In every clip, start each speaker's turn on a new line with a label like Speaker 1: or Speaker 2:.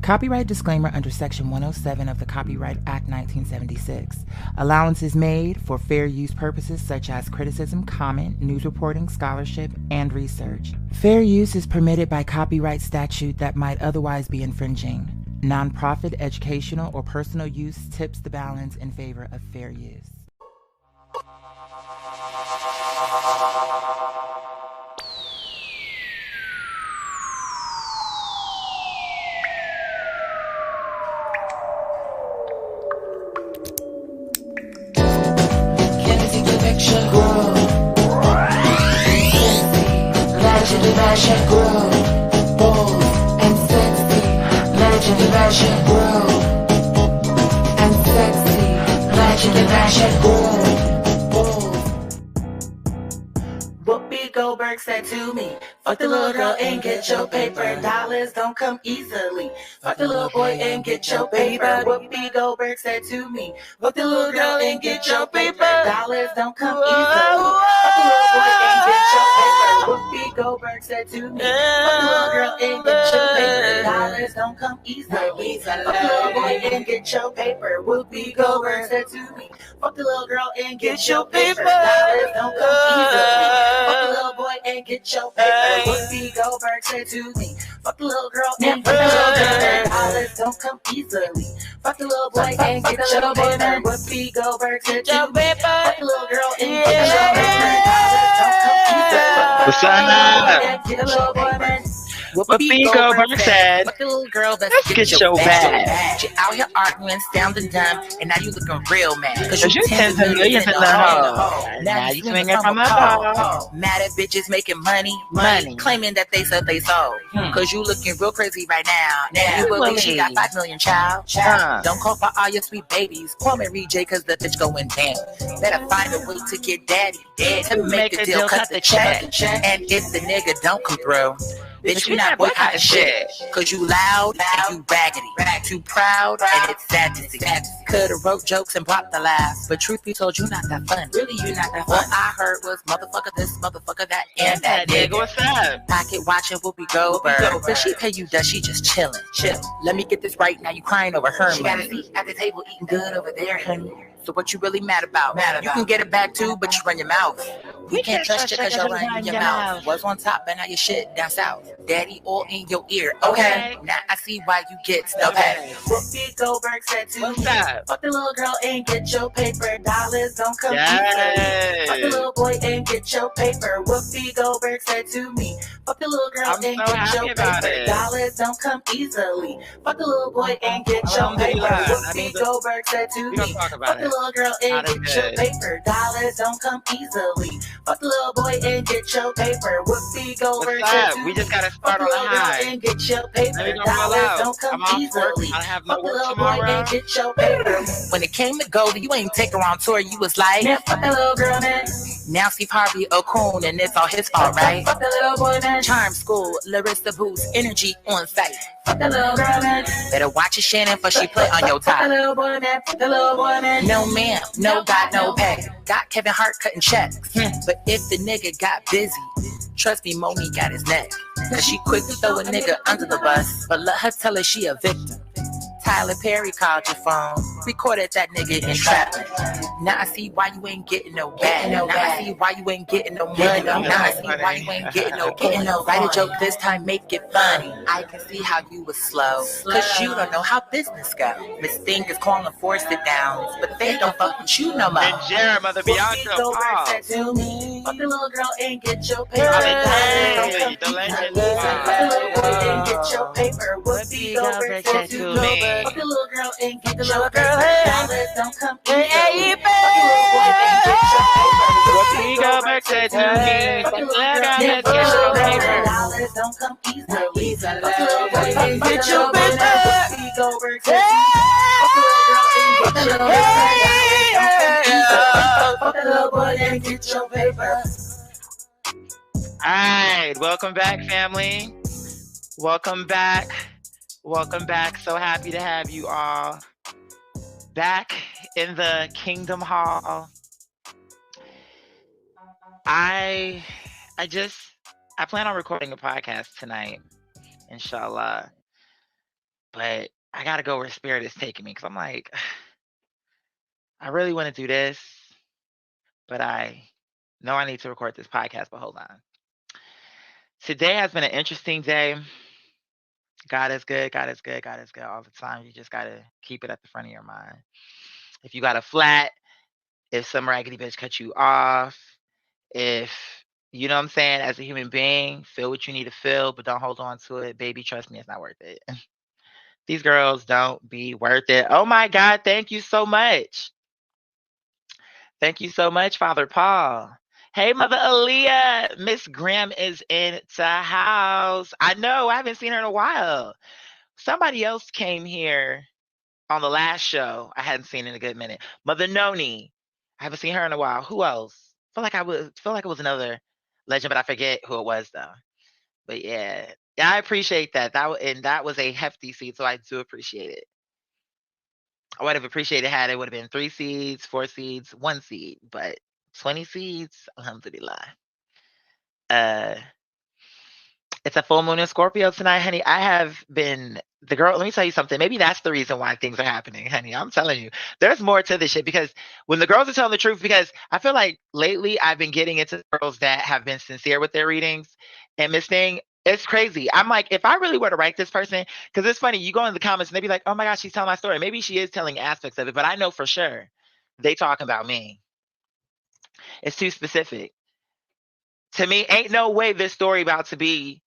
Speaker 1: Copyright disclaimer under Section 107 of the Copyright Act 1976. Allowance is made for fair use purposes such as criticism, comment, news reporting, scholarship, and research. Fair use is permitted by copyright statute that might otherwise be infringing. Nonprofit, educational, or personal use tips the balance in favor of fair use.
Speaker 2: Fashion grow, bold and sexy. Legend of fashion grow and sexy. Legend of fashion grow, bold. Whoopi Goldberg said to me, fuck the little girl and get your paper. Dollars don't come easily. Fuck the little boy and get your paper. Whoopi Goldberg said to me, fuck the little girl and get your paper. Dollars don't come easily. Fuck the little boy and get your paper. Whoopi Goldberg said to me, fuck the little girl and get your paper. Dollars don't come easily. Fuck the little boy and get your paper. Whoopi Goldberg said to me, fuck the little girl and get your paper. Dollars don't come easily. Fuck the little boy and get your paper. Whoopi Goldberg said to me, fuck the little girl and get your paper. Dollars don't come easily. Fuck the little boy and get your paper. Whoopi Goldberg said to me, fuck the little girl and get your paper. Dollars don't come easily.
Speaker 3: What's up? Whoopi Goldberg said,
Speaker 2: fuck the little girl,
Speaker 3: let's get your bag.
Speaker 2: You out here arguing, sounding dumb, and now you looking real mad.
Speaker 3: Cause you tens of millions in the hole. Now you swinging from a pole.
Speaker 2: Mad at bitches making money, claiming that they said they sold. Cause you looking real crazy right now. Now you believe she got 5 million child. Don't call for all your sweet babies. Call me J cause the bitch going down. Better find a way to get daddy to make the deal, cut the check. And if the nigga don't come through, bitch, you not boycotting shit. Cause you loud and you raggedy. Too proud and it's sad to see. Could've wrote jokes and blocked the laughs, but truth be told, you not that fun. Really, you not that fun. What I heard was motherfucker this, motherfucker that, and that nigga.
Speaker 3: What's up?
Speaker 2: Pocket watching Whoopi Goldberg. But she pay you, does she just chillin'? Chill. Let me get this right, now you crying over her. She got a seat at the table eating good over there, honey. So what you really mad about? You can get it back too, but you run your mouth. We can't trust you cause you're running your mouth. Was on top and now your shit down south. Daddy all in your ear. Okay. Now I see why you get stuck. Okay. Whoopi Goldberg said to me, fuck the little girl and get your paper. Dollars don't come easily. Fuck the little boy and get your paper. Whoopi Goldberg said to me, fuck the little girl and get your paper. Dollars don't come easily. Fuck the little boy and get your paper. Whoopi Goldberg said to me, fuck the little girl and get your paper. Dollars don't come easily. Fuck the little boy and get your paper. Whoopi Goldberg said to me,
Speaker 3: we just gotta
Speaker 2: fuck
Speaker 3: start
Speaker 2: the
Speaker 3: on
Speaker 2: little
Speaker 3: a
Speaker 2: girl
Speaker 3: high.
Speaker 2: and get your paper. Dollars don't come easily.
Speaker 3: I have no
Speaker 2: Fuck the
Speaker 3: work
Speaker 2: little boy
Speaker 3: tomorrow.
Speaker 2: and get your paper. When it came to Goldie, you ain't take her on tour. You was like, man, fuck that little girl, man. Now Steve Harvey O'Coon, and it's all his fault, right? Fuck that little boy, man. Charm School, Larissa Booth, energy on site. Fuck that little girl, man. Better watch your Shannon for she play on your top. Fuck that little boy, man. Fuck that little boy, man. No ma'am, no got no pay. Got Kevin Hart cutting checks. But if the nigga got busy, trust me, Moni got his neck. Cause she quick to throw a nigga under the bus, but let her tell her she a victim. Tyler Perry called your phone, recorded that nigga entrapment. Now I see why you ain't getting no bag. Now I see why you ain't getting no money. Now I see why you ain't getting no write a joke this time, make it funny. I can see how you was slow, cause you don't know how business go. Miss Thing is calling for sit downs, but they don't fuck with you no more.
Speaker 3: And Jared, Mother Bianca,
Speaker 2: said to me, fuck the little girl and get your paper.
Speaker 3: Hey, the legend.
Speaker 2: Fuck the little boy and get your paper. Whoopi Goldberg said to me, fuck the little girl and get your paper. Dollars don't come easily. Fuck the little boy and get your paper.
Speaker 3: Whoopi Goldberg said to me, fuck the little girl and get your paper.
Speaker 2: Dollars don't come easily. Fuck the little boy and get your paper. Whoopi Goldberg said to me, fuck the little girl and get your paper. Fuck the little boy and get your paper.
Speaker 3: Alright, welcome back, family. Welcome back. Welcome back. So happy to have you all back in the Kingdom Hall. I plan on recording a podcast tonight, inshallah. but I gotta go where spirit is taking me because I'm like, I really want to do this, but I know I need to record this podcast. But hold on. Today has been an interesting day. God is good. God is good. God is good all the time. You just gotta keep it at the front of your mind. If you got a flat, if some raggedy bitch cut you off, if you know what I'm saying, as a human being, feel what you need to feel, but don't hold on to it. Baby, trust me, it's not worth it. These girls don't be worth it. Oh my God, thank you so much. Thank you so much, Father Paul. Hey, Mother Aaliyah. Miss Graham is in the house. I know, I haven't seen her in a while. Somebody else came here on the last show. I hadn't seen in a good minute. Mother Noni. I haven't seen her in a while. Who else? Feel like it was another legend, but I forget who it was though. But yeah, I appreciate that. That was a hefty seed, so I do appreciate it. I would have appreciated had it would have been 3 seeds, 4 seeds, 1 seed, but 20 seeds, alhamdulillah. Uh, it's a full moon in Scorpio tonight, honey. I have been the girl. Let me tell you something. Maybe that's the reason why things are happening, honey. I'm telling you, there's more to this shit because when the girls are telling the truth, because I feel like lately I've been getting into girls that have been sincere with their readings, and Miss Thing, it's crazy. I'm like, if I really were to write this person, because it's funny, you go in the comments and they be like, oh my gosh, she's telling my story. Maybe she is telling aspects of it, but I know for sure they talking about me. It's too specific. To me, ain't no way this story about to be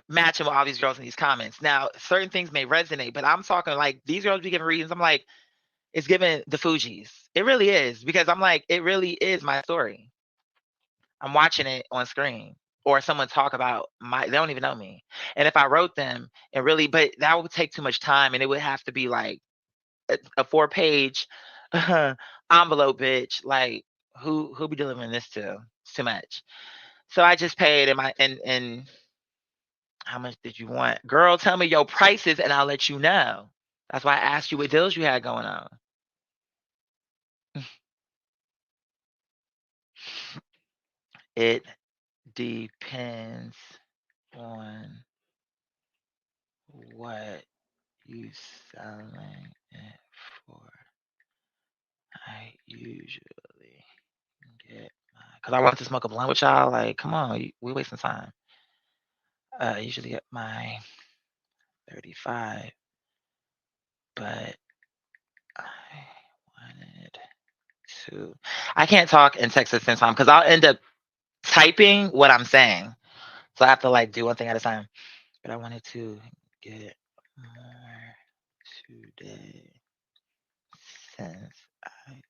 Speaker 3: matching with all these girls in these comments. Now, certain things may resonate, but I'm talking like these girls be giving reasons. I'm like, it's giving the Fugees. It really is because I'm like, it really is my story. I'm watching it on screen or someone talk about they don't even know me. And if I wrote them and really, but that would take too much time and it would have to be like a 4-page envelope, bitch. Like who be delivering this to? It's too much. So I just paid and how much did you want? Girl, tell me your prices and I'll let you know. That's why I asked you what deals you had going on. It depends on what you selling it for. I usually get because I want to smoke a blunt with y'all. Like, come on, we wasting time. I usually get my 35, but I wanted to. I can't talk and text at the same time because I'll end up typing what I'm saying. So I have to like do one thing at a time. But I wanted to get more today since I'm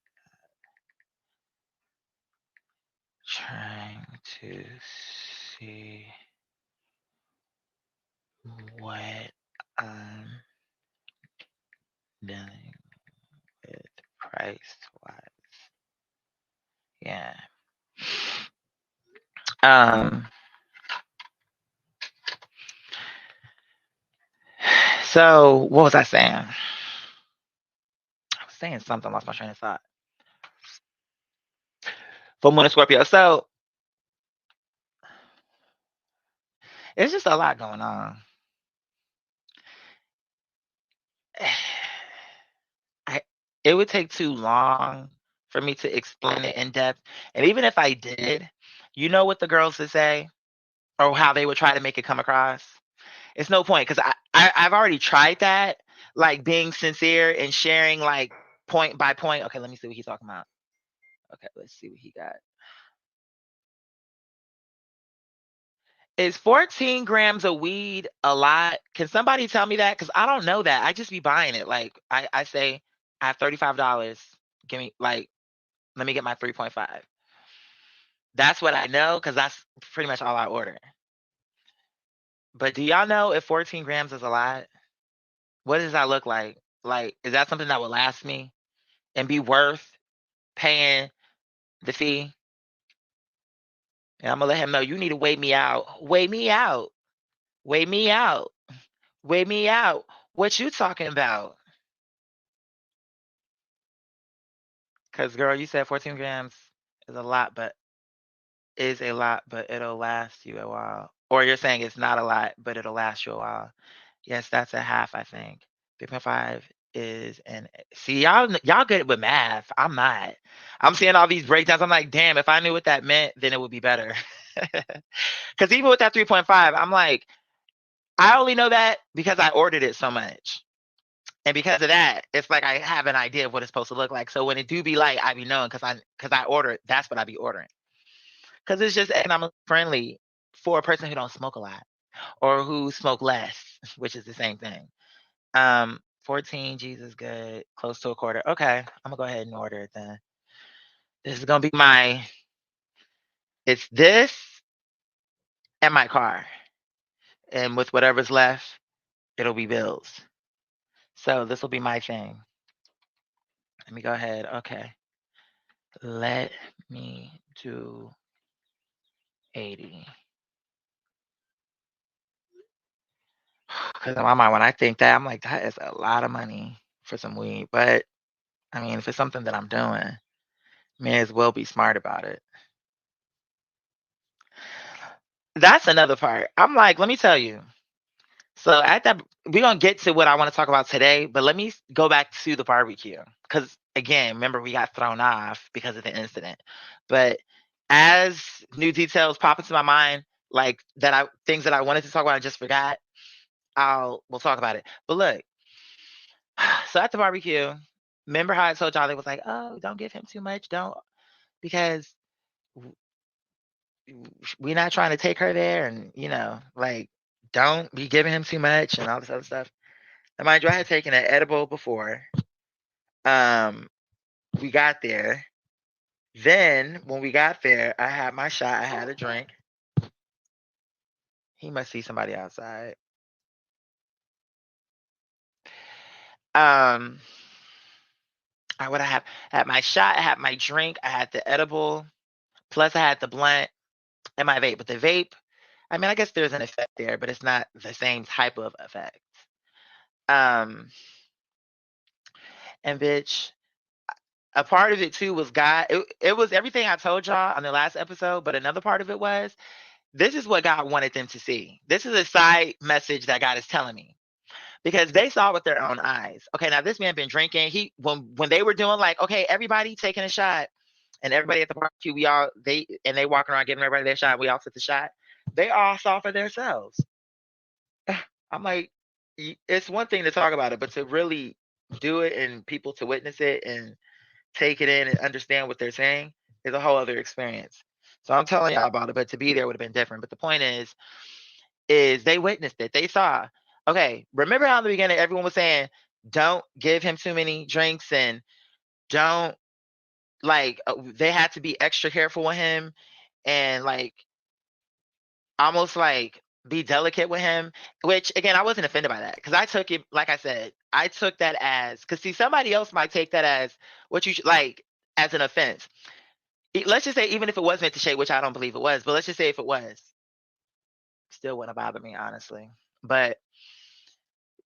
Speaker 3: trying to see what I'm dealing with price wise. Yeah. So what was I saying? I was saying something, lost my train of thought. Full moon Scorpio. So it's just a lot going on. It would take too long for me to explain it in depth. And even if I did, you know what the girls would say or how they would try to make it come across? It's no point because I've already tried that, like being sincere and sharing like point by point. Okay, let me see what he's talking about. Okay, let's see what he got. Is 14 grams of weed a lot? Can somebody tell me that? Because I don't know that. I just be buying it. Like I say, I have $35. Give me like, let me get my 3.5. That's what I know because that's pretty much all I order. But do y'all know if 14 grams is a lot? What does that look like? Like, is that something that would last me and be worth paying the fee? And I'm gonna let him know you need to weigh me out. Weigh me out. Weigh me out. Weigh me out. What you talking about? Cause girl, you said 14 grams is a lot, but it'll last you a while. Or you're saying it's not a lot, but it'll last you a while. Yes, that's a half, I think. 3.5 is an see y'all good with math. I'm not. I'm seeing all these breakdowns. I'm like, damn, if I knew what that meant, then it would be better. Because even with that 3.5, I'm like, I only know that because I ordered it so much. And because of that, it's like I have an idea of what it's supposed to look like. So when it do be light, I be knowing because I order it. That's what I be ordering. Because it's just economically friendly for a person who don't smoke a lot or who smoke less, which is the same thing. 14 G's is good, close to a quarter. Okay, I'm gonna go ahead and order it then. This is gonna be it's this and my car. And with whatever's left, it'll be bills. So this will be my thing. Let me go ahead. Okay. Let me do 80. Because in my mind, when I think that, I'm like, that is a lot of money for some weed. But I mean, if it's something that I'm doing, may as well be smart about it. That's another part. I'm like, let me tell you. So at that, we're gonna get to what I want to talk about today, but let me go back to the barbecue because again, remember we got thrown off because of the incident. But as new details pop into my mind, like things that I wanted to talk about, I just forgot. We'll talk about it. But look, so at the barbecue, remember how I told y'all they was like, oh, don't give him too much, don't because we're not trying to take her there, and like don't be giving him too much and all this other stuff. And mind you, I had taken an edible before. We got there. Then when we got there, I had my shot. I had a drink. He must see somebody outside. I would have had my shot. I had my drink. I had the edible. Plus, I had the blunt and my vape. But the vape, I mean, I guess there's an effect there, but it's not the same type of effect. And bitch, a part of it too was God. It was everything I told y'all on the last episode, but another part of it was this is what God wanted them to see. This is a side message that God is telling me because they saw with their own eyes. Okay, now this man been drinking. When they were doing like, okay, everybody taking a shot, and everybody at the barbecue, they walking around giving everybody their shot. We all took the shot. They all saw for themselves. I'm like, it's one thing to talk about it, but to really do it and people to witness it and take it in and understand what they're saying is a whole other experience. So I'm telling y'all about it, but to be there would have been different. But the point is they witnessed it. They saw. Okay, remember how in the beginning everyone was saying, don't give him too many drinks and don't they had to be extra careful with him and like almost like be delicate with him, which again I wasn't offended by that because I took it, like I said, I took that as because see somebody else might take that as what you should like as an offense. Let's just say even if it was meant to shade, which I don't believe it was, but let's just say if it was, still wouldn't bother me honestly. But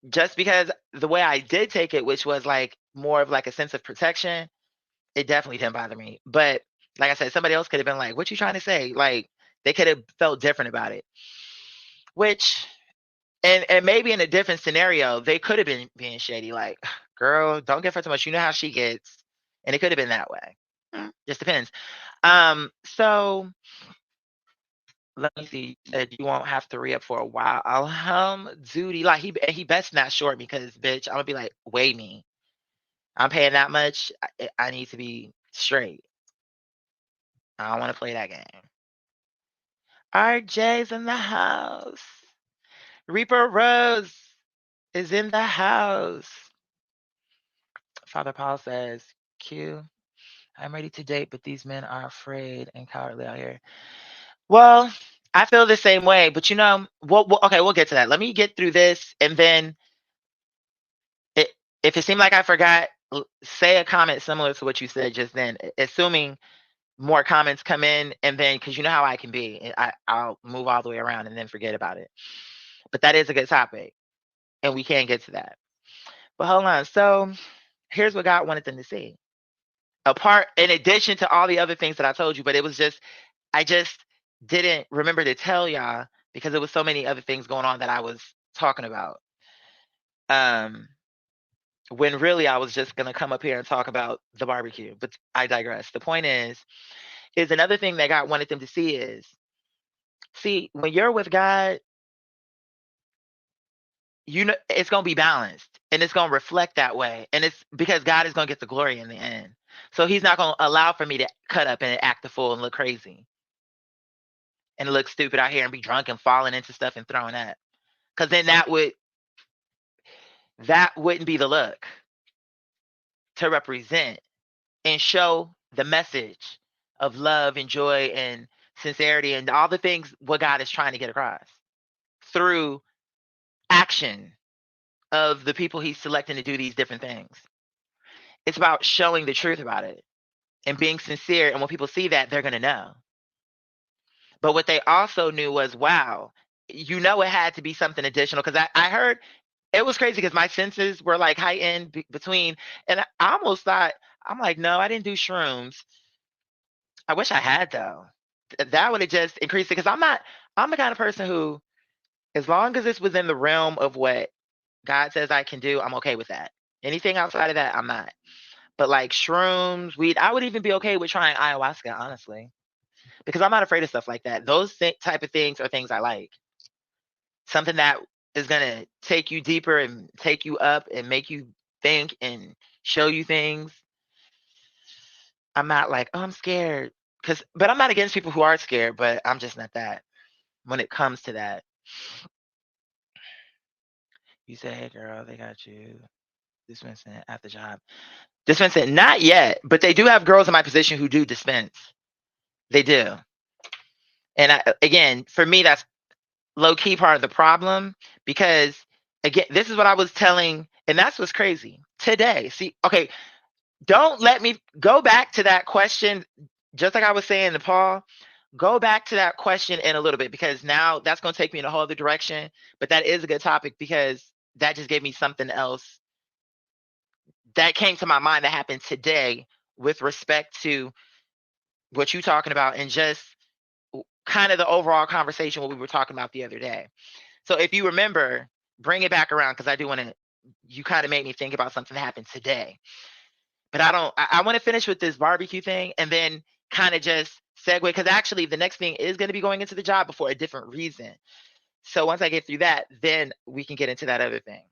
Speaker 3: just because the way I did take it, which was like more of like a sense of protection, it definitely didn't bother me. But like I said, somebody else could have been like, "What you trying to say?" Like they could have felt different about it. Which and maybe in a different scenario, they could have been being shady. Like, girl, don't give her too much. You know how she gets, and it could have been that way. Just depends. So let me see. You said you won't have to re-up for a while. Duty. Like he best not short me because bitch, I'm gonna be like, weigh me. I'm paying that much. I need to be straight. I don't want to play that game. RJ's in the house. Reaper Rose is in the house. Father Paul says, Q, I'm ready to date, but these men are afraid and cowardly out here. Well, I feel the same way, but okay, we'll get to that. Let me get through this, and then if it seemed like I forgot, say a comment similar to what you said just then, assuming more comments come in, and then because you know how I can be, I'll move all the way around and then forget about it. But that is a good topic, and we can get to that. But hold on. So here's what God wanted them to see. In addition to all the other things that I told you, but it was just, I just didn't remember to tell y'all because there was so many other things going on that I was talking about. When really I was just gonna come up here and talk about the barbecue, but I digress. The point is another thing that God wanted them to see is, see, when you're with God, you know it's gonna be balanced and it's gonna reflect that way. And it's because God is gonna get the glory in the end. So he's not gonna allow for me to cut up and act the fool and look crazy and look stupid out here and be drunk and falling into stuff and throwing up. Because then that wouldn't be the look to represent and show the message of love and joy and sincerity and all the things what God is trying to get across through action of the people he's selecting to do these different things. It's about showing the truth about it and being sincere. And when people see that, they're going to know. But what they also knew was, wow, it had to be something additional. Because I heard it was crazy because my senses were like heightened between, and I almost thought, I'm like, no, I didn't do shrooms. I wish I had, though. That would have just increased it, because I'm the kind of person who, as long as it's within the realm of what God says I can do, I'm okay with that. Anything outside of that, I'm not. But like shrooms, weed, I would even be okay with trying ayahuasca, honestly, because I'm not afraid of stuff like that. Those type of things are things I like. Something that is going to take you deeper and take you up and make you think and show you things. I'm not like, oh, I'm scared. But I'm not against people who are scared, but I'm just not that when it comes to that. You say, hey, girl, they got you dispensing at the job. Dispensing, not yet, but they do have girls in my position who do dispense. They do. And again, for me, that's low-key part of the problem, because, again, this is what I was telling, and that's what's crazy. Today, see, okay, don't let me go back to that question, just like I was saying to Paul, go back to that question in a little bit, because now that's going to take me in a whole other direction, but that is a good topic because that just gave me something else that came to my mind that happened today with respect to what you're talking about and just kind of the overall conversation what we were talking about the other day. So if you remember, bring it back around, because I do want to, you kind of made me think about something that happened today. But I want to finish with this barbecue thing and then kind of just segue, because actually the next thing is going to be going into the job, but for a different reason. So once I get through that, then we can get into that other thing,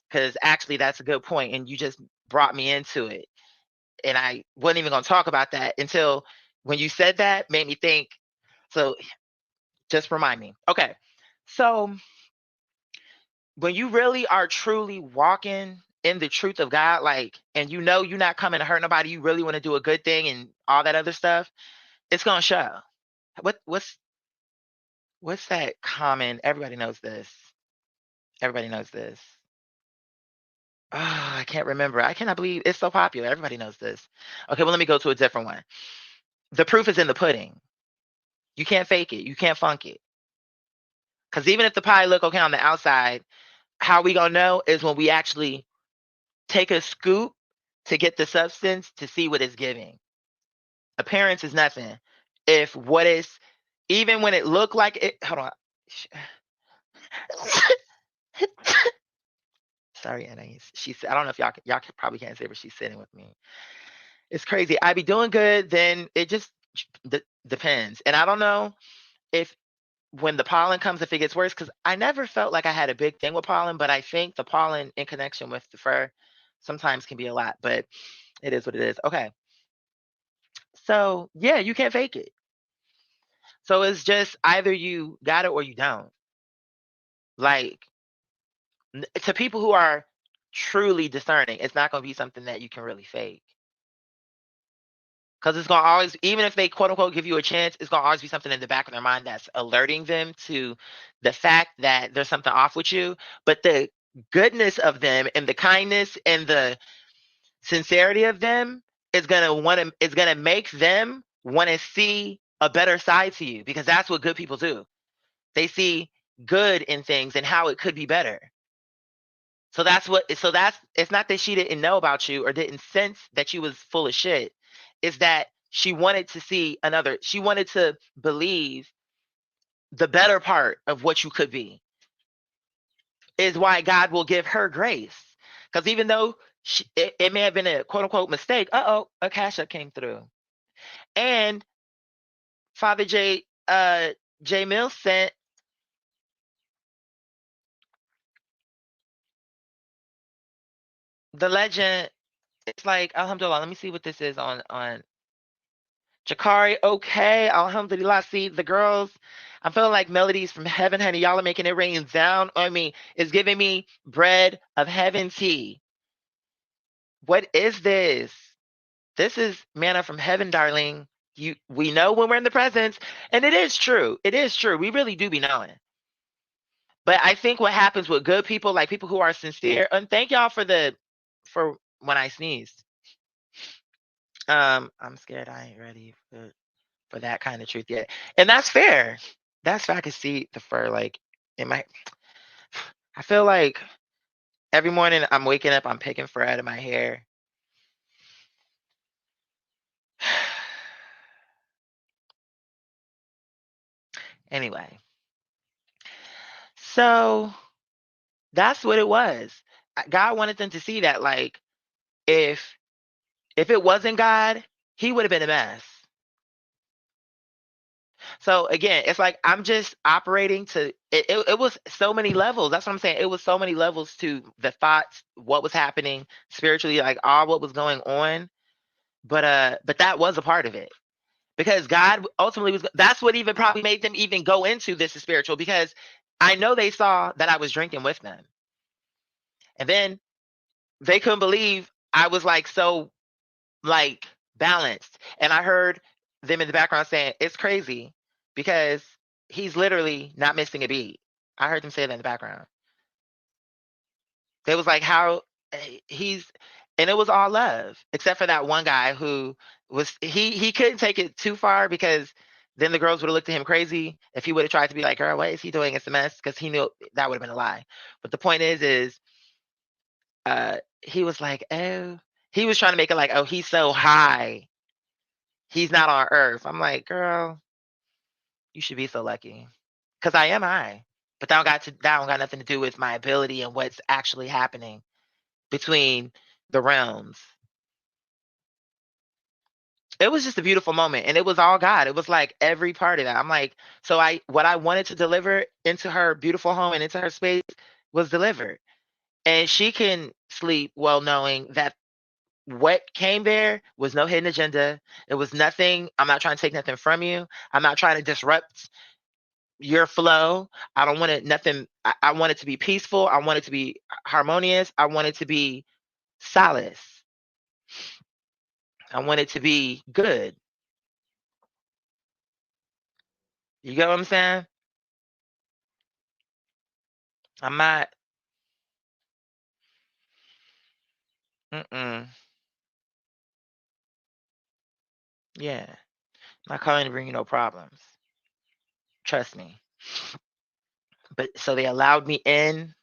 Speaker 3: because actually that's a good point, and you just brought me into it. And I wasn't even going to talk about that until when you said that, made me think. So just remind me. Okay. So when you really are truly walking in the truth of God, like, and you're not coming to hurt nobody, you really want to do a good thing and all that other stuff, it's going to show. What's that common? Everybody knows this. Everybody knows this. Oh, I can't remember. I cannot believe it's so popular. Everybody knows this. Okay, well, let me go to a different one. The proof is in the pudding. You can't fake it. You can't funk it. Because even if the pie look okay on the outside, how we gonna know is when we actually take a scoop to get the substance to see what it's giving. Appearance is nothing. If what is, even when it looked like it, hold on. Sorry, Anais. I don't know if y'all probably can't say, but she's sitting with me. It's crazy. I be doing good, then it just depends. And I don't know if when the pollen comes, if it gets worse, because I never felt like I had a big thing with pollen, but I think the pollen in connection with the fur sometimes can be a lot, but it is what it is. Okay. So yeah, you can't fake it. So it's just either you got it or you don't. Like, to people who are truly discerning, it's not going to be something that you can really fake. Because it's going to always, even if they quote unquote give you a chance, it's going to always be something in the back of their mind that's alerting them to the fact that there's something off with you. But the goodness of them and the kindness and the sincerity of them is going to make them want to see a better side to you, because that's what good people do. They see good in things and how it could be better. So it's not that she didn't know about you or didn't sense that you was full of shit. It's that she wanted to believe the better part of what you could be. is why God will give her grace. Because even though it may have been a quote unquote mistake, a Cash App came through. And Father J Mills sent the legend. It's like, alhamdulillah, let me see what this is on Jakari. Okay, alhamdulillah. See, the girls, I'm feeling like melodies from heaven, honey. Y'all are making it rain down on me. It's giving me bread of heaven tea. What is this? This is manna from heaven, darling. We know when we're in the presence, and it is true. It is true. We really do be knowing. But I think what happens with good people, like people who are sincere, and thank y'all for when I sneezed. I'm scared I ain't ready for that kind of truth yet. And that's fair. That's fair. I can see the fur like in my I feel like every morning I'm waking up, I'm picking fur out of my hair. Anyway. So that's what it was. God wanted them to see that, like, if it wasn't God, he would have been a mess. So again, it's like I'm just operating to it was so many levels. That's what I'm saying. It was so many levels to the thoughts, what was happening spiritually, like all what was going on. But that was a part of it. Because God ultimately that's what even probably made them even go into this spiritual, because I know they saw that I was drinking with them. And then they couldn't believe I was like so like balanced. And I heard them in the background saying, it's crazy because he's literally not missing a beat. I heard them say that in the background. They was like, how he's, and it was all love, except for that one guy who was, he couldn't take it too far, because then the girls would have looked at him crazy if he would have tried to be like, girl, what is he doing? It's a mess, because he knew that would have been a lie. But the point is he was like, oh, he was trying to make it like, oh, he's so high. He's not on earth. I'm like, girl, you should be so lucky. Because I am high. But that don't got nothing to do with my ability and what's actually happening between the realms. It was just a beautiful moment. And it was all God. It was like every part of that. I'm like, so what I wanted to deliver into her beautiful home and into her space was delivered. And she can sleep well knowing that what came there was no hidden agenda. It was nothing. I'm not trying to take nothing from you. I'm not trying to disrupt your flow. I don't want it nothing. I want it to be peaceful. I want it to be harmonious. I want it to be solace. I want it to be good. You get what I'm saying? I'm not. Mm-mm. Yeah. I'm not calling to bring you no problems. Trust me. But so they allowed me in.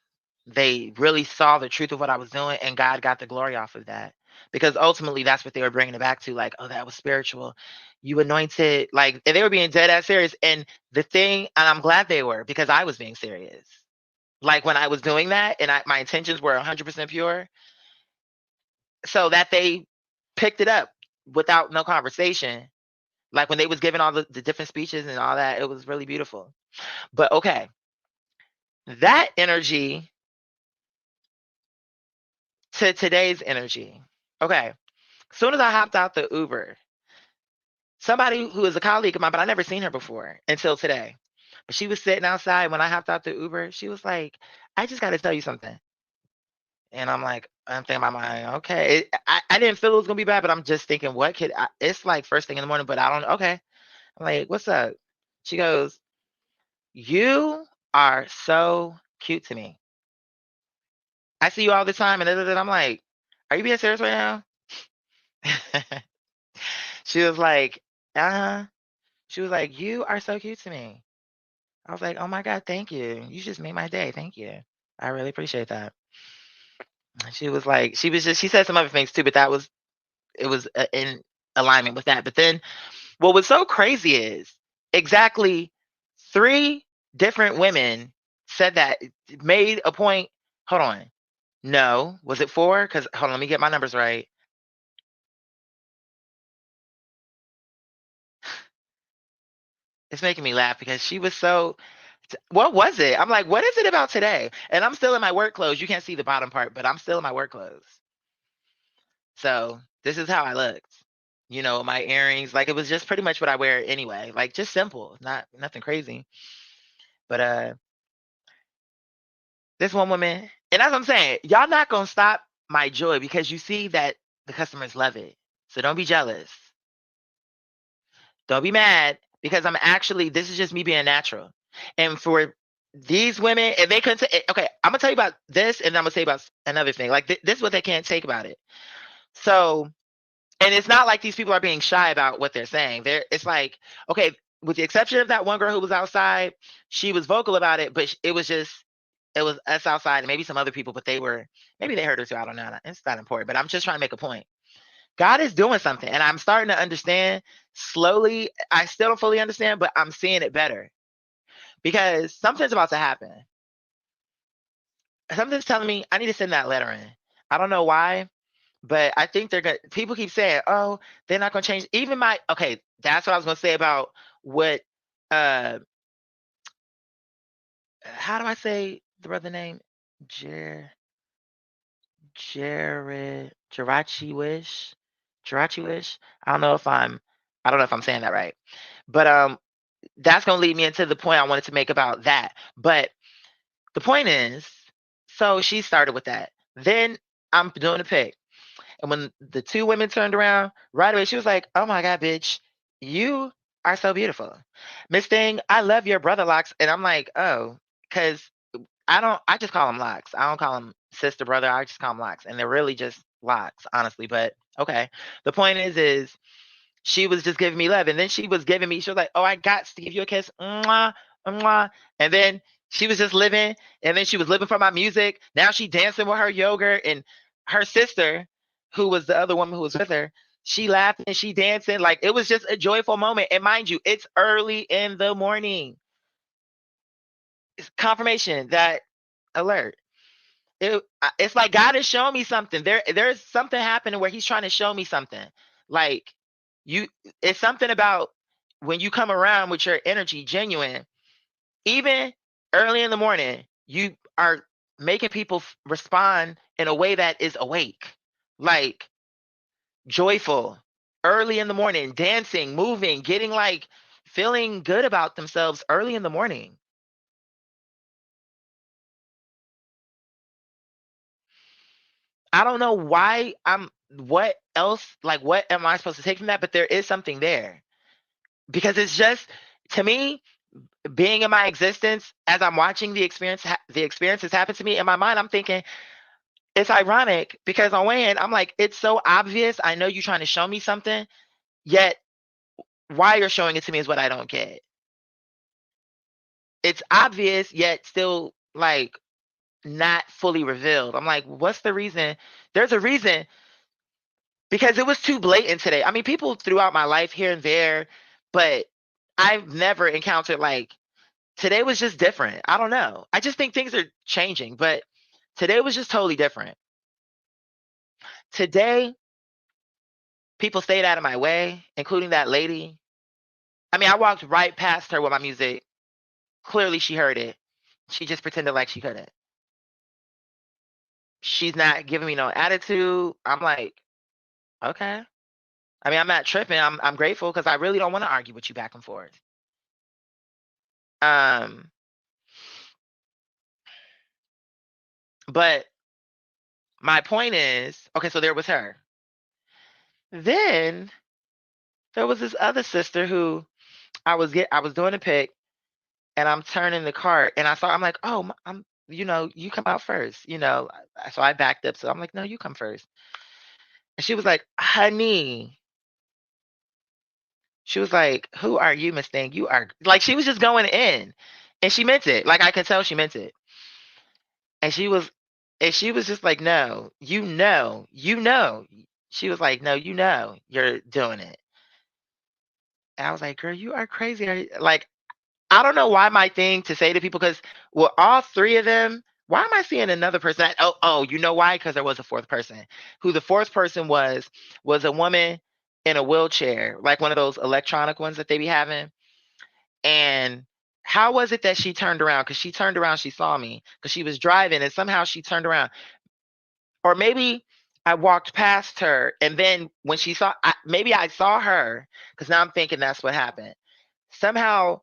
Speaker 3: They really saw the truth of what I was doing, and God got the glory off of that. Because ultimately that's what they were bringing it back to, like, oh, that was spiritual. You anointed, like, and they were being dead ass serious. And the thing, and I'm glad they were, because I was being serious. Like when I was doing that, and my intentions were 100% pure, so that they picked it up without no conversation. Like when they was giving all the different speeches and all that, it was really beautiful. But okay, that energy to today's energy. Okay, as soon as I hopped out the Uber, somebody who is a colleague of mine, but I never seen her before until today. But she was sitting outside when I hopped out the Uber. She was like, I just got to tell you something. And I'm like, I'm thinking about my, okay. I didn't feel it was going to be bad, but I'm just thinking, what could, it's like first thing in the morning, but I don't, okay. I'm like, what's up? She goes, you are so cute to me. I see you all the time. And I'm like, are you being serious right now? She was like, uh-huh. She was like, you are so cute to me. I was like, oh my God, thank you. You just made my day. Thank you. I really appreciate that. She was like, she said some other things too, but it was in alignment with that. But then what was so crazy is exactly 3 different women said that, made a point. Hold on. No, was it 4? Because hold on, let me get my numbers right. It's making me laugh because she was so. What was it? I'm like, what is it about today? And I'm still in my work clothes. You can't see the bottom part, but I'm still in my work clothes. So this is how I looked. You know, my earrings, like it was just pretty much what I wear anyway. Like just simple, not nothing crazy. But this one woman, and that's what I'm saying. Y'all not gonna stop my joy because you see that the customers love it. So don't be jealous. Don't be mad because I'm actually, this is just me being natural. And for these women, if they couldn't say, okay, I'm gonna tell you about this and I'm gonna say about another thing. Like this is what they can't take about it. So, and it's not like these people are being shy about what they're saying. It's like, okay, with the exception of that one girl who was outside, she was vocal about it, but it was us outside and maybe some other people, but maybe they heard her too. I don't know. It's not important, but I'm just trying to make a point. God is doing something, and I'm starting to understand slowly. I still don't fully understand, but I'm seeing it better because something's about to happen. Something's telling me I need to send that letter in. I don't know why, but I think they're going to. People keep saying, oh, they're not going to change. Even okay, that's what I was going to say about what, how do I say the brother name? Jirachi Wish. I don't know if I'm saying that right. But that's gonna lead me into the point I wanted to make about that. But the point is, so she started with that. Then I'm doing the pick. And when the two women turned around, right away, she was like, oh my God, bitch, you are so beautiful. Miss Thing, I love your brother locks. And I'm like, oh, because I just call them locks. I don't call them sister, brother. I just call them locks. And they're really just locks, honestly. But okay. The point is she was just giving me love. And then she was like, oh, I got to give you a kiss. Mwah, mwah. And then she was just living. And then she was living for my music. Now she dancing with her yogurt. And her sister, who was the other woman who was with her, she laughing and she dancing. Like it was just a joyful moment. And mind you, it's early in the morning. It's confirmation that alert. It's like God is showing me something. There's something happening where he's trying to show me something. Like it's something about when you come around with your energy genuine, even early in the morning, you are making people respond in a way that is awake, like joyful, early in the morning, dancing, moving, getting like feeling good about themselves early in the morning. I don't know why what else, like, what am I supposed to take from that? But there is something there because it's just, to me, being in my existence as I'm watching the experiences happen to me in my mind, I'm thinking it's ironic because on one hand, I'm like, it's so obvious. I know you're trying to show me something, yet why you're showing it to me is what I don't get. It's obvious, yet still like not fully revealed. I'm like, what's the reason? There's a reason. Because it was too blatant today. I mean, people throughout my life here and there, but I've never encountered like today was just different. I don't know. I just think things are changing, but today was just totally different. Today, people stayed out of my way, including that lady. I mean, I walked right past her with my music. Clearly, she heard it. She just pretended like she couldn't. She's not giving me no attitude. I'm like, okay. I mean, I'm not tripping. I'm grateful because I really don't want to argue with you back and forth. Um, but my point is, okay, so there was her. Then there was this other sister who I was doing a pick and I'm turning the cart and I'm like, oh, you come out first, so I backed up. So I'm like, no, you come first. And she was like, honey, she was like, who are you, Miss Thing? You are like, she was just going in and she meant it. Like I could tell she meant it. And she was just like, no, you know. She was like, no, you're doing it. And I was like, girl, you are crazy. Like, I don't know why my thing to say to people, because well, all three of them, why am I seeing another person? Oh, you know why? Because there was a fourth person. Who the fourth person was a woman in a wheelchair, like one of those electronic ones that they be having. And how was it that she turned around? Because she turned around, she saw me because she was driving, and somehow she turned around. Or maybe I walked past her, and then when she saw, maybe I saw her, because now I'm thinking that's what happened. Somehow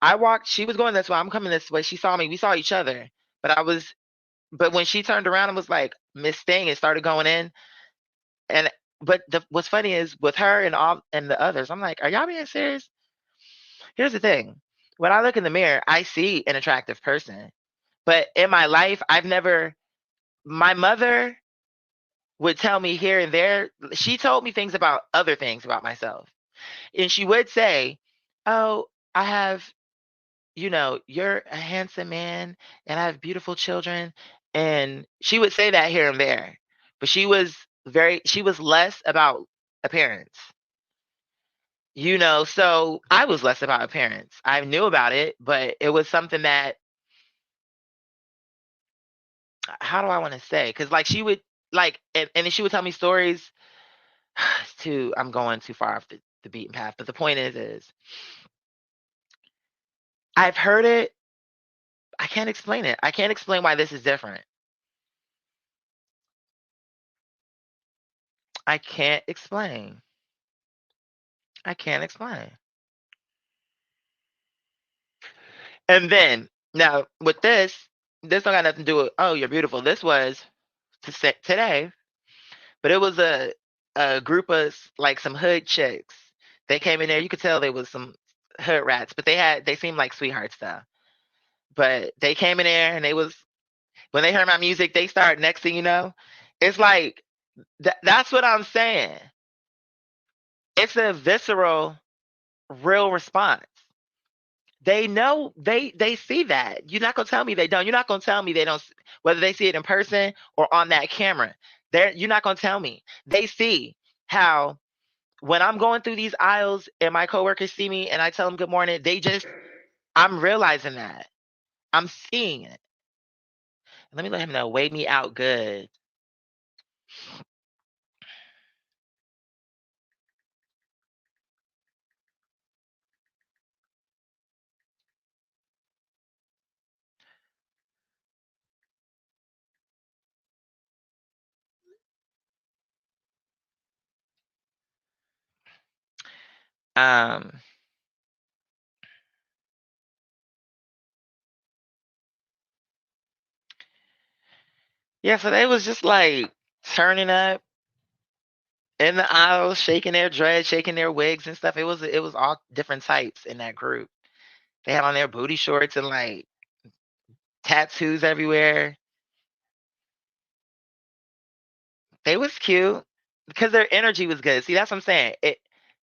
Speaker 3: I walked, she was going this way, I'm coming this way. She saw me, we saw each other, but when she turned around and was like, Miss Thing, and started going in. And but what's funny is with her and the others, I'm like, are y'all being serious? Here's the thing. When I look in the mirror, I see an attractive person. But in my life, my mother would tell me here and there, she told me things about other things about myself. And she would say, oh, I have, you're a handsome man and I have beautiful children. And she would say that here and there. But she was less about appearance. So I was less about appearance. I knew about it, but it was something that, how do I want to say? Because like she would and then she would tell me stories. I'm going too far off the beaten path, but the point is I've heard it. I can't explain it. I can't explain why this is different. I can't explain. I can't explain. And then now with this don't got nothing to do with, oh, you're beautiful. This was today, but it was a group of like some hood chicks. They came in there. You could tell they was some hood rats, but they seemed like sweethearts though. But they came in there and when they heard my music, they started, next thing you know, it's like that's what I'm saying. It's a visceral, real response. They know, they see that. You're not gonna tell me they don't. You're not gonna tell me they don't, whether they see it in person or on that camera. You're not gonna tell me. They see how when I'm going through these aisles and my coworkers see me and I tell them good morning, I'm realizing that. I'm seeing it. Let me let him know. Wait me out good. Um, yeah, so they was just like turning up in the aisles, shaking their dreads, shaking their wigs and stuff. It was all different types in that group. They had on their booty shorts and like tattoos everywhere. They was cute because their energy was good. See, that's what I'm saying.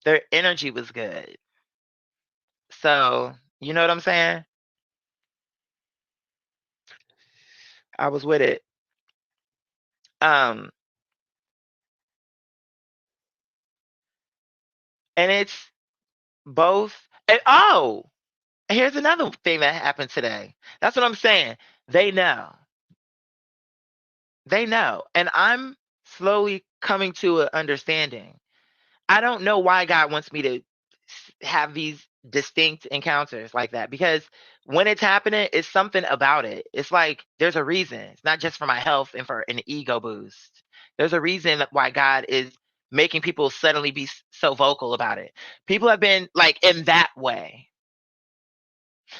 Speaker 3: Their energy was good. So, you know what I'm saying? I was with it. Um, and it's both. And here's another thing that happened today. That's what I'm saying. They know. They know. And I'm slowly coming to an understanding. I don't know why God wants me to have these distinct encounters like that, because when it's happening, it's something about it. It's like there's a reason. It's not just for my health and for an ego boost. There's a reason why God is making people suddenly be so vocal about it. People have been like in that way.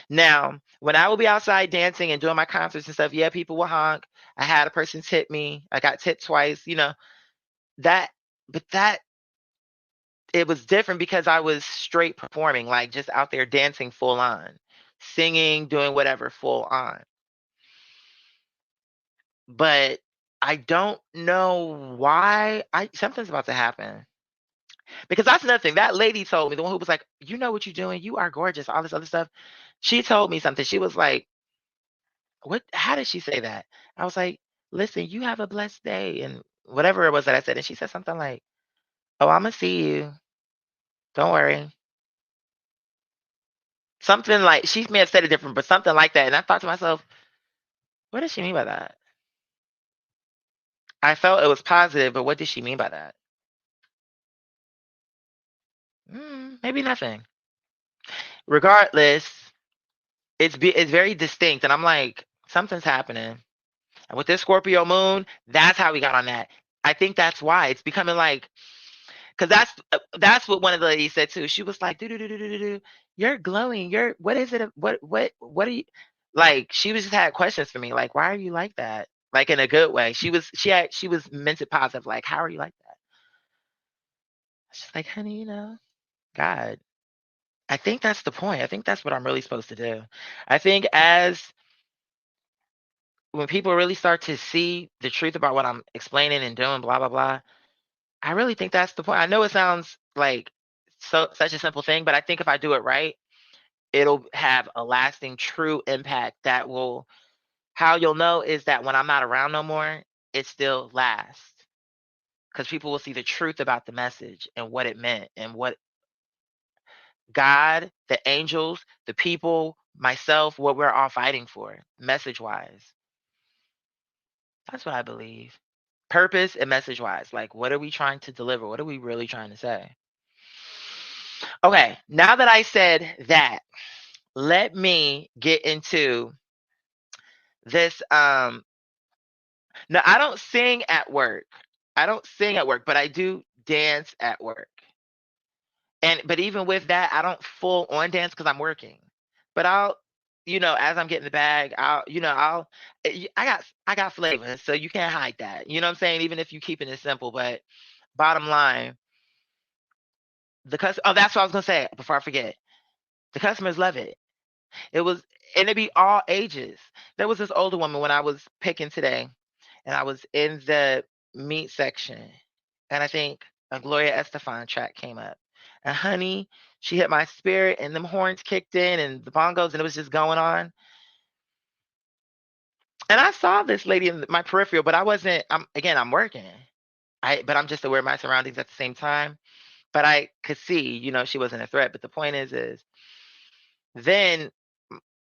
Speaker 3: Now, when I will be outside dancing and doing my concerts and stuff, yeah, people will honk. I had a person tip me. I got tipped twice, that, but that it was different because I was straight performing, like just out there dancing full on, singing, doing whatever full on. But I don't know why something's about to happen. Because that's another thing. That lady told me, the one who was like, you know what you're doing? You are gorgeous, all this other stuff. She told me something. She was like, how did she say that? I was like, listen, you have a blessed day. And whatever it was that I said. And she said something like, oh, I'm gonna see you. Don't worry. Something like, she may have said it different, but something like that. And I thought to myself, what does she mean by that? I felt it was positive, but what did she mean by that? Maybe nothing. Regardless, it's very distinct, and I'm like, something's happening. And with this Scorpio moon, that's how we got on that. I think that's why it's becoming like, because that's what one of the ladies said too. She was like, do, you're glowing. What is it? What are you like? She just had questions for me, like, why are you like that? Like, in a good way. She was meant it positive, like, how are you like that? She's like, honey, God. I think that's the point. I think that's what I'm really supposed to do. I think when people really start to see the truth about what I'm explaining and doing, blah, blah, blah, I really think that's the point. I know it sounds like such a simple thing, but I think if I do it right, it'll have a lasting, true impact that will, how you'll know is that when I'm not around no more, it still lasts. Because people will see the truth about the message and what it meant and what God, the angels, the people, myself, what we're all fighting for, message wise. That's what I believe. Purpose and message wise. Like, what are we trying to deliver? What are we really trying to say? Okay, now that I said that, let me get into this. No, I don't sing at work. But I do dance at work. But even with that, I don't full on dance because I'm working. But I'll, as I'm getting the bag, I got flavor, so you can't hide that. You know what I'm saying? Even if you keeping it simple, but bottom line, that's what I was gonna say before I forget. The customers love it. And it'd be all ages. There was this older woman when I was picking today, and I was in the meat section, and I think a Gloria Estefan track came up. And honey, she hit my spirit, and them horns kicked in, and the bongos, and it was just going on. And I saw this lady in my peripheral, but I'm working. But I'm just aware of my surroundings at the same time. But I could see, she wasn't a threat. But the point is then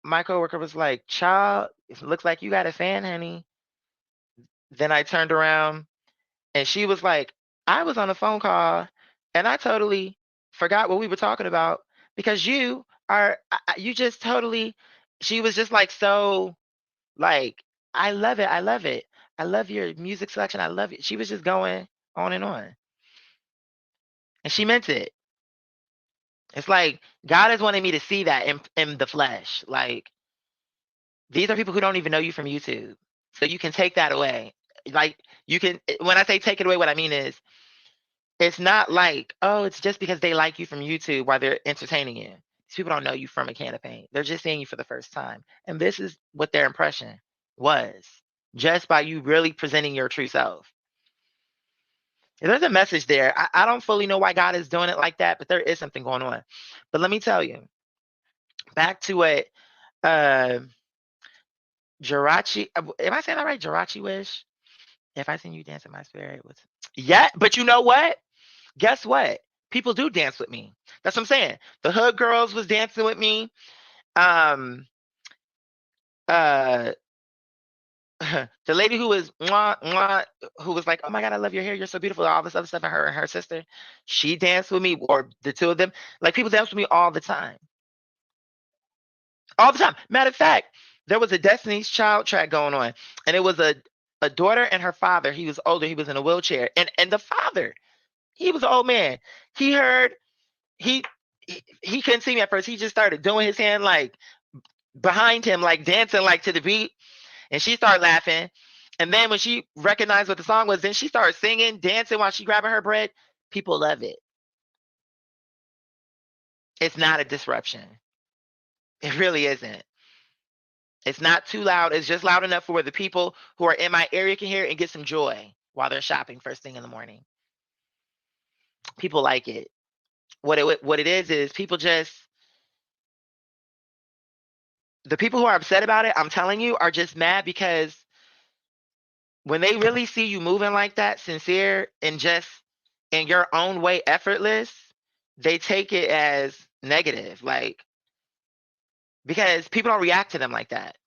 Speaker 3: my coworker was like, child, it looks like you got a fan, honey. Then I turned around and she was like, I was on a phone call and I totally forgot what we were talking about because you just totally, she was just like, so like, I love it. I love it. I love your music selection. I love it. She was just going on and on. And she meant it. It's like God is wanting me to see that in the flesh. Like, these are people who don't even know you from YouTube. So you can take that away. Like, when I say take it away, what I mean is it's not like, oh, it's just because they like you from YouTube while they're entertaining you. These people don't know you from a can of paint. They're just seeing you for the first time. And this is what their impression was just by you really presenting your true self. There's a message there. I don't fully know why God is doing it like that, but there is something going on. But let me tell you, back to what Jirachi, am I saying that right? Jirachi Wish? If I seen you dance in my spirit. Yeah, but you know what? Guess what? People do dance with me. That's what I'm saying. The hood girls was dancing with me. The lady who was who was like, oh my God, I love your hair. You're so beautiful. All this other stuff. And her sister, she danced with me, or the two of them. Like, people dance with me all the time. All the time. Matter of fact, there was a Destiny's Child track going on, and it was a daughter and her father. He was older. He was in a wheelchair. And the father, he was an old man. He heard, he couldn't see me at first. He just started doing his hand like behind him, like dancing like to the beat. And she started laughing. And then when she recognized what the song was, then she started singing, dancing while she grabbing her bread. People love it. It's not a disruption. It really isn't. It's not too loud. It's just loud enough for where the people who are in my area can hear it and get some joy while they're shopping first thing in the morning. People like it. What it is people just, the people who are upset about it, I'm telling you, are just mad because when they really see you moving like that, sincere and just in your own way, effortless, they take it as negative. Like, because people don't react to them like that.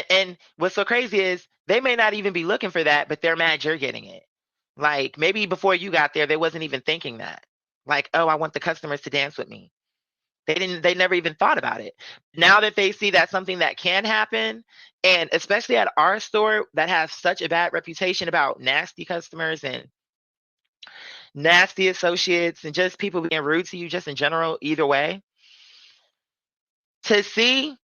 Speaker 3: And what's so crazy is they may not even be looking for that, but they're mad you're getting it. Like maybe before you got there, they wasn't even thinking that. Like, oh, I want the customers to dance with me. They never even thought about it. Now that they see that's something that can happen, and especially at our store that has such a bad reputation about nasty customers and nasty associates and just people being rude to you just in general, either way, to see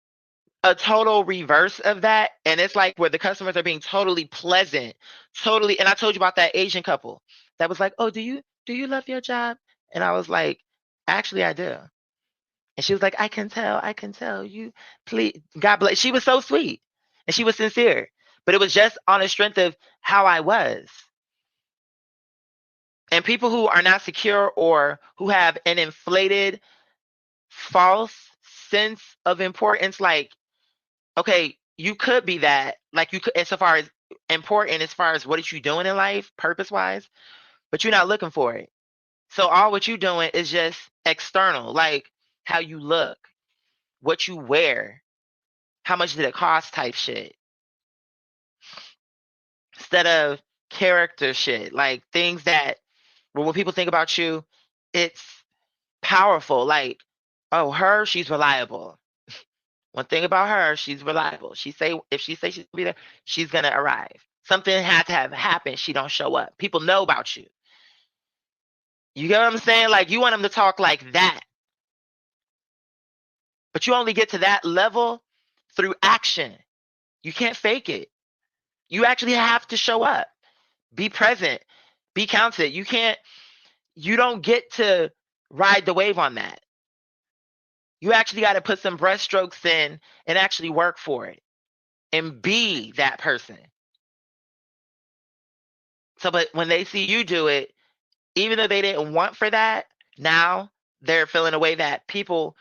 Speaker 3: a total reverse of that, and it's like where the customers are being totally pleasant, totally. And I told you about that Asian couple that was like, oh, do you love your job? And I was like, actually I do. And she was like, I can tell you, please, God bless. She was so sweet and she was sincere, but it was just on the strength of how I was. And people who are not secure or who have an inflated, false sense of importance, like, okay, you could be that, like you could, as far as important, as far as what are you doing in life, purpose wise, but you're not looking for it. So all what you're doing is just external, like how you look, what you wear, how much did it cost type shit, instead of character shit, like things that, well, when people think about you, it's powerful. Like, oh, she's reliable. One thing about her, she's reliable. If she says she's gonna be there, she's gonna arrive. Something had to have happened. She don't show up. People know about you. You get what I'm saying? Like you want them to talk like that, but you only get to that level through action. You can't fake it. You actually have to show up, be present, be counted. You don't get to ride the wave on that. You actually got to put some breaststrokes in and actually work for it and be that person. So, but when they see you do it, even though they didn't want for that, now they're feeling a way that people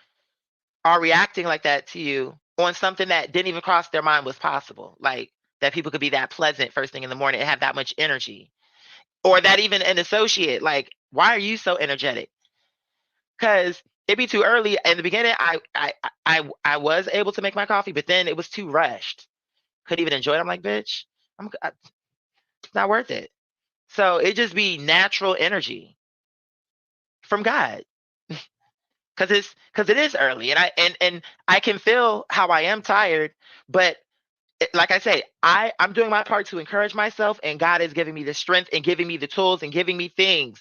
Speaker 3: are reacting like that to you on something that didn't even cross their mind was possible. Like that people could be that pleasant first thing in the morning and have that much energy. Or that even an associate, like, why are you so energetic? Because it'd be too early. In the beginning, I was able to make my coffee, but then it was too rushed. Couldn't even enjoy it. I'm like, bitch, it's not worth it. So it just be natural energy from God. Because it is early, and I can feel how I am tired, but like I say, I'm doing my part to encourage myself, and God is giving me the strength and giving me the tools and giving me things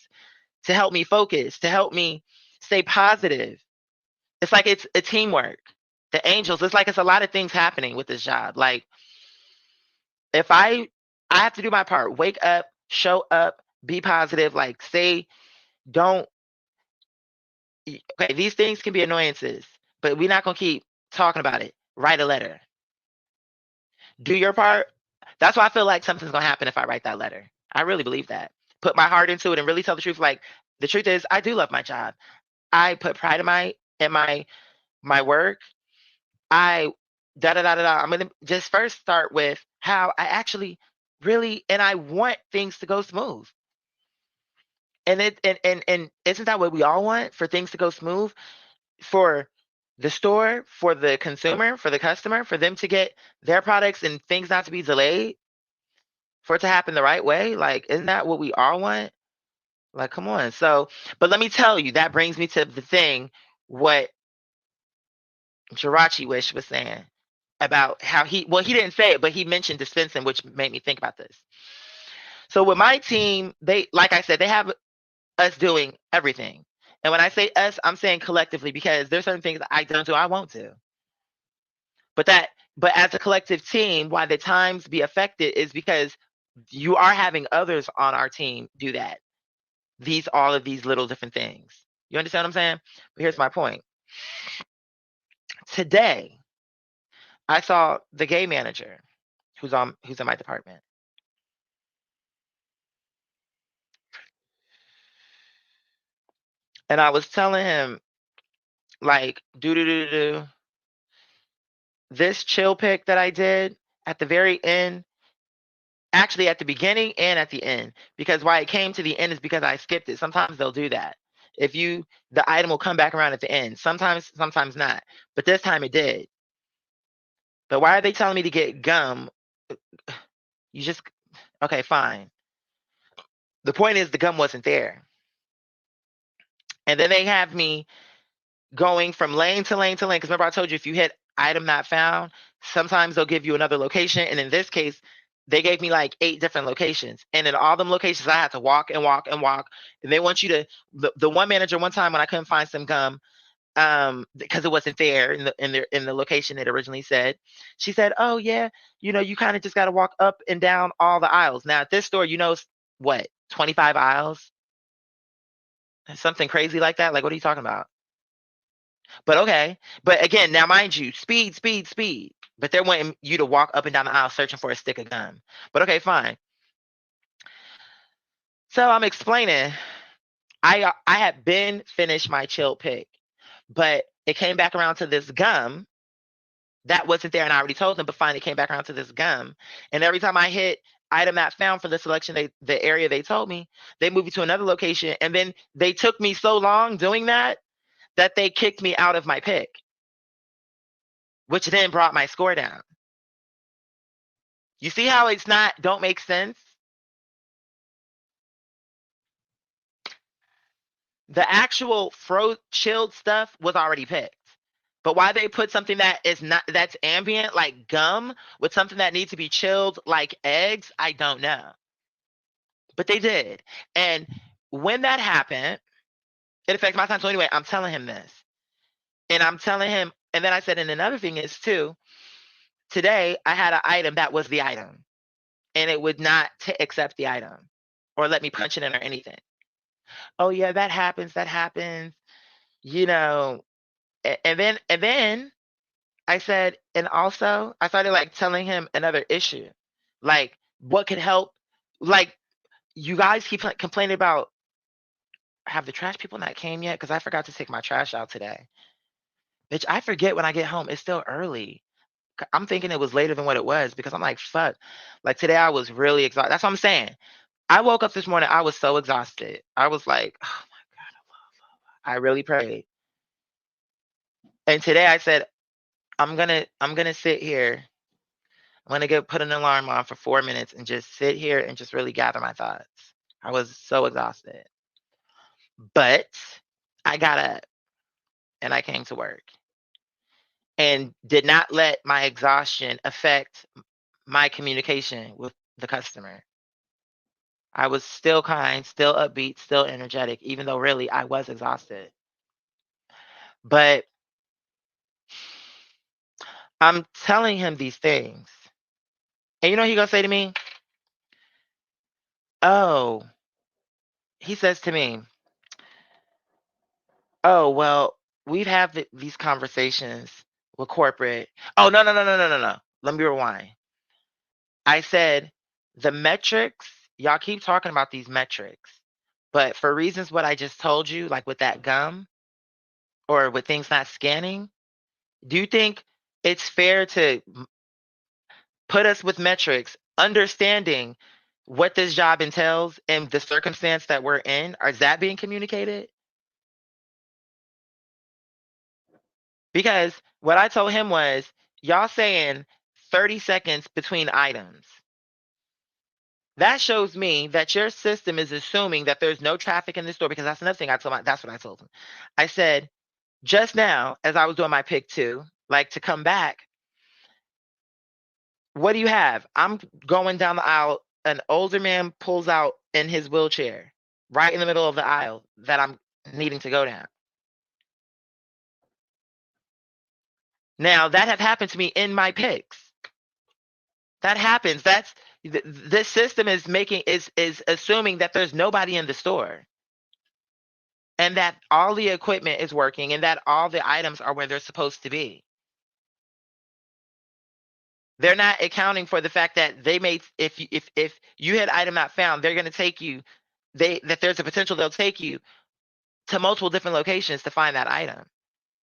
Speaker 3: to help me focus, to help me stay positive. It's like it's a teamwork. The angels, it's like it's a lot of things happening with this job. Like if I have to do my part, wake up, show up, be positive, like say, don't, okay, these things can be annoyances, but we're not going to keep talking about it. Write a letter. Do your part. That's why I feel like something's going to happen if I write that letter. I really believe that. Put my heart into it and really tell the truth. Like the truth is I do love my job. I put pride in my work. I'm going to just first start with how I actually really, and I want things to go smooth. And isn't that what we all want, for things to go smooth, for the store, for the consumer, for the customer, for them to get their products and things not to be delayed, for it to happen the right way? Like, isn't that what we all want? Like, come on. So, but let me tell you, that brings me to the thing, what Jirachi Wish was saying about how he didn't say it, but he mentioned dispensing, which made me think about this. So with my team, they, like I said, they have us doing everything. And when I say us, I'm saying collectively, because there's certain things I don't do, I won't do. But as a collective team, why the times be affected is because you are having others on our team do that. All of these little different things. You understand what I'm saying? But here's my point. Today, I saw the gay manager who's in my department. And I was telling him, like, this chill pick that I did at the very end, actually at the beginning and at the end, because why it came to the end is because I skipped it. Sometimes they'll do that. the item will come back around at the end. Sometimes not. But this time it did. But why are they telling me to get gum? Okay, fine. The point is the gum wasn't there. And then they have me going from lane to lane to lane. Because remember I told you, if you hit item not found, sometimes they'll give you another location. And in this case, they gave me like 8 different locations. And in all them locations, I had to walk and walk and walk. And they want you to, the one manager one time when I couldn't find some gum, because it wasn't there in the location it originally said, she said, oh yeah, you kind of just got to walk up and down all the aisles. Now at this store, what, 25 aisles? Something crazy like that? Like, what are you talking about? But okay. But again, now mind you, speed. But they're wanting you to walk up and down the aisle searching for a stick of gum. But okay, fine. So I'm explaining, I had been finished my chilled pick, but it came back around to this gum that wasn't there, and I already told them, but finally came back around to this gum. And every time I hit item not found for the selection, the area they told me, they moved me to another location, and then they took me so long doing that they kicked me out of my pick, which then brought my score down. You see how it's don't make sense? The actual chilled stuff was already picked. But why they put something that's ambient, like gum, with something that needs to be chilled, like eggs, I don't know. But they did. And when that happened, it affects my time. So anyway, I'm telling him this. And I'm telling him, and then I said, and another thing is too, today I had an item that was the item. And it would not accept the item or let me punch it in or anything. Oh yeah, that happens. And then I said, and also I started like telling him another issue, like what could help. Like, you guys keep complaining about, have the trash people not came yet? Because I forgot to take my trash out today. Bitch, I forget when I get home. It's still early. I'm thinking it was later than what it was because I'm like, fuck. Like today I was really exhausted. That's what I'm saying. I woke up this morning, I was so exhausted. I was like, oh my God, I really prayed. And today I said, I'm gonna sit here. I'm gonna put an alarm on for 4 minutes and just sit here and just really gather my thoughts. I was so exhausted. But I got up and I came to work and did not let my exhaustion affect my communication with the customer. I was still kind, still upbeat, still energetic, even though really I was exhausted. But I'm telling him these things. And you know what he gonna say to me? Oh, he says to me, oh, well, we've had these conversations with corporate. Oh, no. Let me rewind. I said, the metrics, y'all keep talking about these metrics, but for reasons what I just told you, like with that gum or with things not scanning, do you think it's fair to put us with metrics, understanding what this job entails and the circumstance that we're in? Is that being communicated? Because what I told him was, y'all saying 30 seconds between items. That shows me that your system is assuming that there's no traffic in the store, because that's another thing that's what I told him. I said, just now, as I was doing my pick 2, like to come back, what do you have? I'm going down the aisle. An older man pulls out in his wheelchair right in the middle of the aisle that I'm needing to go down. Now, that have happened to me in my picks. That happens. This system is assuming that there's nobody in the store and that all the equipment is working and that all the items are where they're supposed to be. They're not accounting for the fact that they may, if you had item not found, they're going to take you, that there's a potential they'll take you to multiple different locations to find that item.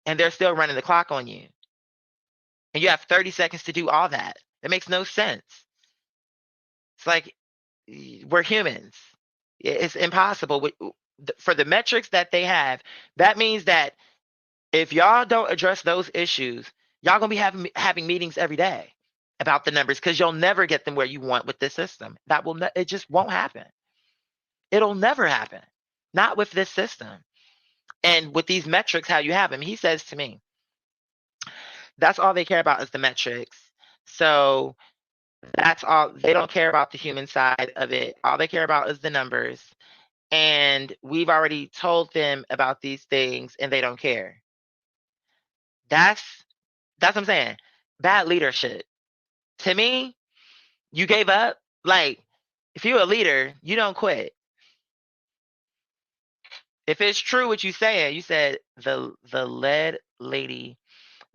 Speaker 3: And they're still running the clock on you. And you have 30 seconds to do all that. It makes no sense. It's like, we're humans. It's impossible. for the metrics that they have, that means that if y'all don't address those issues, y'all gonna be having meetings every day about the numbers, because you'll never get them where you want with this system. It just won't happen. It'll never happen. Not with this system. And with these metrics, how you have them, he says to me, that's all they care about is the metrics. So that's all. They don't care about the human side of it. All they care about is the numbers. And we've already told them about these things and they don't care. That's what I'm saying. Bad leadership. To me, you gave up. Like, if you're a leader, you don't quit. If it's true what you say, you said the lead lady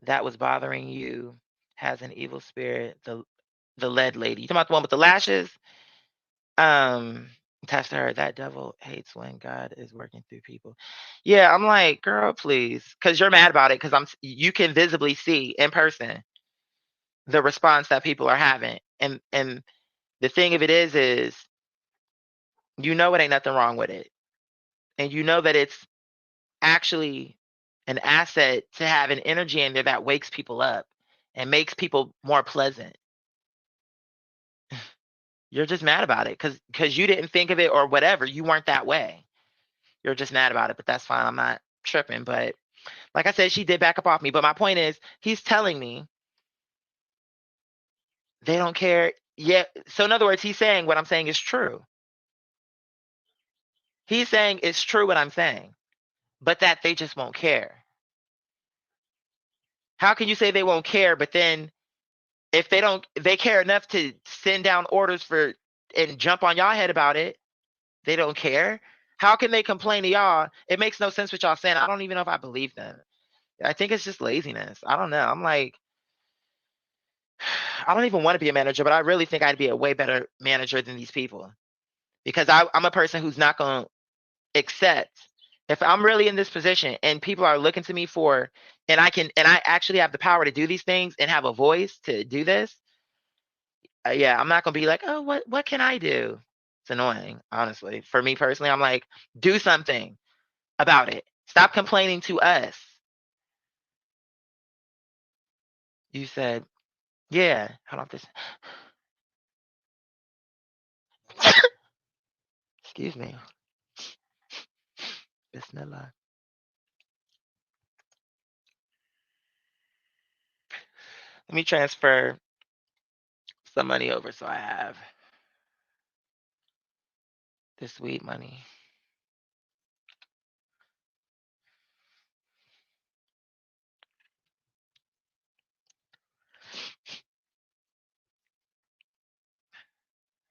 Speaker 3: that was bothering you has an evil spirit. The lead lady. You talking about the one with the lashes? Attached to her, that devil hates when God is working through people. Yeah, I'm like, girl, please, because you're mad about it. Because you can visibly see in person the response that people are having, and the thing of it is, you know, it ain't nothing wrong with it, and you know that it's actually an asset to have an energy in there that wakes people up and makes people more pleasant. You're just mad about it because you didn't think of it or whatever. You weren't that way. You're just mad about it, but that's fine. I'm not tripping. But like I said, she did back up off me. But my point is, he's telling me they don't care. Yeah. So in other words, he's saying what I'm saying is true. He's saying it's true what I'm saying, but that they just won't care. How can you say they won't care, but then if they care enough to send down orders for and jump on y'all head about it, they don't care? How can they complain to y'all? It makes no sense what y'all saying. I don't even know if I believe them. I think it's just laziness. I don't know. I'm like, I don't even want to be a manager, but I really think I'd be a way better manager than these people, because I'm a person who's not going to accept if I'm really in this position and people are looking to me for, and I actually have the power to do these things and have a voice to do this. Yeah, I'm not going to be like, oh, what can I do? It's annoying, honestly. For me personally, I'm like, do something about it. Stop complaining to us. You said, yeah, hold on this. Excuse me. Bismillah. Let me transfer some money over so I have this weed money.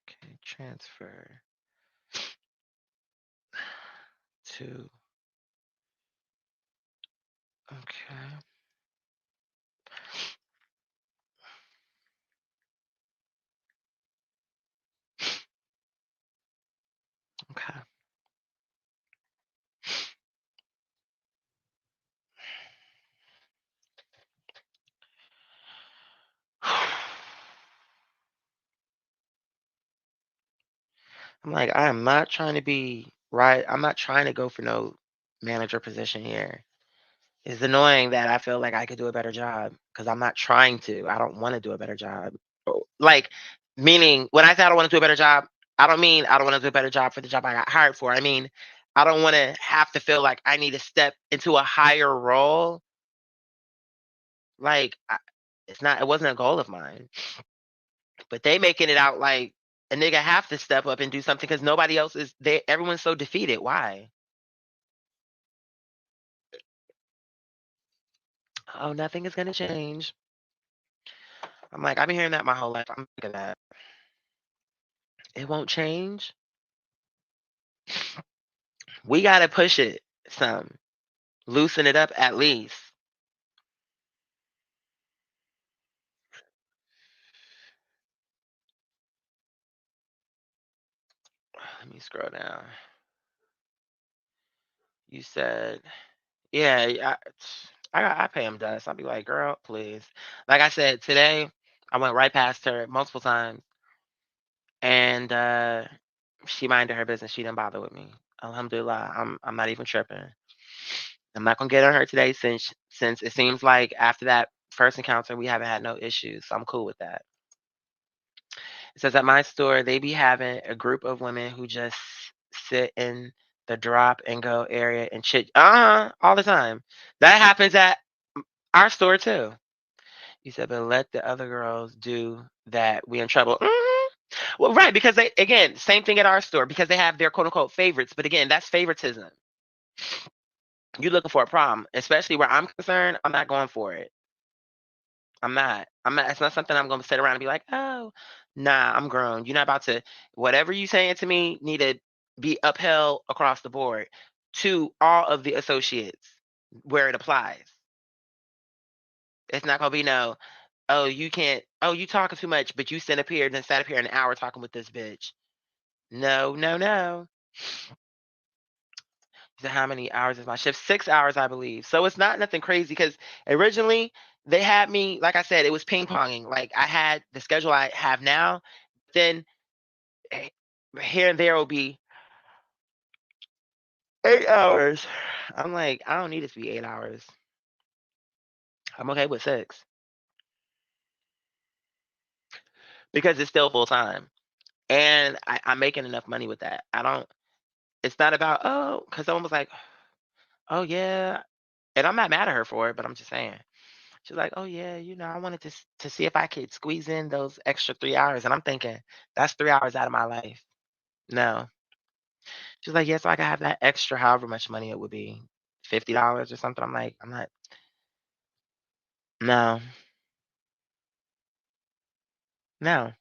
Speaker 3: Okay, transfer to, okay. Okay. I'm like, I am not trying to be right. I'm not trying to go for no manager position here. It's annoying that I feel like I could do a better job because I'm not trying to. I don't want to do a better job. Like, meaning when I say I don't want to do a better job, I don't mean I don't want to do a better job for the job I got hired for. I mean, I don't want to have to feel like I need to step into a higher role. Like, it wasn't a goal of mine. But they making it out like a nigga have to step up and do something because nobody else is there. Everyone's so defeated. Why? Oh, nothing is gonna change. I'm like, I've been hearing that my whole life. I'm sick of that. It won't change. We gotta push it some. Loosen it up at least. Let me scroll down. You said, yeah, I pay him dust. I'll be like, girl, please. Like I said, today I went right past her multiple times, and
Speaker 4: she minded her business. She didn't bother with me. Alhamdulillah, I'm not even tripping. I'm not gonna get on her today since it seems like after that first encounter we haven't had no issues. So I'm cool with that. It says at my store they be having a group of women who just sit in the drop and go area and chit all the time. That happens at our store too. You said, but let the other girls do that. We in trouble. Well, right, because they, again, same thing at our store, because they have their quote unquote favorites. But again, that's favoritism. You're looking for a problem, especially where I'm concerned. I'm not going for it. I'm not. It's not something I'm going to sit around and be like, oh, nah, I'm grown. You're not about to. Whatever you saying to me need to be upheld across the board to all of the associates where it applies. It's not going to be no, oh, you can't, oh, you talking too much, but you sat up here an hour talking with this bitch. No, no, no. So how many hours is my shift? 6 hours, I believe. So it's not nothing crazy, because originally they had me, like I said, it was ping ponging. Like I had the schedule I have now, then here and there will be 8 hours. I'm like, I don't need it to be 8 hours. I'm okay with 6 because it's still full time, and I'm making enough money with that. It's not about, oh, because someone was like, oh yeah, and I'm not mad at her for it, but I'm just saying. She's like, oh yeah, I wanted to see if I could squeeze in those extra 3 hours, and I'm thinking that's 3 hours out of my life. No, she's like, yeah, so I can have that extra, however much money it would be, $50 or something. I'm like, I'm not. No, no.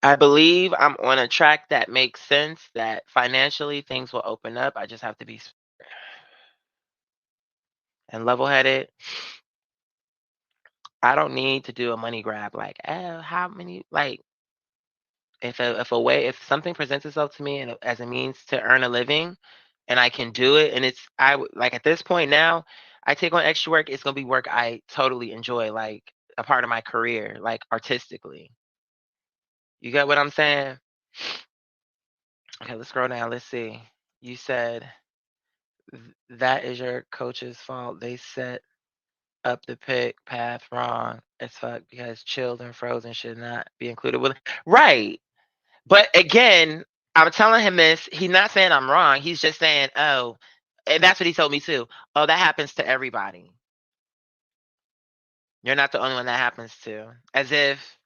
Speaker 4: I believe I'm on a track that makes sense. That financially things will open up. I just have to be and level-headed. I don't need to do a money grab. Like, oh, how many? Like, if something presents itself to me and as a means to earn a living, and I can do it, and like at this point now, I take on extra work. It's gonna be work I totally enjoy, like a part of my career, like artistically. You get what I'm saying? Okay, let's scroll down. Let's see. You said that is your coach's fault. They set up the pick path wrong as fuck because chilled and frozen should not be included with. Right. But again, I'm telling him this. He's not saying I'm wrong. He's just saying, oh, and that's what he told me too. Oh, that happens to everybody. You're not the only one that happens to. As if,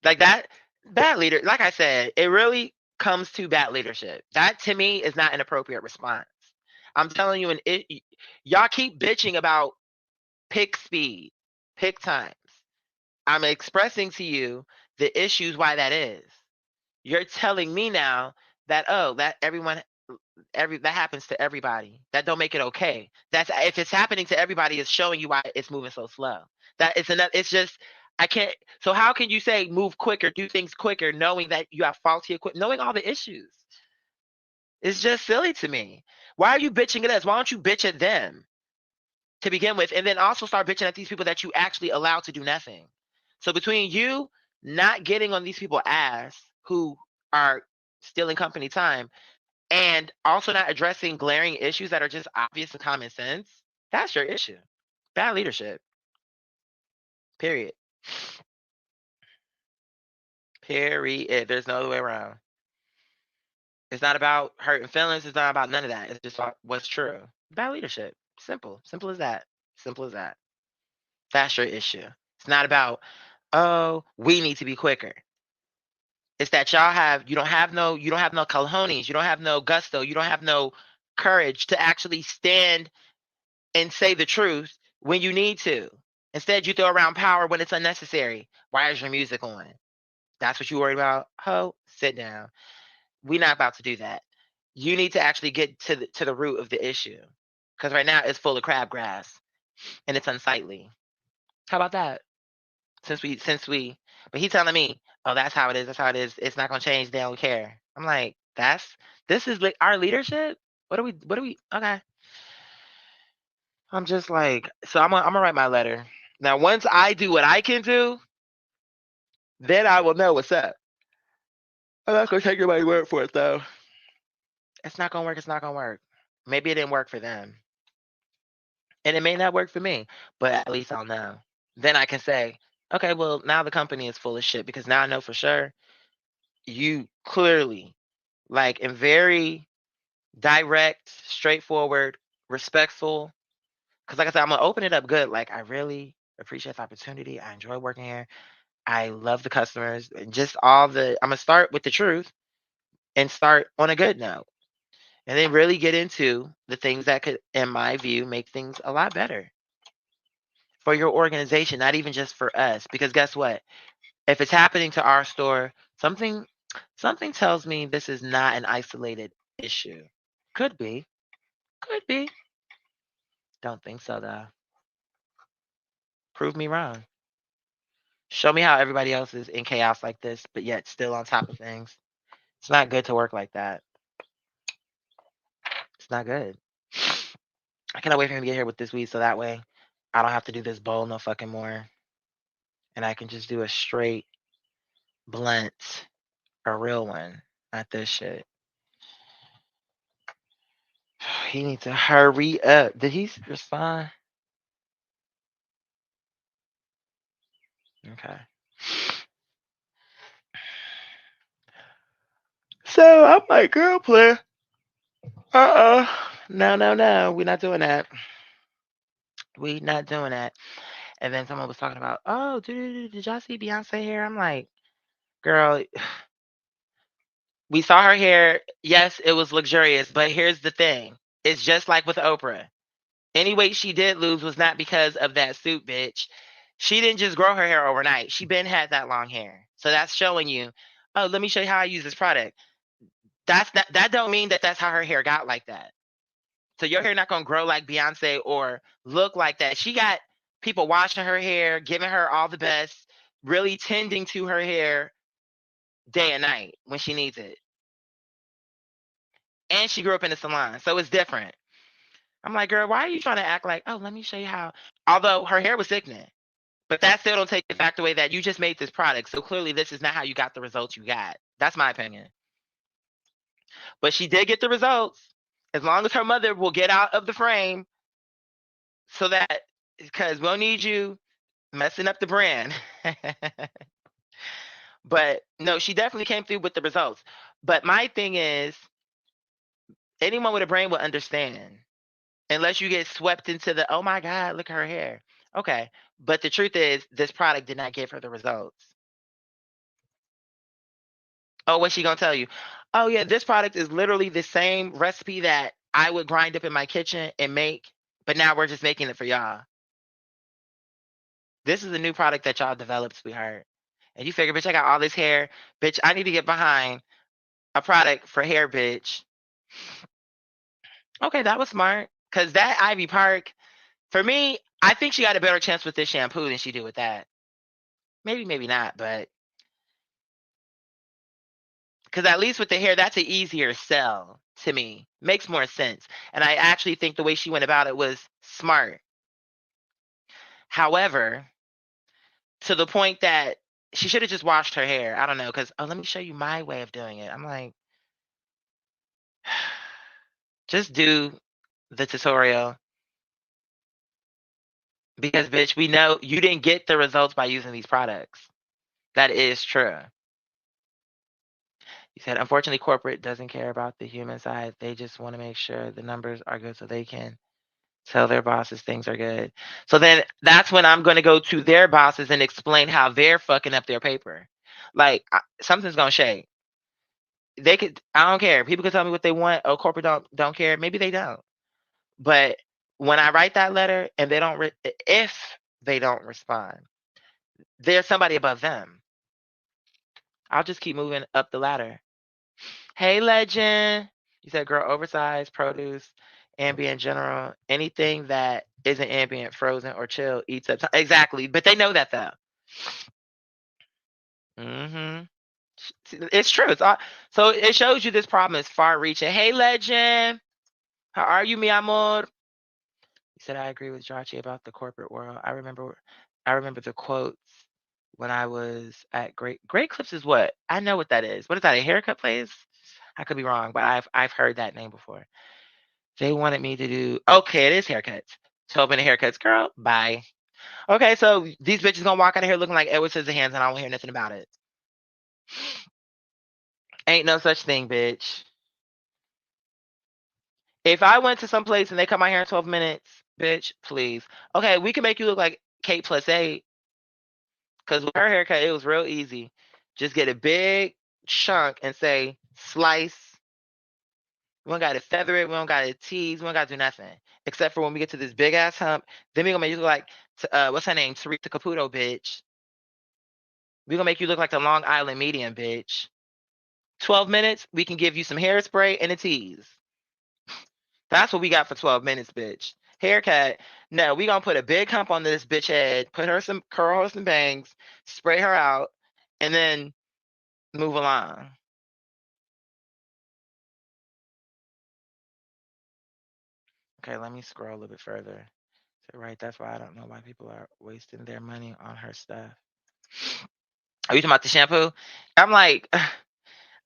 Speaker 4: like that, bad leader, like I said, it really comes to bad leadership. That to me is not an appropriate response. I'm telling you, y'all keep bitching about pick speed, pick times. I'm expressing to you the issues why that is. You're telling me now that, oh, that that happens to everybody. That don't make it okay. That's if it's happening to everybody, it's showing you why it's moving so slow. That it's enough. It's just I can't. So how can you say move quicker, do things quicker, knowing that you have faulty equipment, knowing all the issues? It's just silly to me. Why are you bitching at us? Why don't you bitch at them to begin with, and then also start bitching at these people that you actually allow to do nothing? So between you not getting on these people's ass who are stealing company time, and also not addressing glaring issues that are just obvious and common sense, that's your issue. Bad leadership. Period. Period. There's no other way around. It's not about hurting feelings. It's not about none of that. It's just what's true. Bad leadership. Simple. Simple as that. Simple as that. That's your issue. It's not about, oh, we need to be quicker. It's that you don't have no cojones, you don't have no gusto, you don't have no courage to actually stand and say the truth when you need to. Instead, you throw around power when it's unnecessary. Why is your music on? That's what you worried about? Ho, sit down. We're not about to do that. You need to actually get to the root of the issue. Because right now it's full of crabgrass and it's unsightly. How about that? But he's telling me, oh, that's how it is. That's how it is. It's not gonna change. They don't care. I'm like, this is our leadership. What are we? Okay. I'm just like, so I'm gonna write my letter. Now, once I do what I can do, then I will know what's up. I'm not gonna take anybody's word for it though. It's not gonna work. It's not gonna work. Maybe it didn't work for them, and it may not work for me. But at least I'll know. Then I can say, okay, well now the company is full of shit because now I know for sure you clearly, like, in very direct, straightforward, respectful. Because like I said, I'm gonna open it up good. Like, I really appreciate the opportunity. I enjoy working here. I love the customers. And just all the. I'm gonna start with the truth and start on a good note, and then really get into the things that could, in my view, make things a lot better for your organization, not even just for us. Because guess what? If it's happening to our store, something tells me this is not an isolated issue. Could be. Could be. Don't think so though. Prove me wrong. Show me how everybody else is in chaos like this, but yet still on top of things. It's not good to work like that. It's not good. I cannot wait for him to get here with this weed so that way I don't have to do this bowl no fucking more. And I can just do a straight blunt, a real one, not this shit. He needs to hurry up. Did he respond? Okay. So I'm like, girl, player. No. We're not doing that. We not doing that. And then someone was talking about, oh, did y'all see Beyonce hair? I'm like, girl, we saw her hair. Yes, it was luxurious, but here's the thing. It's just like with Oprah. Any weight she did lose was not because of that suit, bitch. She didn't just grow her hair overnight. She been had that long hair. So that's showing you, oh, let me show you how I use this product. That don't mean that that's how her hair got like that. So your hair not gonna grow like Beyonce or look like that. She got people washing her hair, giving her all the best, really tending to her hair day and night when she needs it. And she grew up in a salon, so it's different. I'm like, girl, why are you trying to act like, oh, let me show you how? Although her hair was sickening, but that still don't take the fact away that you just made this product. So clearly this is not how you got the results you got. That's my opinion. But she did get the results. As long as her mother will get out of the frame so that, because we'll need you messing up the brand. But no, she definitely came through with the results. But my thing is, anyone with a brain will understand. Unless you get swept into the, oh my God, look at her hair. Okay. But the truth is, this product did not give her the results. Oh, what's she going to tell you? Oh, yeah, this product is literally the same recipe that I would grind up in my kitchen and make, but now we're just making it for y'all. This is a new product that y'all developed, sweetheart. And you figure, bitch, I got all this hair. Bitch, I need to get behind a product for hair, bitch. Okay, that was smart. Because that Ivy Park, for me, I think she got a better chance with this shampoo than she did with that. Maybe, maybe not, but because at least with the hair, that's an easier sell to me. Makes more sense. And I actually think the way she went about it was smart. However, to the point that she should have just washed her hair. I don't know, because, oh, let me show you my way of doing it. I'm like, just do the tutorial. Because, bitch, we know you didn't get the results by using these products. That is true. You said, unfortunately, corporate doesn't care about the human side. They just want to make sure the numbers are good so they can tell their bosses things are good. So then that's when I'm going to go to their bosses and explain how they're fucking up their paper. Like, something's going to shake. They could, I don't care. People can tell me what they want. Oh, corporate don't care. Maybe they don't. But when I write that letter and they don't, if they don't respond, there's somebody above them. I'll just keep moving up the ladder. Hey, legend. You said, girl, oversized produce, ambient general, anything that isn't ambient, frozen, or chill eats up time. Exactly. But they know that though. It's true. It's all, so it shows you this problem is far reaching. Hey, legend. How are you, mi amor? You said I agree with Jarchi about the corporate world. I remember the quotes when I was at Great Clips is what? I know what that is. What is that? A haircut place? I could be wrong, but I've heard that name before. They wanted me to do okay, it is haircuts. 12-minute haircuts, girl. Bye. Okay, so these bitches gonna walk out of here looking like Edward Scissorhands and I won't hear nothing about it. Ain't no such thing, bitch. If I went to some place and they cut my hair in 12 minutes, bitch, please. Okay, we can make you look like Kate plus 8. Because with her haircut, it was real easy. Just get a big chunk and say, slice. We don't got to feather it. We don't got to tease. We don't got to do nothing. Except for when we get to this big ass hump. Then we're going to make you look like, what's her name? Teresa Caputo, bitch. We're going to make you look like the Long Island medium, bitch. 12 minutes, we can give you some hairspray and a tease. That's what we got for 12 minutes, bitch. Haircut. No, we gonna put a big hump on this bitch head, curl her some bangs, spray her out, and then move along. Okay, let me scroll a little bit further. So, right, that's why I don't know why people are wasting their money on her stuff. Are you talking about the shampoo? I'm like,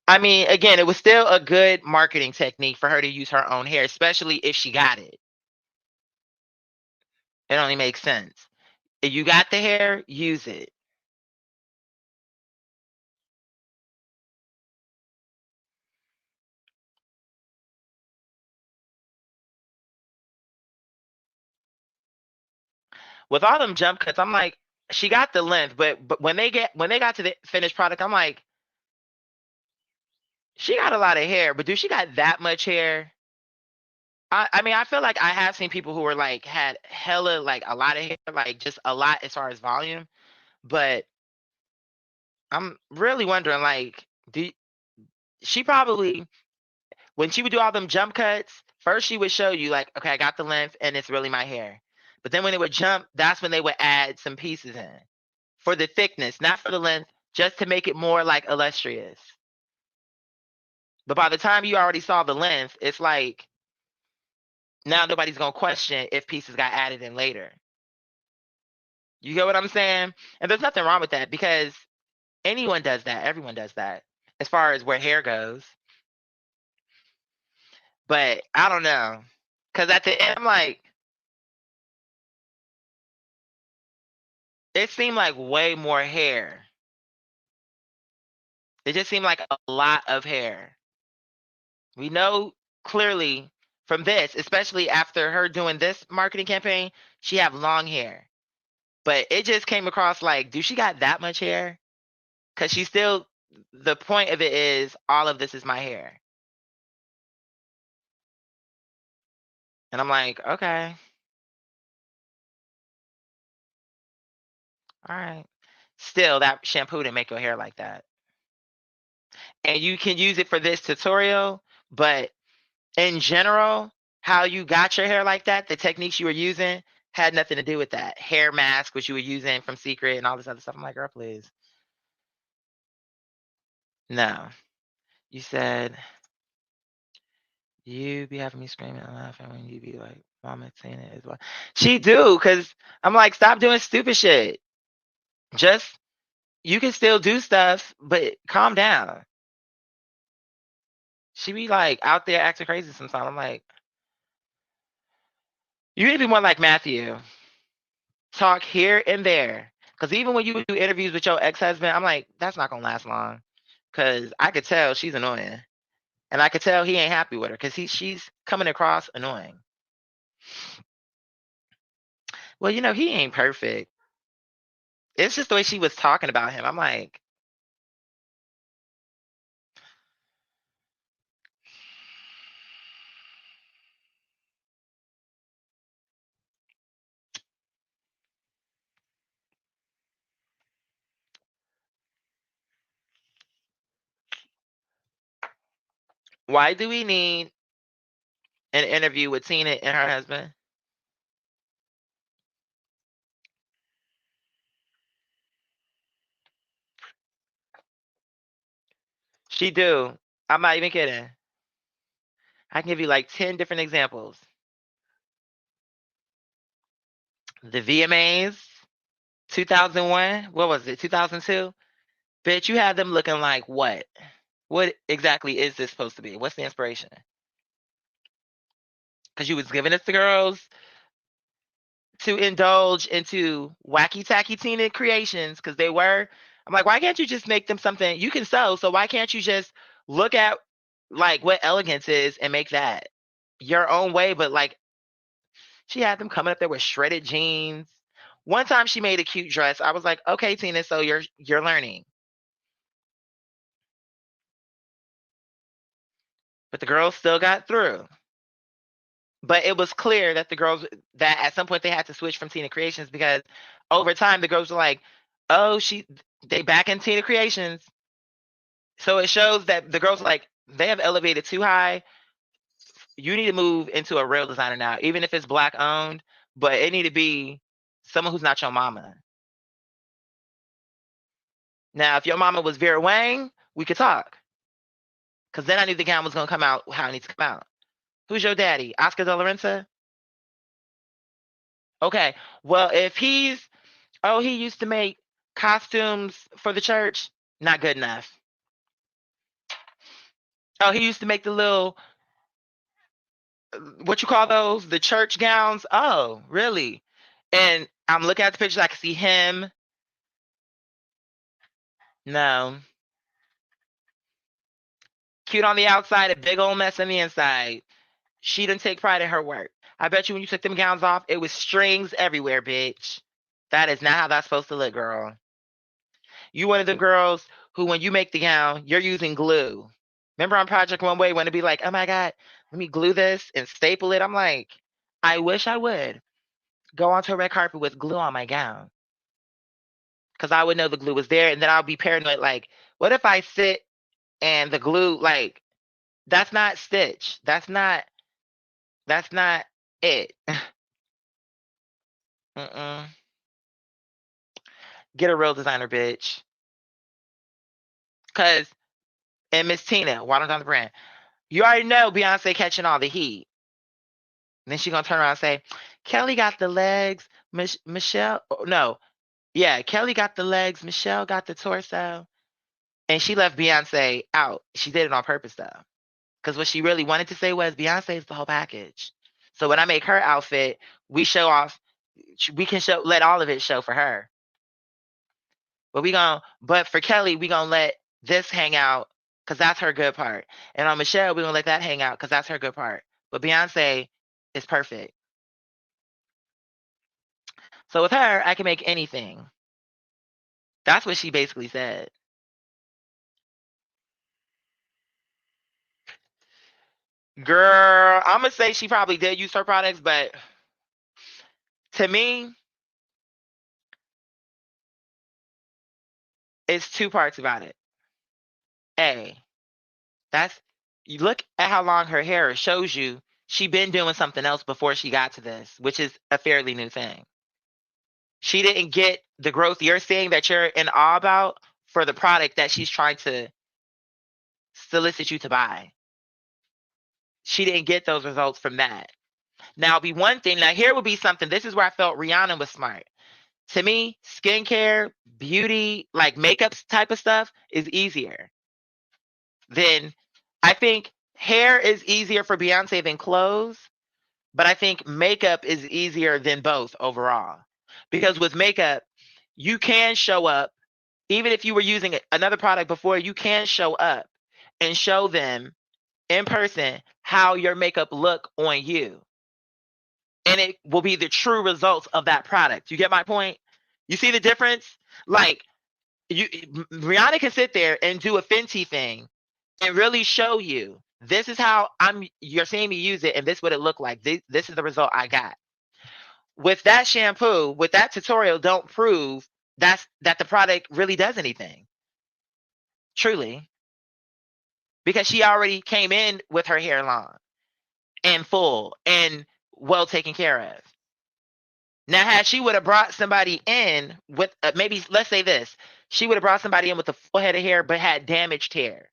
Speaker 4: I mean, again, it was still a good marketing technique for her to use her own hair, especially if she got it. It only makes sense. If you got the hair, use it. With all them jump cuts, I'm like, she got the length, but when they got to the finished product, I'm like, she got a lot of hair, but do she got that much hair? I mean, I feel like I have seen people who were like had hella like a lot of hair, like just a lot as far as volume, but I'm really wondering like, she probably when she would do all them jump cuts, first she would show you like, okay, I got the length and it's really my hair. But then when it would jump, that's when they would add some pieces in for the thickness, not for the length, just to make it more like illustrious. But by the time you already saw the length, it's like now nobody's gonna question if pieces got added in later. You get what I'm saying? And there's nothing wrong with that because anyone does that. Everyone does that as far as where hair goes. But I don't know. Because at the end, I'm like, it seemed like way more hair. It just seemed like a lot of hair. We know clearly from this, especially after her doing this marketing campaign, she have long hair. But it just came across like, do she got that much hair? Because she still, the point of it is, all of this is my hair. And I'm like, okay. All right. Still, that shampoo didn't make your hair like that. And you can use it for this tutorial, but in general, how you got your hair like that, the techniques you were using had nothing to do with that. Hair mask, which you were using from Secret and all this other stuff. I'm like, girl, please. No. You said you be having me screaming and laughing when you be like, mama saying it as well. She do, because I'm like, stop doing stupid shit. Just, you can still do stuff, but calm down. She be like out there acting crazy sometimes. I'm like, you need to be more like Matthew. Talk here and there. Because even when you do interviews with your ex-husband, I'm like, that's not going to last long. Because I could tell she's annoying. And I could tell he ain't happy with her because she's coming across annoying. Well, you know, he ain't perfect. It's just the way she was talking about him. I'm like, why do we need an interview with Tina and her husband? She do. I'm not even kidding. I can give you like 10 different examples.
Speaker 3: The VMAs, 2001. What was it? 2002. Bitch, you had them looking like what? What exactly is this supposed to be? What's the inspiration? Because you was giving it to girls to indulge into wacky tacky teen creations because they were. I'm like, why can't you just make them something you can sew? So why can't you just look at like what elegance is and make that your own way? But like, she had them coming up there with shredded jeans. One time she made a cute dress. I was like, okay, Tina, so you're learning. But the girls still got through. But it was clear that the girls that at some point they had to switch from Tina Creations because over time the girls were like, oh, they back in Tina Creations. So it shows that the girls like they have elevated too high. You need to move into a real designer now, even if it's black owned, but it need to be someone who's not your mama. Now, if your mama was Vera Wang, we could talk. Because then I knew the gown was going to come out how it needs to come out. Who's your daddy? Oscar De La Renta? Okay. Well, if he used to make costumes for the church, not good enough. Oh, he used to make the little, what you call those? The church gowns? Oh, really? And I'm looking at the pictures, I can see him. No. Cute on the outside, a big old mess on the inside. She didn't take pride in her work. I bet you when you took them gowns off, it was strings everywhere, bitch. That is not how that's supposed to look, girl. You one of the girls who, when you make the gown, you're using glue. Remember on Project Runway when it'd be like, oh my God, let me glue this and staple it. I'm like, I wish I would go onto a red carpet with glue on my gown. Because I would know the glue was there, and then I'll be paranoid, like, what if I sit and the glue, like, that's not stitch. That's not it. Mm-mm. Get a real designer, bitch. Because, and Miss Tina, Water on the Brand, you already know Beyonce catching all the heat. And then she's going to turn around and say, Kelly got the legs, Michelle, no. Yeah, Kelly got the legs, Michelle got the torso. And she left Beyonce out. She did it on purpose, though. Because what she really wanted to say was Beyonce is the whole package. So when I make her outfit, we show off, we can let all of it show for her. But for Kelly, we gonna let this hang out because that's her good part. And on Michelle, we're gonna let that hang out because that's her good part. But Beyonce is perfect. So with her, I can make anything. That's what she basically said. Girl, I'm gonna say she probably did use her products, but to me, it's two parts about it. A, you look at how long her hair is, shows you she been doing something else before she got to this, which is a fairly new thing. She didn't get the growth you're seeing that you're in awe about for the product that she's trying to solicit you to buy. She didn't get those results from that. Now, it'd be one thing. Now, here would be something. This is where I felt Rihanna was smart. To me, skincare, beauty, like makeup type of stuff is easier. Then I think hair is easier for Beyonce than clothes, but I think makeup is easier than both overall. Because with makeup, you can show up, even if you were using another product before, you can show up and show them in person how your makeup look on you. And it will be the true results of that product. You get my point? You see the difference? Like, Rihanna can sit there and do a Fenty thing and really show you, this is how you're seeing me use it, and this is what it looked like. This is the result I got. With that shampoo, with that tutorial, don't prove that the product really does anything. Truly. Because she already came in with her hair long and full and well taken care of. Now, had she would have brought somebody in with maybe, let's say this, she would have brought somebody in with a full head of hair but had damaged hair.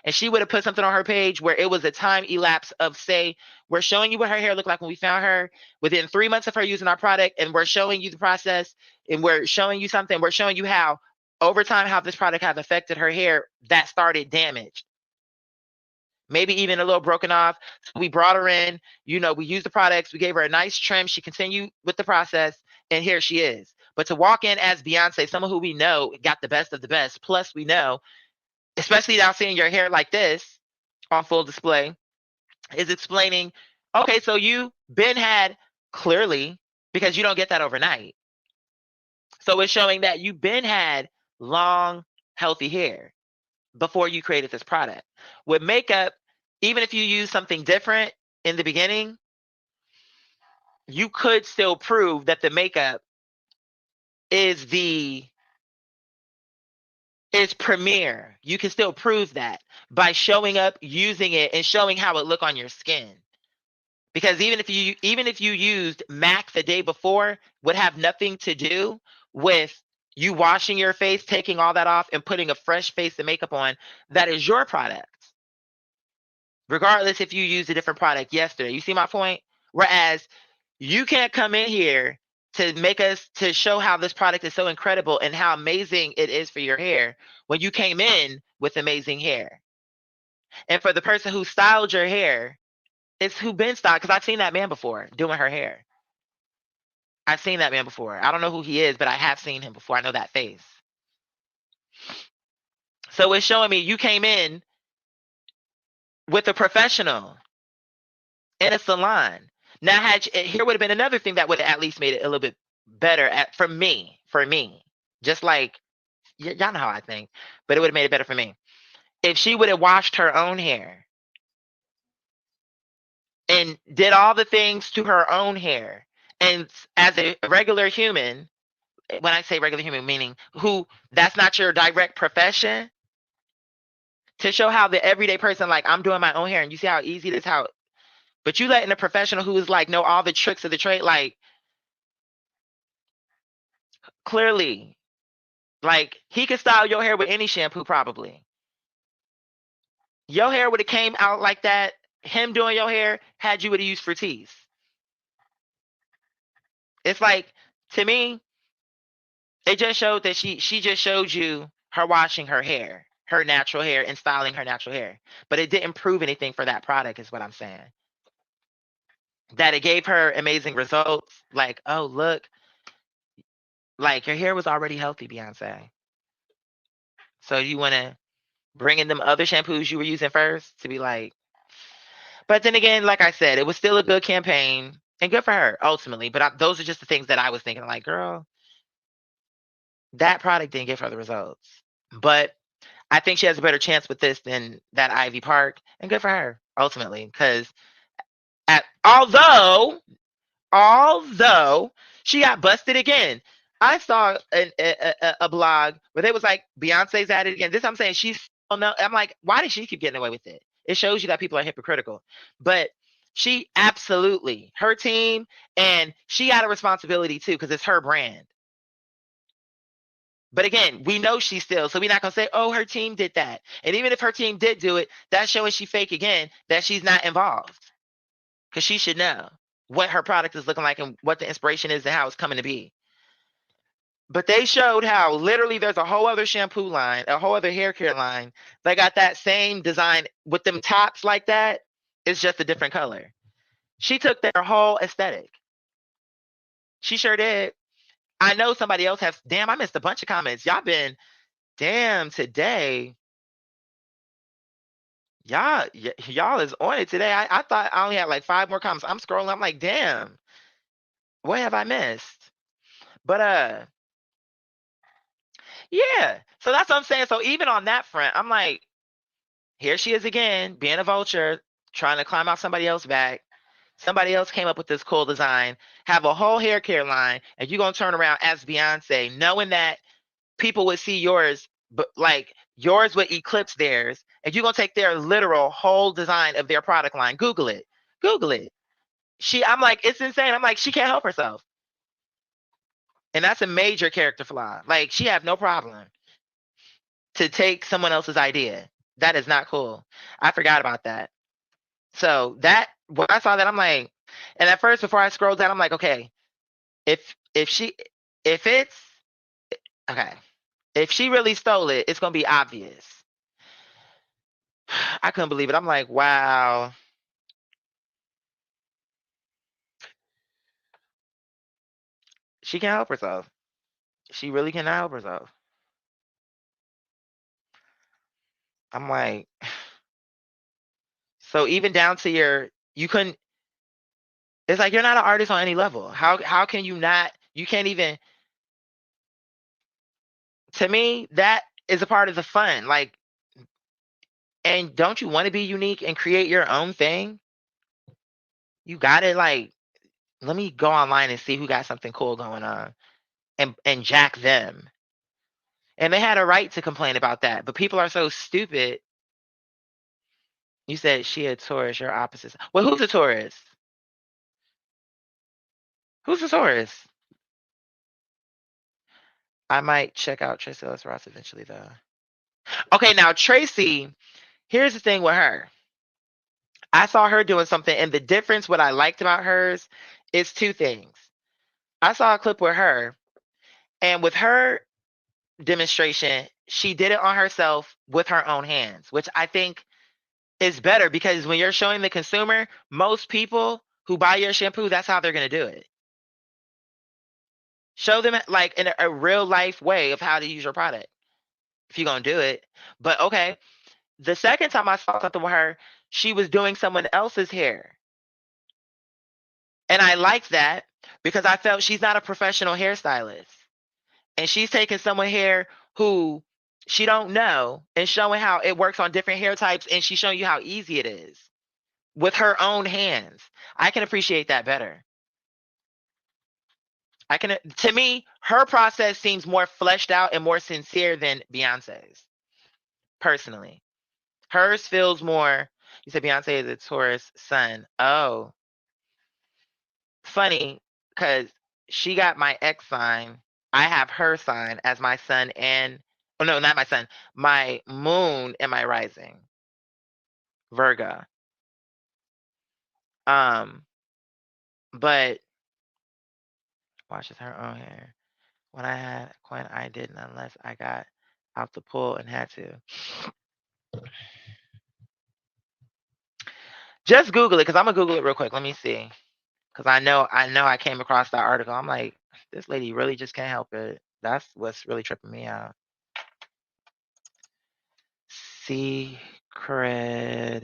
Speaker 4: and she would have put something on her page where it was a time elapse of, say, we're showing you what her hair looked like when we found her within 3 months of her using our product, and we're showing you the process, and we're showing you something, we're showing you how over time how this product has affected her hair that started damaged, maybe even a little broken off. So we brought her in, you know, we used the products, we gave her a nice trim, she continued with the process, and here she is. But to walk in as Beyonce, someone who we know got the best of the best, plus we know, especially now seeing your hair like this on full display, is explaining, okay, so you been had, clearly, because you don't get that overnight. So it's showing that you been had long, healthy hair before you created this product. With makeup, even if you use something different in the beginning, you could still prove that the makeup is premier. You can still prove that by showing up, using it, and showing how it look on your skin. Because even if you used MAC the day before, would have nothing to do with you washing your face, taking all that off, and putting a fresh face of makeup on. That is your product, regardless if you used a different product yesterday. You see my point? Whereas you can't come in here to show how this product is so incredible and how amazing it is for your hair when you came in with amazing hair. And for the person who styled your hair, it's who been styled, because I've seen that man before doing her hair. I've seen that man before. I don't know who he is, but I have seen him before. I know that face. So it's showing me you came in with a professional in a salon. Now, here would have been another thing that would have at least made it a little bit better for me. Just like, y'all know how I think, but it would have made it better for me. If she would have washed her own hair and did all the things to her own hair, and as a regular human, when I say regular human, meaning who that's not your direct profession, to show how the everyday person, like, I'm doing my own hair, and you see how easy it is, but you letting a professional who is like know all the tricks of the trade, like, clearly, like, he could style your hair with any shampoo probably. Your hair would have came out like that. Him doing your hair had you would have used Fructis. It's like, to me, it just showed that she just showed you her washing her hair, her natural hair, and styling her natural hair. But it didn't prove anything for that product, is what I'm saying. That it gave her amazing results. Like, oh, look, like, your hair was already healthy, Beyonce. So you want to bring in them other shampoos you were using first to be like, but then again, like I said, it was still a good campaign and good for her ultimately. But those are just the things that I was thinking, like, girl, that product didn't give her the results. But I think she has a better chance with this than that Ivy Park, and good for her ultimately. Because although she got busted again. I saw a blog where they was like, Beyonce's at it again. This I'm saying, she's, oh no, I'm like, why did she keep getting away with it? It shows you that people are hypocritical. But she absolutely, her team, and she got a responsibility too, because it's her brand. But again, we know she's still, so we're not going to say, oh, her team did that. And even if her team did do it, that's showing she fake again, that she's not involved. Because she should know what her product is looking like and what the inspiration is and how it's coming to be. But they showed how literally there's a whole other shampoo line, a whole other hair care line. They got that same design with them tops like that. It's just a different color. She took their whole aesthetic. She sure did. I know somebody else has, damn, I missed a bunch of comments. Y'all been, damn, today. Y'all is on it today. I thought I only had like 5 more comments. I'm scrolling. I'm like, damn, what have I missed? But yeah. So that's what I'm saying. So even on that front, I'm like, here she is again, being a vulture, trying to climb out somebody else's back. Somebody else came up with this cool design, have a whole hair care line, and you're gonna turn around as Beyonce, knowing that people would see yours, but like yours would eclipse theirs, and you're gonna take their literal whole design of their product line. Google it. I'm like, it's insane. I'm like, she can't help herself. And that's a major character flaw. Like, she have no problem to take someone else's idea
Speaker 3: That is not cool. I forgot about that. So that when I saw that, I'm like, and at first before I scrolled down, I'm like, okay, if it's okay, if she really stole it, it's gonna be obvious. I couldn't believe it. I'm like, wow. She can't help herself. She really cannot help herself. I'm like, so even down to you couldn't. It's like you're not an artist on any level. How can you not? You can't even. To me, that is a part of the fun. Like, and don't you want to be unique and create your own thing? You got to like. Let me go online and see who got something cool going on, and jack them. And they had a right to complain about that, but people are so stupid. You said she a Taurus, your opposite. Well, who's a Taurus? Who's a Taurus? I might check out Tracee Ellis Ross eventually, though. Okay, now Tracee, here's the thing with her. I saw her doing something, and the difference, what I liked about hers, is two things. I saw a clip with her, and with her demonstration, she did it on herself with her own hands, which I think is better because when you're showing the consumer, most people who buy your shampoo, that's how they're going to do it. Show them like in a real life way of how to use your product if you're going to do it. But okay, the second time I saw something with her, she was doing someone else's hair. And I liked that because I felt she's not a professional hairstylist. And she's taking someone hair who she don't know and showing how it works on different hair types, and she's showing you how easy it is with her own hands. I can appreciate that better. To me, her process seems more fleshed out and more sincere than Beyonce's. Personally, hers feels more. You said Beyonce is a Taurus sun. Oh, funny, because she got my X sign. I have her sign as my sun, and oh no, not my sun, my moon and my rising, Virgo. But washes her own hair. When I had Quinn, I didn't unless I got out the pool and had to. Just Google it, because I'm gonna Google it real quick. Let me see, because I know I came across that article. I'm like, this lady really just can't help it. That's what's really tripping me out. Secret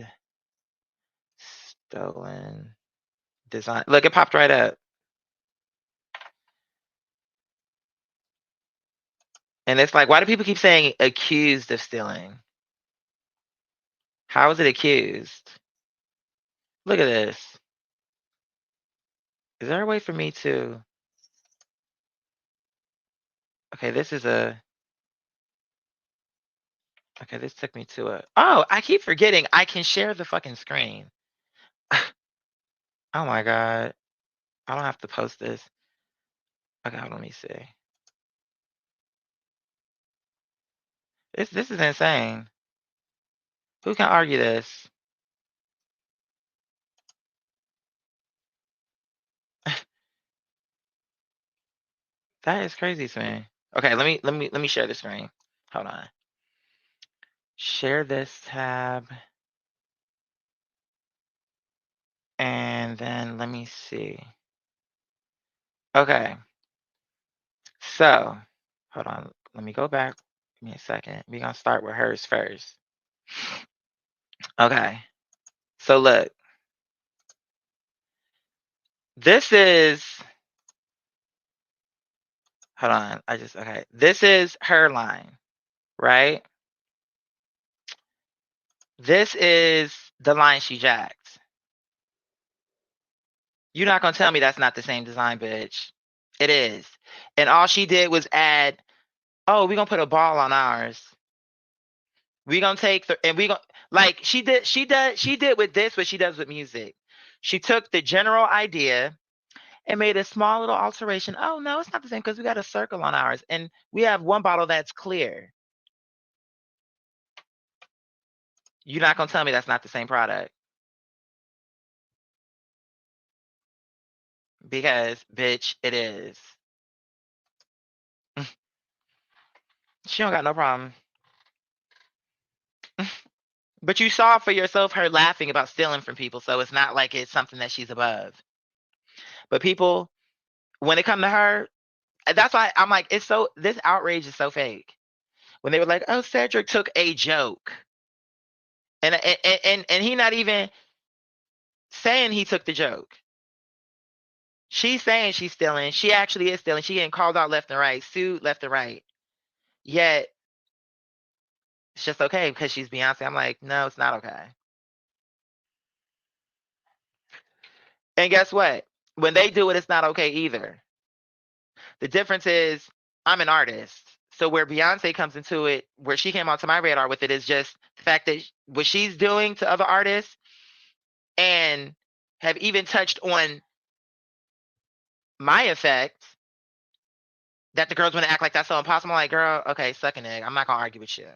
Speaker 3: stolen design. Look, it popped right up. And it's like, why do people keep saying accused of stealing? How is it accused? Look at this. Is there a way for me to... Okay, this is a... Okay, this took me to a... Oh, I keep forgetting I can share the fucking screen. Oh my God. I don't have to post this. Okay, hold on, let me see. This is insane. Who can argue this? That is crazy to me. Okay, let me share the screen. Hold on. Share this tab. And then let me see. Okay. So, hold on. Let me go back. Give me a second. We're going to start with hers first. Okay. So look. This is... Hold on. Okay. This is her line, right? This is the line she jacked. You're not going to tell me that's not the same design, bitch. It is. And all she did was add, oh, we're going to put a ball on ours. We're going to take, and we're going to, like, she did with this what she does with music. She took the general idea and made a small little alteration. Oh, no, it's not the same because we got a circle on ours. And we have one bottle that's clear. You're not gonna tell me that's not the same product. Because, bitch, it is. She don't got no problem. But you saw for yourself her laughing about stealing from people, so it's not like it's something that she's above. But people, when it come to her, that's why I'm like, this outrage is so fake. When they were like, oh, Cedric took a joke. And he not even saying he took the joke. She's saying she's stealing. She actually is stealing. She getting called out left and right, sued left and right. Yet it's just okay because she's Beyonce. I'm like, no, it's not okay. And guess what? When they do it, it's not okay either. The difference is I'm an artist. So where Beyonce comes into it, where she came onto my radar with it, is just the fact that what she's doing to other artists and have even touched on my effect, that the girls want to act like that's so impossible. I'm like, girl, okay, suck an egg. I'm not going to argue with you.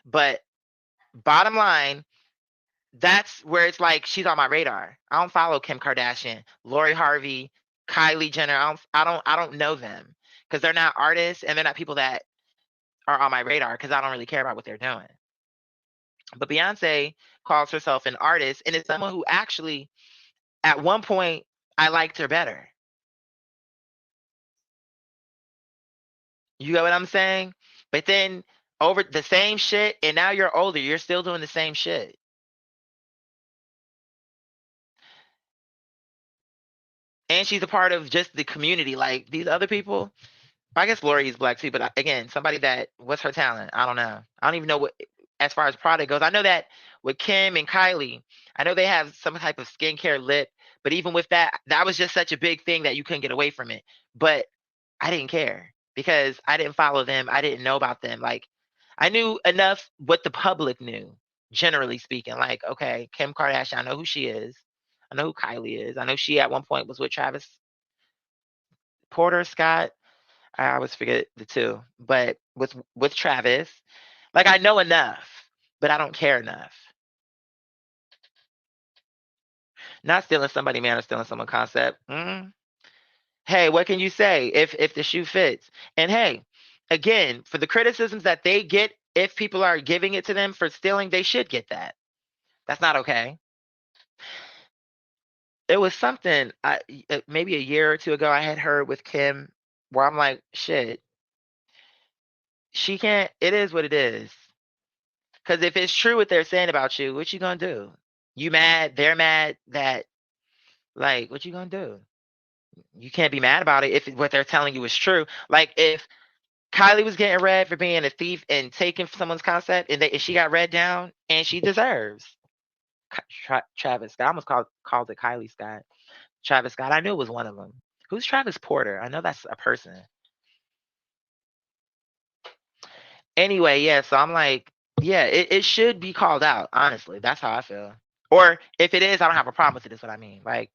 Speaker 3: But bottom line, that's where it's like she's on my radar. I don't follow Kim Kardashian, Lori Harvey, Kylie Jenner. I don't know them because they're not artists and they're not people that are on my radar because I don't really care about what they're doing. But Beyonce calls herself an artist and is someone who actually, at one point, I liked her better. You get what I'm saying? But then over the same shit, and now you're older, you're still doing the same shit. And she's a part of just the community. Like these other people, I guess Lori is black too, but again, somebody that, what's her talent? I don't know. I don't even know what, as far as product goes. I know that with Kim and Kylie, I know they have some type of skincare lip, but even with that, that was just such a big thing that you couldn't get away from it. But I didn't care because I didn't follow them. I didn't know about them. Like I knew enough what the public knew, generally speaking. Like, okay, Kim Kardashian, I know who she is. I know who Kylie is. I know she at one point was with Travis Porter Scott. I always forget the two, but with Travis, like I know enough, but I don't care enough. Not stealing somebody man or stealing someone concept. Hey, what can you say if the shoe fits? And hey, again, for the criticisms that they get, if people are giving it to them for stealing, they should get that. That's not okay. It was something maybe a year or two ago I had heard with Kim where I'm like, shit, she can't. It is what it is. Because if it's true what they're saying about you, what you gonna do? You mad? They're mad that, like, what you gonna do? You can't be mad about it if what they're telling you is true. Like if Kylie was getting red for being a thief and taking someone's concept, and she got red down, and she deserves. Travis Scott. I almost called it Kylie Scott. Travis Scott. I knew it was one of them. Who's Travis Porter? I know that's a person. Anyway, yeah. So I'm like, yeah, it should be called out. Honestly, that's how I feel. Or if it is, I don't have a problem with it. Is what I mean. Like,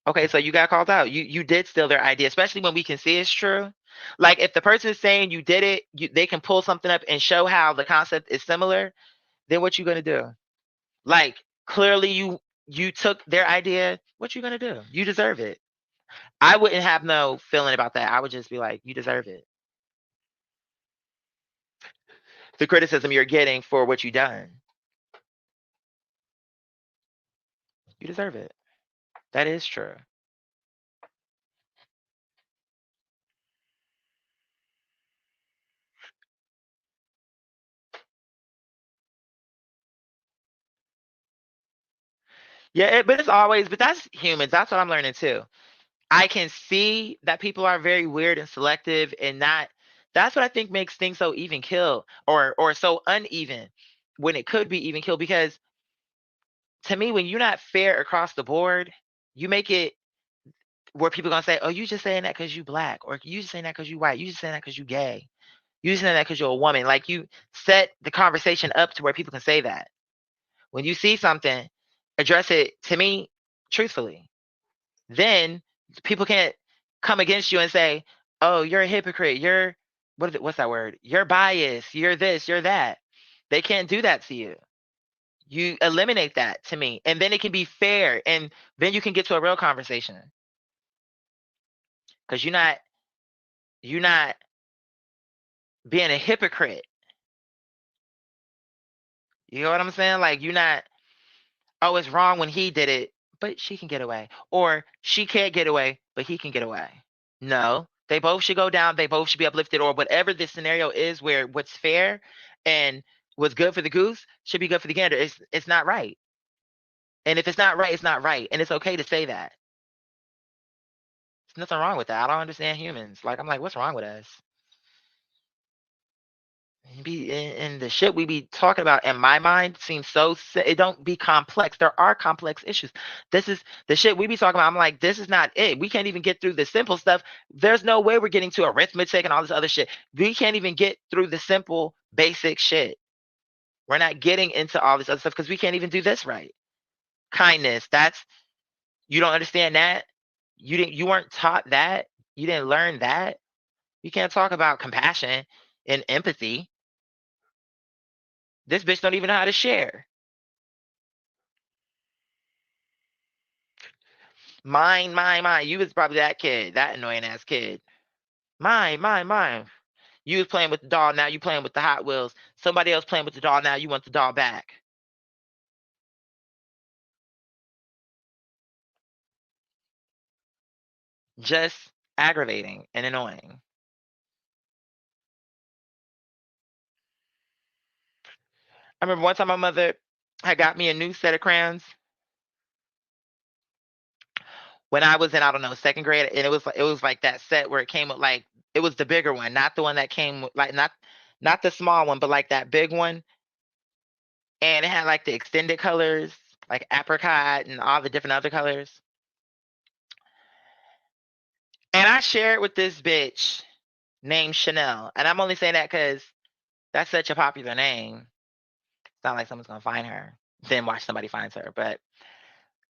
Speaker 3: okay, so you got called out. You did steal their idea, especially when we can see it's true. Like if the person is saying you did it, they can pull something up and show how the concept is similar. Then what you gonna do? Like clearly you took their idea. What you gonna do? You deserve it. I wouldn't have no feeling about that. I would just be like, you deserve it. The criticism you're getting for what you done, you deserve it. That is true. Yeah, but it's always, but that's humans. That's what I'm learning too. I can see that people are very weird and selective and not, that's what I think makes things so even kill or so uneven when it could be even kill because to me when you're not fair across the board, you make it where people gonna say, "Oh, you just saying that because you black," or "You just saying that because you white," "You just saying that because you gay," "You just saying that because you're a woman." Like you set the conversation up to where people can say that. When you see something, address it to me truthfully. Then people can't come against you and say, "Oh, you're a hypocrite. You're what's that word? You're biased. You're this. You're that." They can't do that to you. You eliminate that to me, and then it can be fair, and then you can get to a real conversation. Because you're not being a hypocrite. You know what I'm saying? Like, you're not, oh, it's wrong when he did it, but she can get away. Or she can't get away, but he can get away. No, they both should go down. They both should be uplifted, or whatever the scenario is where what's fair and what's good for the goose should be good for the gander. It's not right. And if it's not right, it's not right. And it's okay to say that. There's nothing wrong with that. I don't understand humans. Like, I'm like, what's wrong with us? And the shit we be talking about in my mind seems so, it don't be complex. There are complex issues. This is the shit we be talking about. I'm like, this is not it. We can't even get through the simple stuff. There's no way we're getting to arithmetic and all this other shit. We can't even get through the simple, basic shit. We're not getting into all this other stuff because we can't even do this right. Kindness, you don't understand that. You weren't taught that. You didn't learn that. You can't talk about compassion and empathy. This bitch don't even know how to share. Mine. You was probably that kid, that annoying ass kid. Mine. You was playing with the doll, now you playing with the Hot Wheels. Somebody else playing with the doll, now you want the doll back. Just aggravating and annoying. I remember one time my mother had got me a new set of crayons when I was in, I don't know, second grade, and it was like that set where it came with, like, it was the bigger one, not the one that came with, like, not the small one, but like that big one. And it had like the extended colors, like apricot and all the different other colors. And I shared with this bitch named Chanel. And I'm only saying that because that's such a popular name. It's not like someone's gonna find her, then watch somebody finds her. But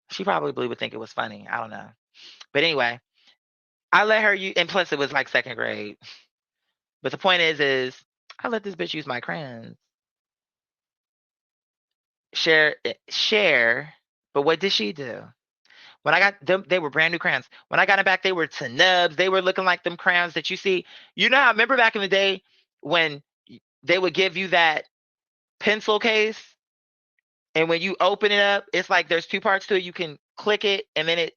Speaker 3: she probably would think it was funny. I don't know. But anyway, I let her use, and plus it was like second grade. But the point is I let this bitch use my crayons. Share. But what did she do? When I got them, they were brand new crayons. When I got them back, they were to nubs. They were looking like them crayons that you see. You know, I remember back in the day when they would give you that pencil case, and when you open it up, it's like there's two parts to it. You can click it, and then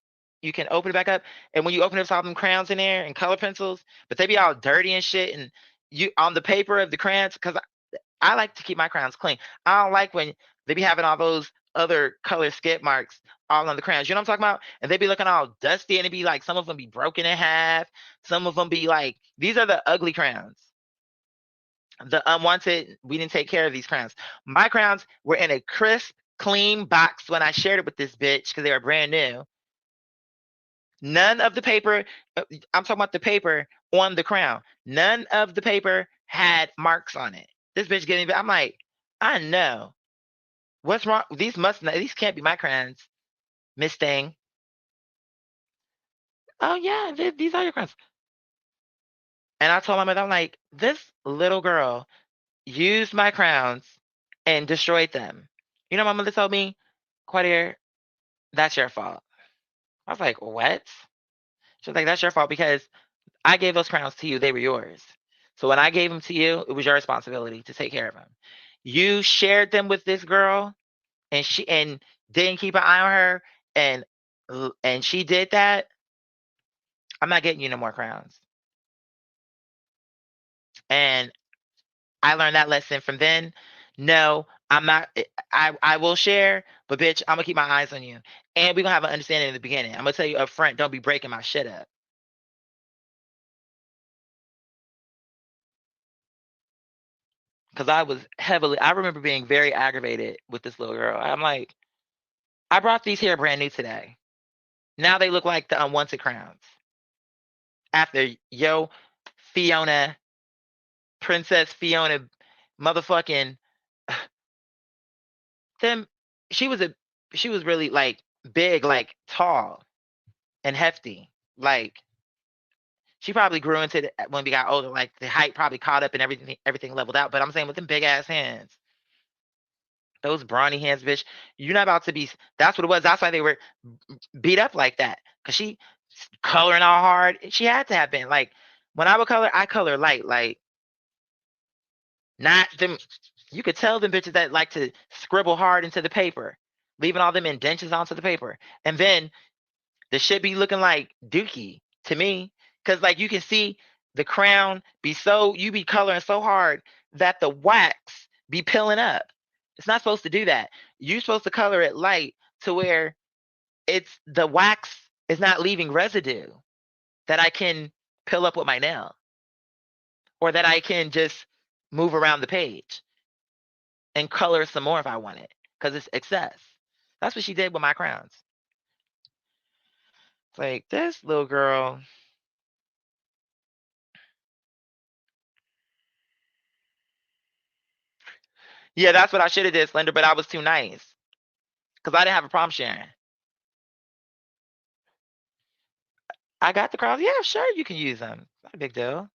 Speaker 3: you can open it back up. And when you open it, it's all them crayons in there and color pencils, but they be all dirty and shit. And you on the paper of the crayons, because I like to keep my crayons clean. I don't like when they be having all those other color skip marks all on the crayons. You know what I'm talking about? And they be looking all dusty, and it be like some of them be broken in half. Some of them be like, these are the ugly crayons. The unwanted, we didn't take care of these crayons. My crayons were in a crisp, clean box when I shared it with this bitch because they were brand new. None of the paper, I'm talking about the paper on the crown. None of the paper had marks on it. This bitch getting, I'm like, I know. What's wrong? These can't be my crayons, Miss Thing. Oh yeah, these are your crayons. And I told my mother, I'm like, this little girl used my crowns and destroyed them. You know, my mother told me, Quadir, that's your fault. I was like, what? She was like, that's your fault because I gave those crowns to you. They were yours. So when I gave them to you, it was your responsibility to take care of them. You shared them with this girl, and she didn't keep an eye on her, and she did that. I'm not getting you no more crowns. And I learned that lesson from then. No, I'm not. I will share, but bitch, I'm gonna keep my eyes on you, and we're gonna have an understanding in the beginning. I'm gonna tell you up front, don't be breaking my shit up. Because I remember being very aggravated with this little girl. I'm like, I brought these here brand new today. Now they look like the unwanted crowns. After Fiona, Princess Fiona, motherfucking them. She was really like big, like tall and hefty. Like she probably grew into when we got older. Like the height probably caught up and everything leveled out. But I'm saying with them big ass hands. Those brawny hands, bitch. You're not about to be. That's what it was. That's why they were beat up like that. Cause she coloring all hard. She had to have been like, when I would color, I color light. Like, not them. You could tell them bitches that like to scribble hard into the paper, leaving all them indentions onto the paper, and then the shit be looking like dookie to me. Cause like you can see the crown be so, you be coloring so hard that the wax be peeling up. It's not supposed to do that. You're supposed to color it light to where it's the wax is not leaving residue that I can peel up with my nail, or that I can just move around the page and color some more if I want it, because it's excess. That's what she did with my crowns. It's like, this little girl. Yeah, that's what I should have did, Slender, but I was too nice. Because I didn't have a problem sharing. I got the crowns. Yeah, sure, you can use them. Not a big deal.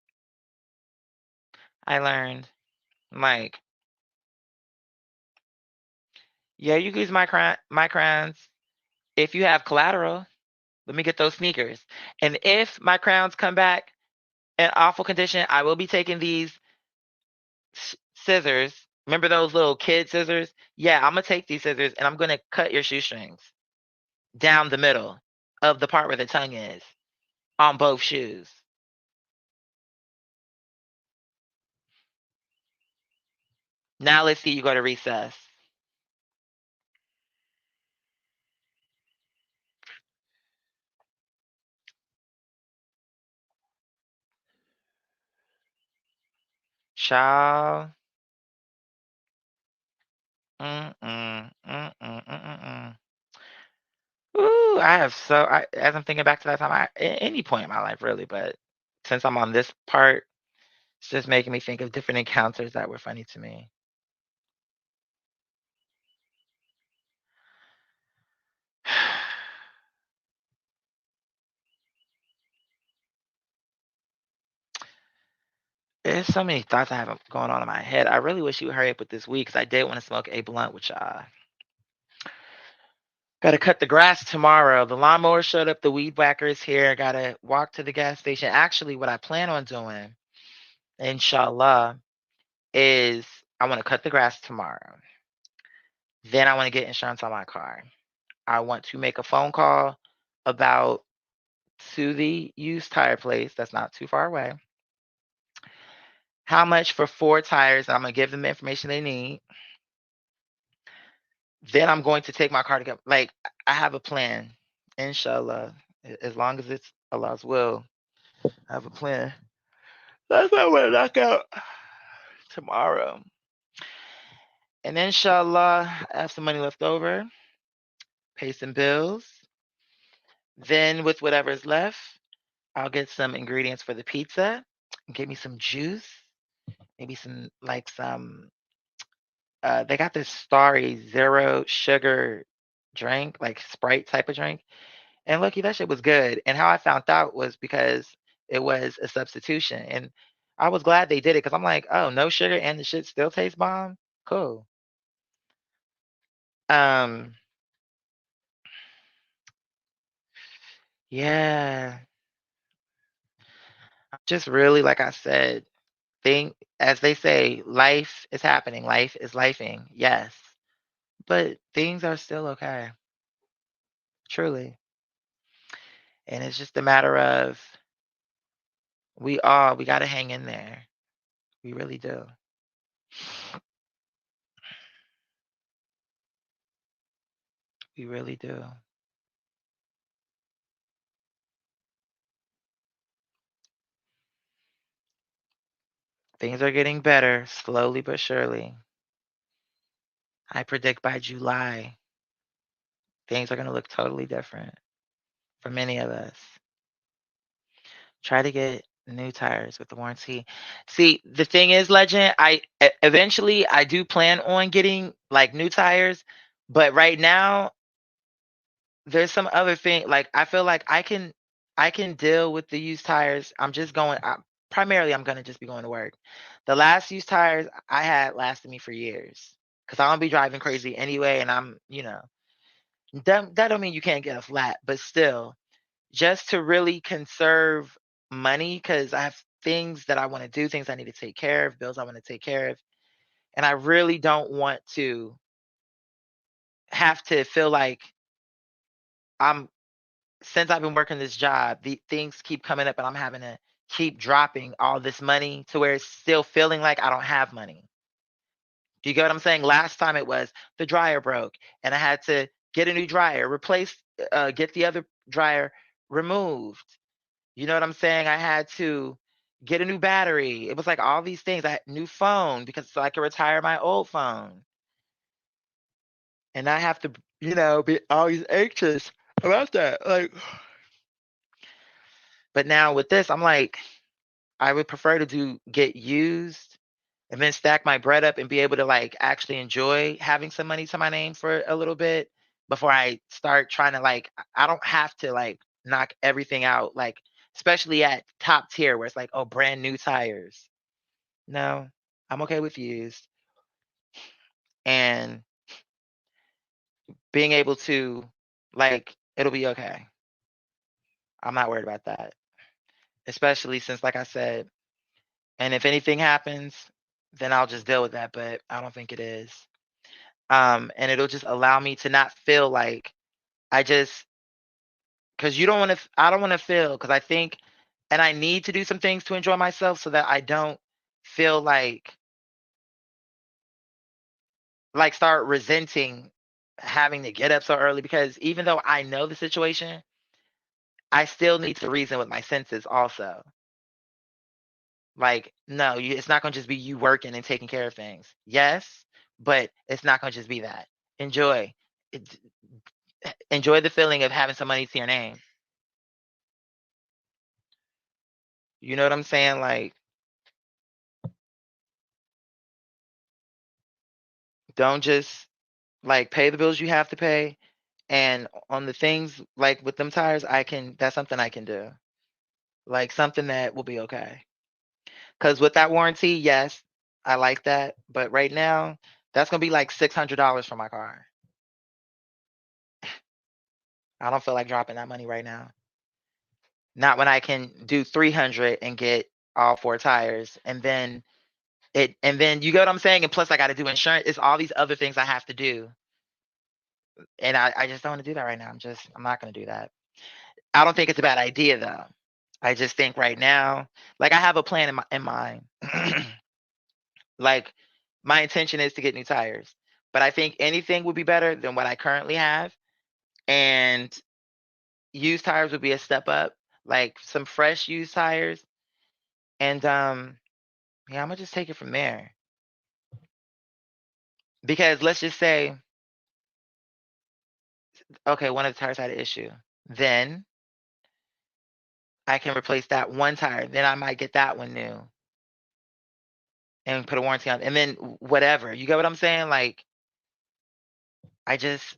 Speaker 3: I learned, like, yeah, you can use my crowns if you have collateral. Let me get those sneakers. And if my crowns come back in awful condition, I will be taking these scissors. Remember those little kid scissors? Yeah, I'm going to take these scissors and I'm going to cut your shoestrings down the middle of the part where the tongue is on both shoes. Now let's see you go to recess. Child. Ooh, as I'm thinking back to that time, any point in my life really, but since I'm on this part, it's just making me think of different encounters that were funny to me. There's so many thoughts I have going on in my head. I really wish you would hurry up with this week because I did want to smoke a blunt with y'all. Gotta cut the grass tomorrow. The lawnmower showed up. The weed whacker is here. Gotta walk to the gas station. Actually, what I plan on doing, inshallah, is I want to cut the grass tomorrow. Then I want to get insurance on my car. I want to make a phone call about to the used tire place that's not too far away. How much for 4 tires? I'm gonna give them the information they need. Then I'm going to take my car to get, like, I have a plan. Inshallah. As long as it's Allah's will. I have a plan. That's what I want to knock out tomorrow. And inshallah, I have some money left over. Pay some bills. Then with whatever's left, I'll get some ingredients for the pizza. Get me some juice. Maybe some, like, some they got this Starry zero sugar drink, like Sprite type of drink. And lucky that shit was good. And how I found out was because it was a substitution. And I was glad they did it because I'm like, oh, no sugar and the shit still tastes bomb. Cool. Yeah. Just really, like I said, as they say, life is happening. Life is lifing. Yes. But things are still okay. Truly. And it's just a matter of we got to hang in there. We really do. We really do. Things are getting better, slowly but surely. I predict by July, things are going to look totally different for many of us. Try to get new tires with the warranty. See, the thing is, Legend, eventually I do plan on getting like new tires, but right now there's some other thing. Like I feel like I can deal with the used tires. I'm just going. Primarily, I'm gonna just be going to work. The last used tires I had lasted me for years because I don't be driving crazy anyway, and I'm, that don't mean you can't get a flat, but still, just to really conserve money, because I have things that I want to do, things I need to take care of, bills I want to take care of, and I really don't want to have to feel like I'm since I've been working this job, the things keep coming up and I'm having to keep dropping all this money to where it's still feeling like I don't have money. Do you get what I'm saying? Last time it was the dryer broke and I had to get a new dryer, get the other dryer removed. You know what I'm saying? I had to get a new battery. It was like all these things. I had new phone because so I could retire my old phone. And I have to, be always anxious about that. Like, but now with this, I'm like, I would prefer to get used and then stack my bread up and be able to like actually enjoy having some money to my name for a little bit before I start trying to like I don't have to like knock everything out, like especially at top tier where it's like, oh, brand new tires. No, I'm okay with used and being able to like it'll be okay. I'm not worried about that. Especially since like I said, and if anything happens, then I'll just deal with that, but I don't think it is. And it'll just allow me to not feel like I just because you don't want to. I don't want to feel because I think, and I need to do some things to enjoy myself so that I don't feel like start resenting having to get up so early. Because even though I know the situation, I still need to reason with my senses also. Like, no, it's not going to just be you working and taking care of things. Yes, but it's not going to just be that. Enjoy. It, enjoy the feeling of having some money to your name. You know what I'm saying? Like, don't just like pay the bills you have to pay. And on the things like with them tires, that's something I can do. Like something that will be okay. Because with that warranty, yes, I like that. But right now, that's going to be like $600 for my car. I don't feel like dropping that money right now. Not when I can do 300 and get all 4 tires. And then you get what I'm saying? And plus I got to do insurance. It's all these other things I have to do. And I just don't want to do that right now. I'm not going to do that. I don't think it's a bad idea though. I just think right now, like I have a plan in mind. Like my intention is to get new tires, but I think anything would be better than what I currently have. And used tires would be a step up, like some fresh used tires. And yeah, I'm gonna just take it from there. Because let's just say, okay, one of the tires had an issue. Then I can replace that one tire. Then I might get that one new and put a warranty on. And then whatever. You get what I'm saying? Like I just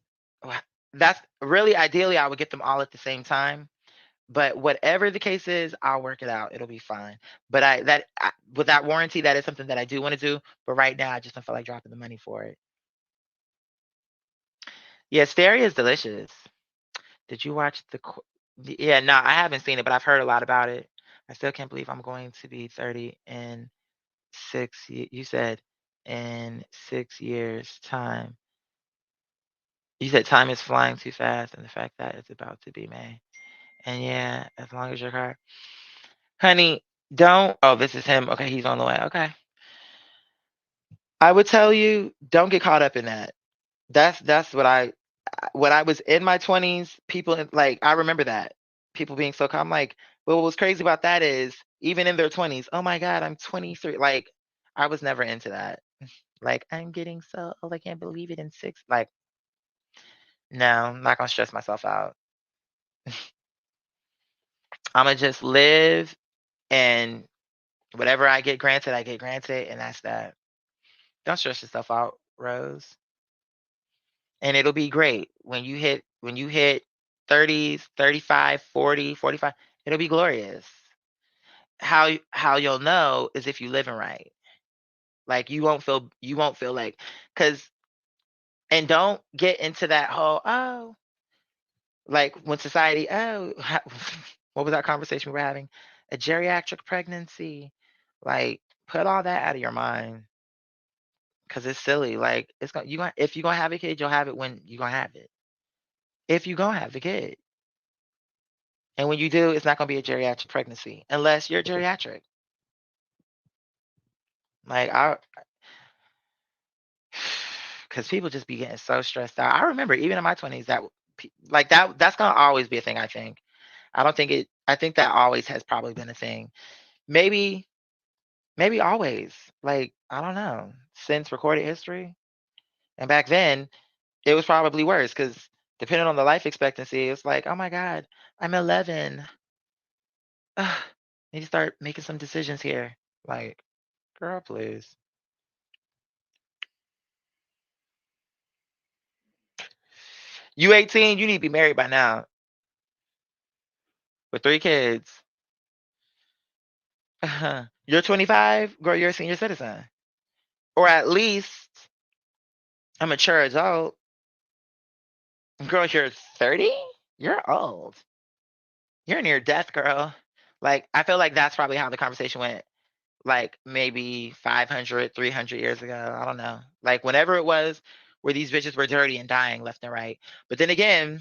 Speaker 3: that's really ideally I would get them all at the same time. But whatever the case is, I'll work it out. It'll be fine. But with that warranty, that is something that I do want to do. But right now, I just don't feel like dropping the money for it. Yeah, Stary is delicious. Did you watch Yeah, no, I haven't seen it, but I've heard a lot about it. I still can't believe I'm going to be 30 in 6. You said in 6 years' time. You said time is flying too fast, and the fact that it's about to be May. And yeah, as long as your car, honey, don't. Oh, this is him. Okay, he's on the way. Okay. I would tell you, don't get caught up in that. That's what when I was in my 20s, people like I remember that people being so calm. Like, well, what was crazy about that is even in their 20s, oh my God, I'm 23. Like, I was never into that. Like, I'm getting so old, I can't believe it in 6. Like, no, I'm not gonna stress myself out. I'm gonna just live and whatever I get granted, and that's that. Don't stress yourself out, Rose. And it'll be great when you hit 30s, 35, 40, 45. It'll be glorious. How you'll know is if you living right. Like you won't feel like because And don't get into that whole, oh, like when society, oh, what was that conversation we were having? A geriatric pregnancy. Like, put all that out of your mind because it's silly. Like, it's gonna, if you're gonna have a kid, you'll have it when you're gonna have it. If you're gonna have the kid. And when you do, it's not gonna be a geriatric pregnancy unless you're geriatric. Like, because people just be getting so stressed out. I remember even in my 20s that's gonna always be a thing. I think. I think that always has probably been a thing. Maybe always. Like, I don't know, since recorded history. And back then, it was probably worse because depending on the life expectancy, it's like, oh my God, I'm 11. Ugh, need to start making some decisions here. Like, girl, please. You 18, you need to be married by now with 3 kids. You're 25, girl, you're a senior citizen. Or at least a mature adult. Girl, you're 30? You're old. You're near death, girl. Like, I feel like that's probably how the conversation went. Like, maybe 500, 300 years ago. I don't know. Like, whenever it was where these bitches were dirty and dying left and right. But then again,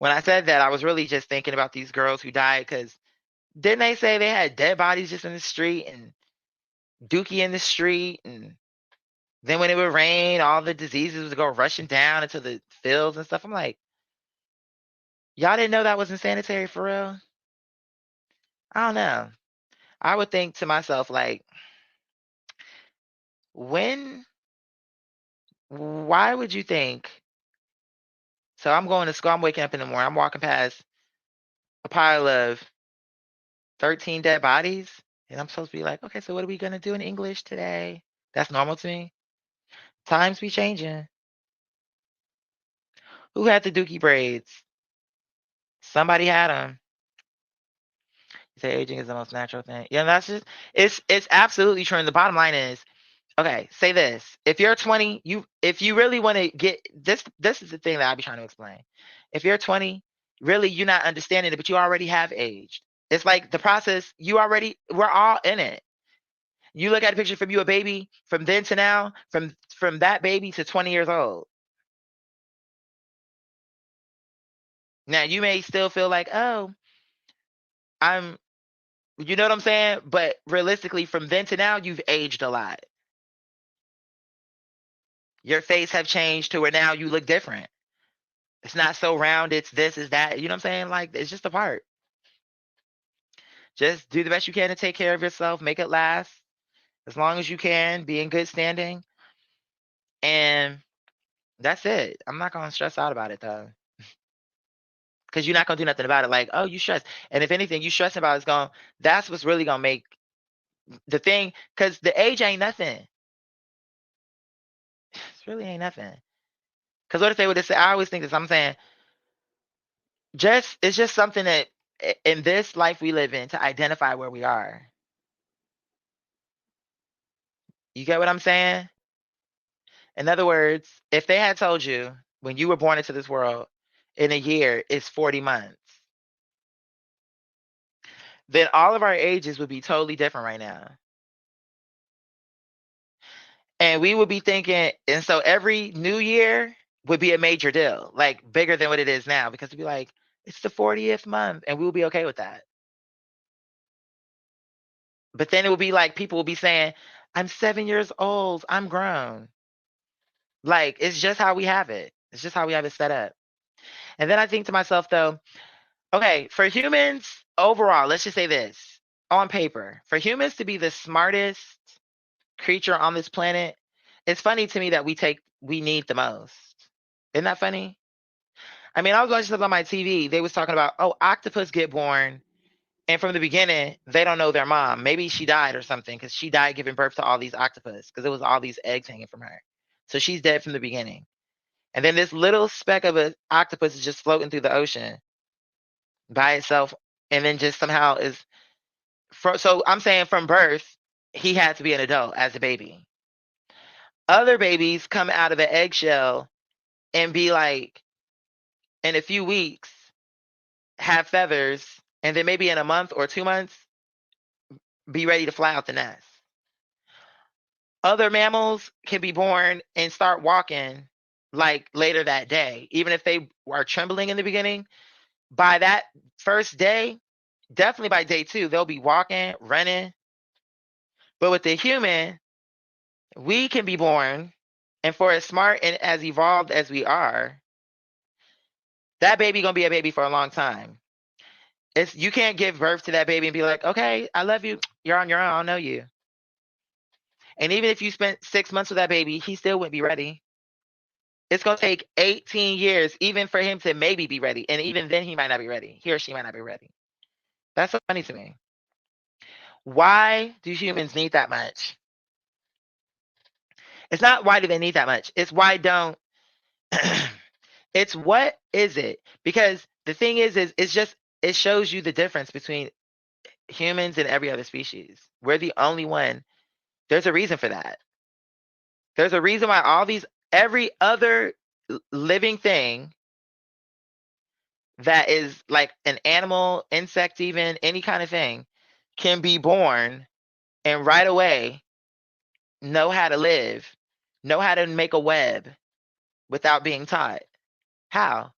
Speaker 3: when I said that, I was really just thinking about these girls who died because didn't they say they had dead bodies just in the street and dookie in the street? And then when it would rain, all the diseases would go rushing down into the fields and stuff. I'm like, y'all didn't know that was insanitary for real? I don't know. I would think to myself, like, why would you think? So I'm going to school, I'm waking up in the morning, I'm walking past a pile of 13 dead bodies, and I'm supposed to be like, okay, so what are we going to do in English today? That's normal to me. Times be changing. Who had the dookie braids? Somebody had them. You say aging is the most natural thing. Yeah, that's just, it's absolutely true. And the bottom line is, okay, say this. If you're 20, if you really want to get this is the thing that I be trying to explain. If you're 20, really you're not understanding it, but you already have aged. It's like the process, we're all in it. You look at a picture from you a baby, from then to now, from that baby to 20 years old. Now you may still feel like, oh, you know what I'm saying? But realistically, from then to now, you've aged a lot. Your face have changed to where now you look different. It's not so round, it's this, is that. You know what I'm saying? Like, it's just a part. Just do the best you can to take care of yourself, make it last as long as you can, be in good standing. And that's it. I'm not going to stress out about it, though. Because you're not going to do nothing about it. Like, oh, you stress. And if anything, you stressing about it's going, that's what's really going to make the thing, because the age ain't nothing. It really ain't nothing. Because what if they would have said, I always think this, I'm saying, it's just something that in this life we live in to identify where we are. You get what I'm saying? In other words, if they had told you when you were born into this world, in a year it's 40 months, then all of our ages would be totally different right now. And we would be thinking, and so every new year would be a major deal, like bigger than what it is now, because it'd be like, it's the 40th month, and we will be okay with that. But then it will be like, people will be saying, I'm 7 years old, I'm grown. Like, it's just how we have it. It's just how we have it set up. And then I think to myself, though, okay, for humans overall, let's just say this on paper, for humans to be the smartest creature on this planet, it's funny to me that we need the most. Isn't that funny? I mean, I was watching something on my TV. They was talking about, oh, octopus get born, and from the beginning, they don't know their mom. Maybe she died or something, because she died giving birth to all these octopus, because it was all these eggs hanging from her. So she's dead from the beginning. And then this little speck of an octopus is just floating through the ocean by itself, and then just somehow so I'm saying from birth, he had to be an adult as a baby. Other babies come out of an eggshell and be like, in a few weeks, have feathers, and then maybe in a month or 2 months, be ready to fly out the nest. Other mammals can be born and start walking like later that day. Even if they are trembling in the beginning, by that first day, definitely by day 2, they'll be walking, running. But with the human, we can be born, and for as smart and as evolved as we are, that baby gonna be a baby for a long time. You can't give birth to that baby and be like, okay, I love you. You're on your own. I don't know you. And even if you spent 6 months with that baby, he still wouldn't be ready. It's going to take 18 years even for him to maybe be ready. And even then, he might not be ready. He or she might not be ready. That's so funny to me. Why do humans need that much? It's not why do they need that much. It's why don't. It's what is it? Because the thing is it's just, it shows you the difference between humans and every other species. We're the only one. There's a reason for that. There's a reason why every other living thing that is like an animal, insect, even any kind of thing, can be born and right away know how to live, know how to make a web without being taught. How?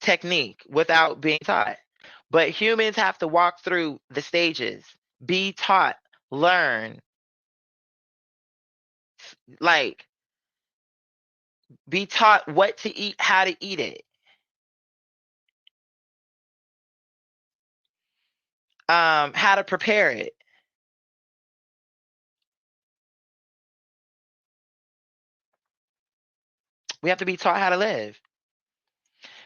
Speaker 3: Technique, without being taught. But humans have to walk through the stages, be taught, learn, like be taught what to eat, how to eat it. How to prepare it. We have to be taught how to live.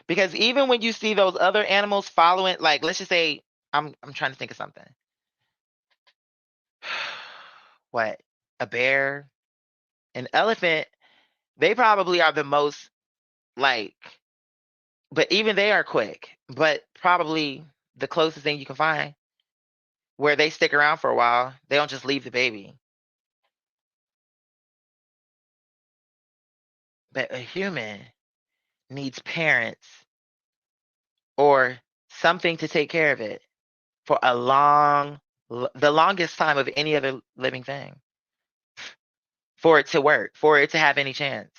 Speaker 3: Because even when you see those other animals following, like let's just say, I'm trying to think of something. What? A bear, an elephant, they probably are the most like, but even they are quick, but probably the closest thing you can find where they stick around for a while. They don't just leave the baby. But a human needs parents or something to take care of it for the longest time of any other living thing, for it to work, for it to have any chance.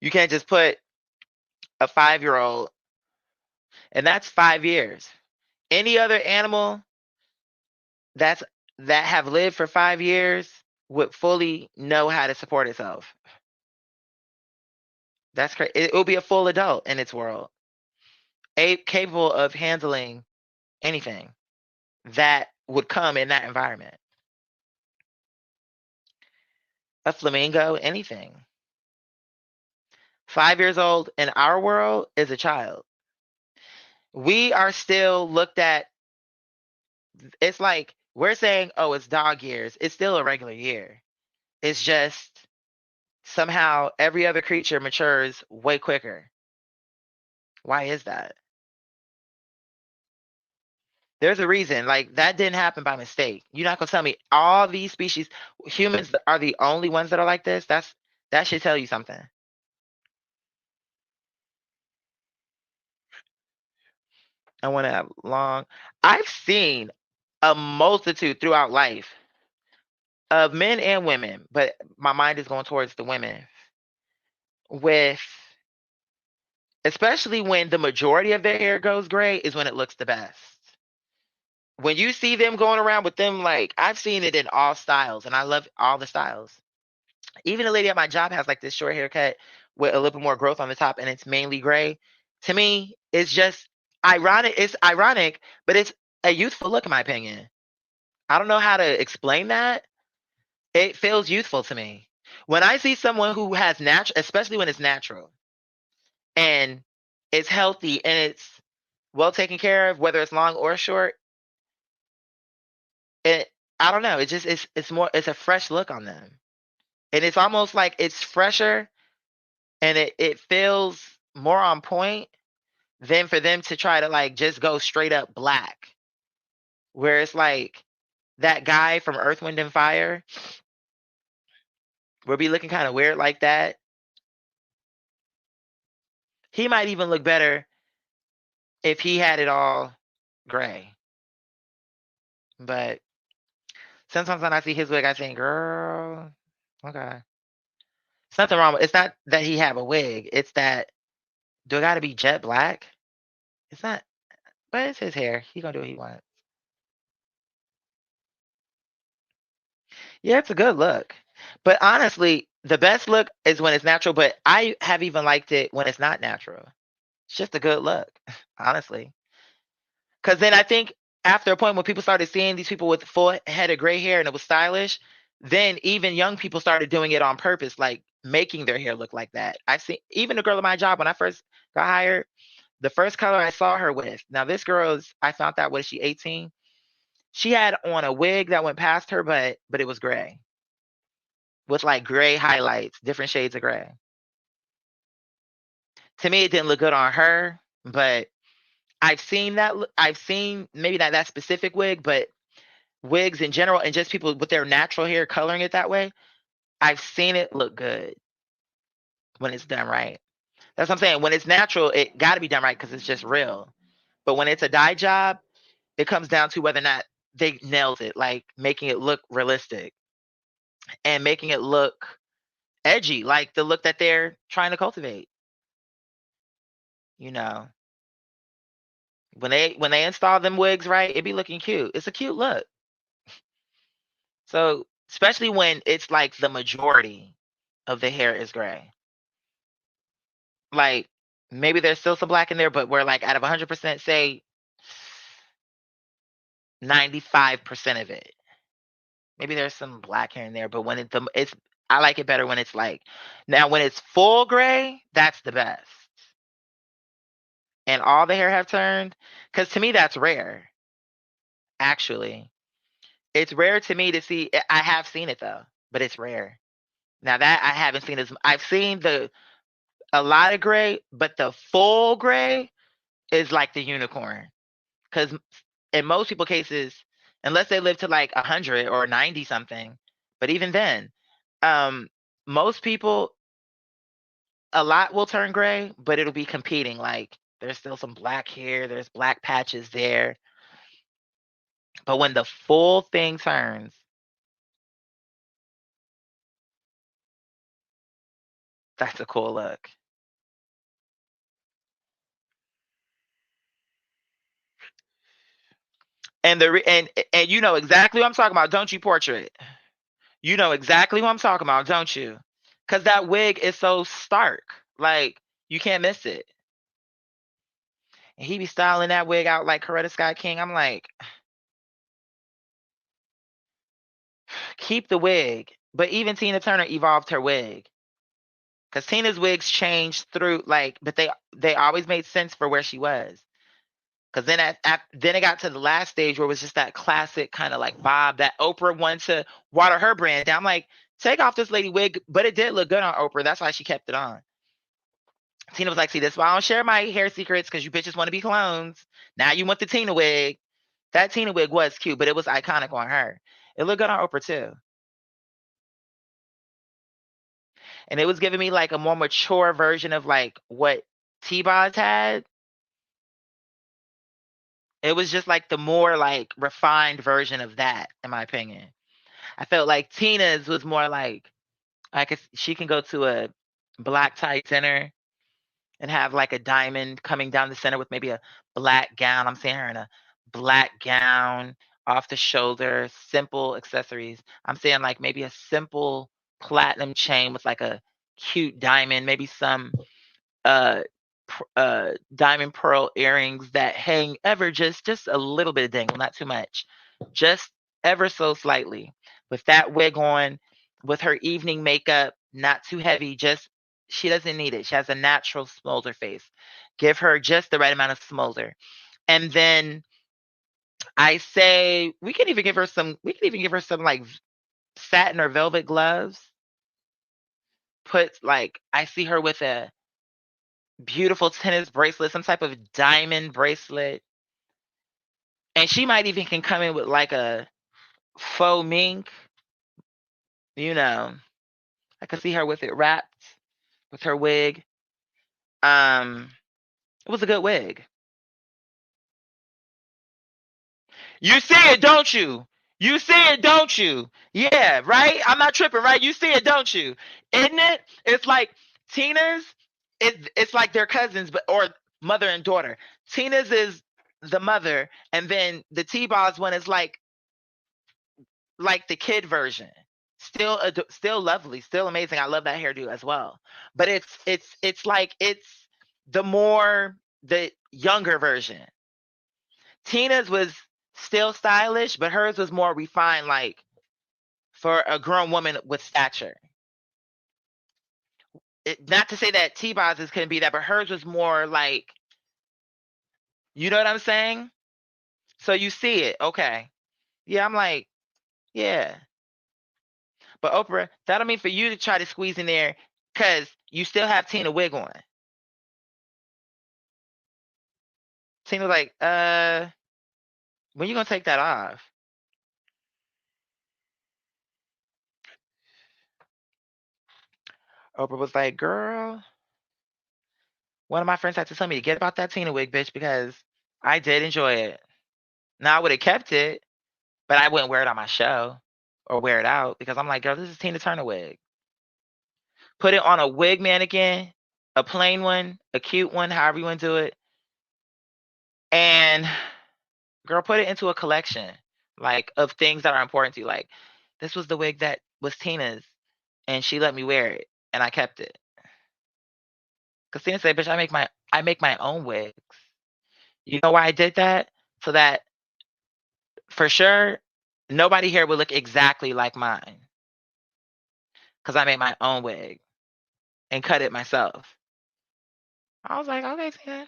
Speaker 3: You can't just put a 5-year-old, and that's 5 years. Any other animal that have lived for 5 years would fully know how to support itself. That's crazy. It will be a full adult in its world, capable of handling anything that would come in that environment. A flamingo, anything. 5 years old in our world is a child. We are still looked at. It's like we're saying, oh, it's dog years. It's still a regular year. It's just somehow every other creature matures way quicker. Why is that? There's a reason. Like that didn't happen by mistake. You're not gonna tell me all these species, humans are the only ones that are like this. That should tell you something. I want to have long. I've seen a multitude throughout life of men and women, but my mind is going towards the women, with especially when the majority of their hair goes gray is when it looks the best. When you see them going around with them, like I've seen it in all styles, and I love all the styles. Even the lady at my job has like this short haircut with a little bit more growth on the top, and it's mainly gray. To me, it's just ironic. It's ironic, but it's a youthful look, in my opinion. I don't know how to explain that. It feels youthful to me. When I see someone who has natural, especially when it's natural and it's healthy and it's well taken care of, whether it's long or short, I don't know. It just it's a fresh look on them. And it's almost like it's fresher, and it feels more on point than for them to try to like just go straight up black. where it's like that guy from Earth, Wind, and Fire will be looking kind of weird like that. He might even look better if he had it all gray. But sometimes when I see his wig, I think, girl, okay. It's nothing wrong with it's not that he have a wig. It's that do it gotta be jet black? It's not but it's his hair. He gonna do what he wants. Yeah, it's a good look. But honestly, the best look is when it's natural, but I have even liked it when it's not natural. It's just a good look, honestly. Because then I think after a point when people started seeing these people with full head of gray hair and it was stylish, then even young people started doing it on purpose, like making their hair look like that. I see even a girl at my job when I first got hired, the first color I saw her with. Now this girl is I found out was she 18? She had on a wig that went past her, but it was gray with like gray highlights, different shades of gray. To me, it didn't look good on her, but I've seen that. I've seen maybe not that specific wig, but wigs in general and just people with their natural hair coloring it that way. I've seen it look good when it's done right. That's what I'm saying. When it's natural, it got to be done right because it's just real. But when it's a dye job, it comes down to whether or not they nailed it, like making it look realistic and making it look edgy, like the look that they're trying to cultivate. You know, when they install them wigs right, it be looking cute. It's a cute look. So especially when it's like the majority of the hair is gray. Like maybe there's still some black in there, but we're like out of 100%, say 95% of it. Maybe there's some black hair in there, but when it's I like it better when it's like now when it's full gray, that's the best. And all the hair have turned, because to me that's rare. Actually, it's rare to me to see. I have seen it though, but it's rare. Now that I haven't seen as I've seen a lot of gray, but the full gray is like the unicorn. Because in most people cases, unless they live to like 100 or 90 something, but even then, um, most people, a lot will turn gray, but it'll be competing. Like there's still some black here, there's black patches there. But when the full thing turns, that's a cool look. And and you know exactly what I'm talking about, don't you, Portrait? You know exactly what I'm talking about, don't you? Because that wig is so stark. Like, you can't miss it. And he be styling that wig out like Coretta Scott King. I'm like, keep the wig. But even Tina Turner evolved her wig. Because Tina's wigs changed through, like, but they always made sense for where she was. Because then it got to the last stage where it was just that classic kind of like bob that Oprah wanted to water her brand down. I'm like, take off this lady wig, but it did look good on Oprah. That's why she kept it on. Tina was like, see, that's why I don't share my hair secrets because you bitches want to be clones. Now you want the Tina wig. That Tina wig was cute, but it was iconic on her. It looked good on Oprah too. And it was giving me like a more mature version of like what T-Boz had. It was just like the more like refined version of that, in my opinion. I felt like Tina's was more like she can go to a black tie dinner and have like a diamond coming down the center with maybe a black gown. I'm seeing her in a black gown, off the shoulder, simple accessories. I'm saying like maybe a simple platinum chain with like a cute diamond, maybe some uh diamond pearl earrings that hang ever just a little bit of dangle, not too much, just ever so slightly. With that wig on, with her evening makeup, not too heavy, just she doesn't need it. She has a natural smolder face. Give her just the right amount of smolder. And then I say we can even give her some like satin or velvet gloves. Put like I see her with a beautiful tennis bracelet, some type of diamond bracelet. And she might even can come in with like a faux mink. You know, I could see her with it wrapped with her wig. It was a good wig. You see it, don't you? You see it, don't you? Yeah, right? I'm not tripping, right? You see it, don't you? Isn't it? It's like Tina's, it's like they're cousins, but or mother and daughter. Tina's is the mother, and then the T-Boz one is like the kid version. Still lovely, still amazing. I love that hairdo as well. But it's like it's the younger version. Tina's was still stylish, but hers was more refined, like for a grown woman with stature. Not to say that T-Boz's couldn't be that, but hers was more like, you know what I'm saying? So you see it, okay. Yeah, I'm like, yeah. But Oprah, that don't mean for you to try to squeeze in there because you still have Tina wig on. Tina was like, when you gonna take that off? Oprah was like, girl, one of my friends had to tell me to get about that Tina wig, bitch, because I did enjoy it. Now I would have kept it, but I wouldn't wear it on my show or wear it out because I'm like, girl, this is Tina Turner wig. Put it on a wig mannequin, a plain one, a cute one, however you want to do it. And girl, put it into a collection, like of things that are important to you. Like, this was the wig that was Tina's, and she let me wear it, and I kept it. Cause Tina said, "Bitch, I make my own wigs." You know why I did that? So that for sure nobody here would look exactly like mine. Cause I made my own wig and cut it myself. I was like, okay, Tina.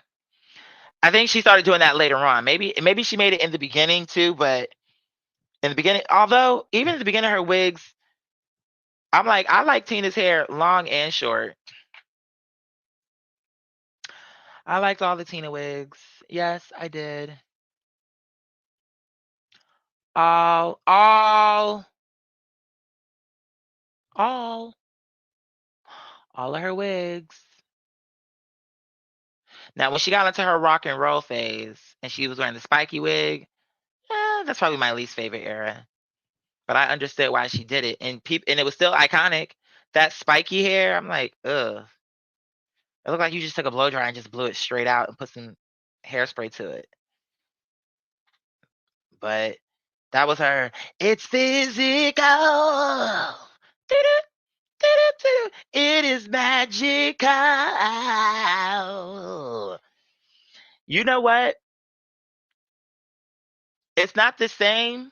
Speaker 3: I think she started doing that later on. Maybe she made it in the beginning too, but in the beginning, although even in the beginning of her wigs, I'm like, I like Tina's hair long and short. I liked all the Tina wigs. Yes, I did. All of her wigs. Now, when she got into her rock and roll phase and she was wearing the spiky wig, that's probably my least favorite era. But I understood why she did it, and it was still iconic. That spiky hair, I'm like, ugh. It looked like you just took a blow dryer and just blew it straight out and put some hairspray to it. But that was her. It's physical. It is magical. You know what? It's not the same,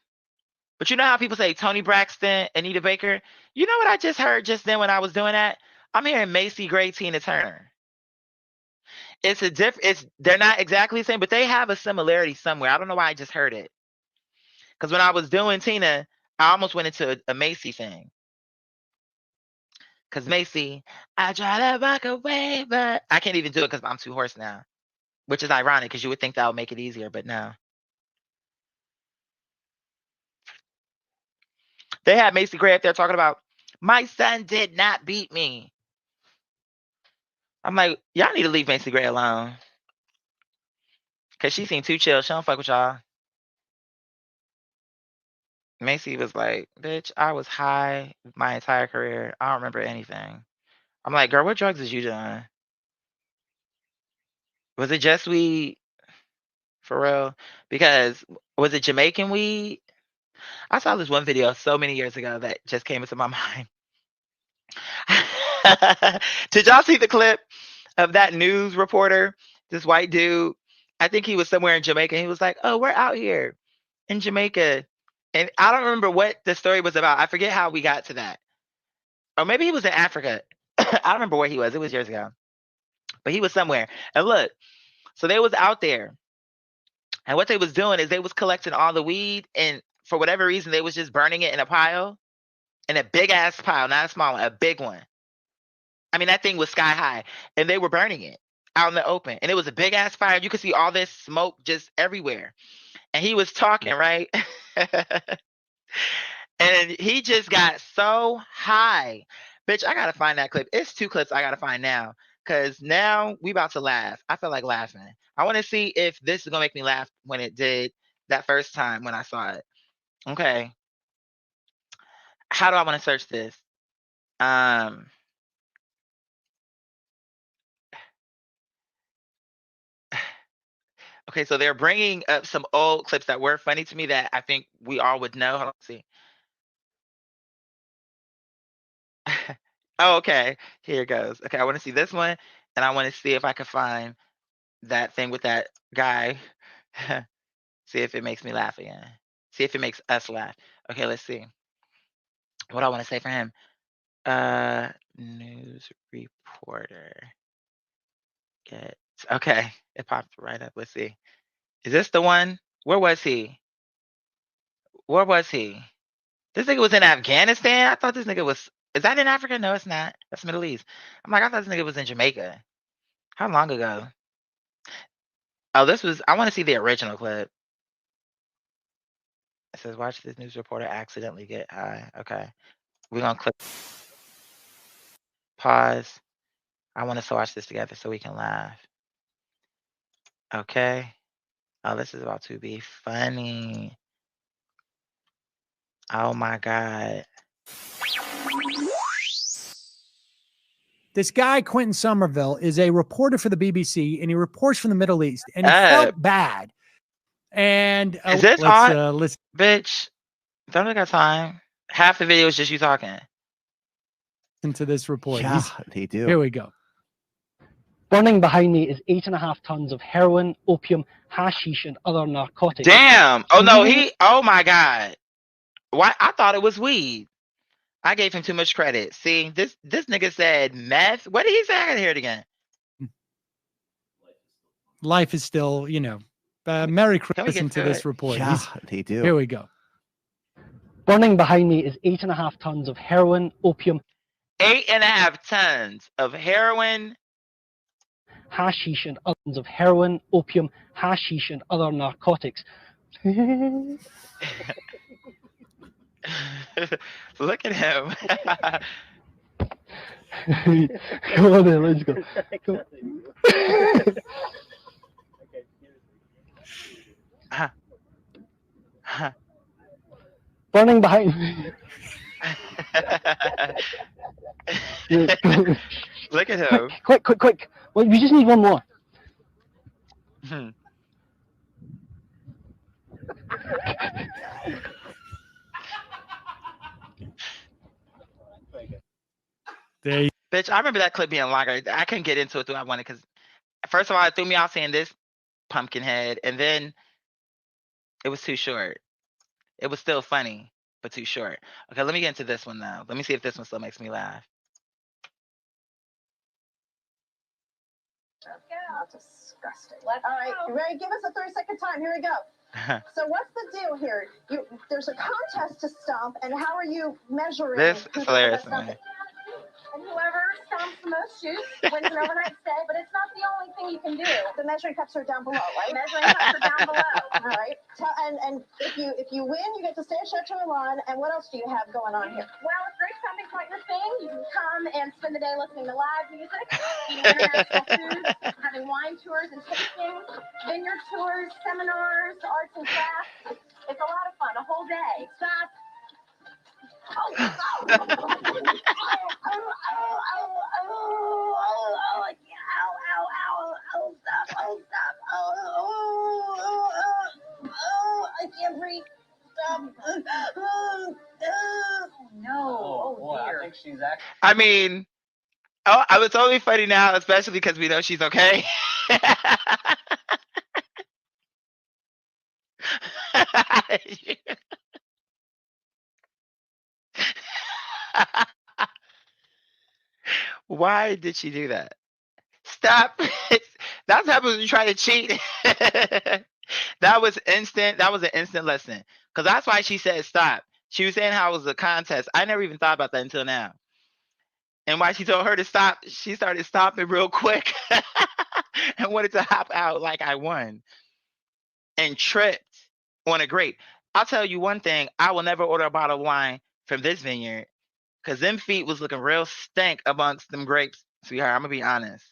Speaker 3: but you know how people say Toni Braxton, Anita Baker? You know what I just heard just then when I was doing that? I'm hearing Macy Gray, Tina Turner. They're not exactly the same, but they have a similarity somewhere. I don't know why I just heard it. Because when I was doing Tina, I almost went into a Macy thing. Because Macy, I try to walk away, but I can't even do it because I'm too hoarse now. Which is ironic because you would think that would make it easier, but no. They had Macy Gray up there talking about, my son did not beat me. I'm like, y'all need to leave Macy Gray alone. Because she seemed too chill. She don't fuck with y'all. Macy was like, bitch, I was high my entire career. I don't remember anything. I'm like, girl, what drugs is you doing? Was it just weed? For real? Because was it Jamaican weed? I saw this one video so many years ago that just came into my mind. Did y'all see the clip of that news reporter, this white dude? I think he was somewhere in Jamaica. He was like, oh, we're out here in Jamaica. And I don't remember what the story was about. I forget how we got to that. Or maybe he was in Africa. I don't remember where he was. It was years ago. But he was somewhere. And look, so they was out there. And what they was doing is they was collecting all the weed. And for whatever reason, they was just burning it in a pile. In a big ass pile, not a small one, a big one. I mean, that thing was sky high. And they were burning it out in the open. And it was a big ass fire. You could see all this smoke just everywhere. and he was talking, right? And he just got so high. Bitch, I gotta find that clip. It's 2 clips I gotta find now. Cause now we about to laugh. I feel like laughing. I wanna see if this is gonna make me laugh when it did that first time when I saw it. Okay. How do I wanna search this? Okay, so they're bringing up some old clips that were funny to me that I think we all would know. Hold on, let's see. Oh, okay. Here it goes. Okay, I want to see this one, and I want to see if I can find that thing with that guy. See if it makes me laugh again. See if it makes us laugh. Okay, let's see. What I want to say for him. News reporter. Get okay. It popped right up. Let's see. Is this the one? Where was he? Where was he? This nigga was in Afghanistan? I thought this nigga was. Is that in Africa? No, it's not. That's Middle East. I'm like, I thought this nigga was in Jamaica. How long ago? Oh, this was. I want to see the original clip. It says, watch this news reporter accidentally get high. Okay. We're going to click pause. I want us to watch this together so we can laugh. Okay. Oh, this is about to be funny. Oh my God.
Speaker 5: This guy, Quentin Somerville, is a reporter for the BBC, and he reports from the Middle East, and he felt bad. And
Speaker 3: is this on? Listen. Bitch, don't look at time. Half the video is just you talking.
Speaker 5: Listen to this report.
Speaker 6: Yeah, they do.
Speaker 5: Here we go.
Speaker 7: Burning behind me is 8.5 tons of heroin, opium, hashish, and other narcotics.
Speaker 3: Damn. Oh no, oh my God. Why? I thought it was weed. I gave him too much credit. See, this nigga said meth. What did he say? I gotta hear it again.
Speaker 5: Life is still, Merry Christmas to this report.
Speaker 6: Yeah, they do.
Speaker 5: Here we go.
Speaker 7: Burning behind me is 8.5 tons of heroin, opium.
Speaker 3: 8.5 tons of heroin.
Speaker 7: Hashish and tons of heroin, opium, hashish, and other narcotics.
Speaker 3: Look at him.
Speaker 7: Come on then, let's go. Burning behind me.
Speaker 3: Look at him.
Speaker 7: Quick. Well, we just need one more.
Speaker 3: Bitch, I remember that clip being longer. I couldn't get into it the way I wanted because, first of all, it threw me off seeing this pumpkin head, and then it was too short. It was still funny, but too short. Okay, let me get into this one now. Let me see if this one still makes me laugh.
Speaker 8: Oh, disgusting. All right, you ready? Give us a 30-second time. Here we go. So what's the deal here? There's a contest to stomp, and how are you measuring?
Speaker 3: This is hilarious to me.
Speaker 8: And whoever stomps the most shoes wins an overnight stay, but it's not the only thing you can do. The measuring cups are down below, right? Measuring cups are down below. All right. And if you win, you get to stay at Chateau Milan. And what else do you have going on here? Well, if Great Stomping's not your thing, you can come and spend the day listening to live music, eating international food, having wine tours and tastings, vineyard tours, seminars, arts and crafts. It's a lot of fun, a whole day. Stop. I can't breathe. Stop. No. Oh, boy, I think she's actually.
Speaker 3: I mean, it's only funny now, especially because we know she's okay. Why did she do that? Stop. That's what happens when you try to cheat. That was instant. That was an instant lesson. Because that's why she said stop. She was saying how it was a contest. I never even thought about that until now. And why she told her to stop, she started stopping real quick and wanted to hop out like I won. And tripped. on a grape. I'll tell you one thing. I will never order a bottle of wine from this vineyard because them feet was looking real stank amongst them grapes, sweetheart. I'm going to be honest.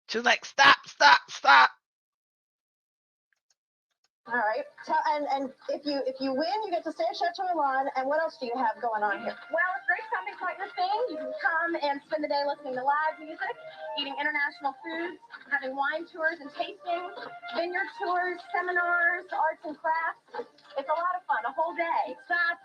Speaker 3: She was like, stop, stop, stop.
Speaker 8: All right. And if you win, you get to stay at Chateau Milan. And what else do you have going on here? Well, it's great stopping point your thing. You can come and spend the day listening to live music, eating international foods, having wine tours and tastings, vineyard tours, seminars, arts and crafts. It's a lot of fun, a whole day. Stop.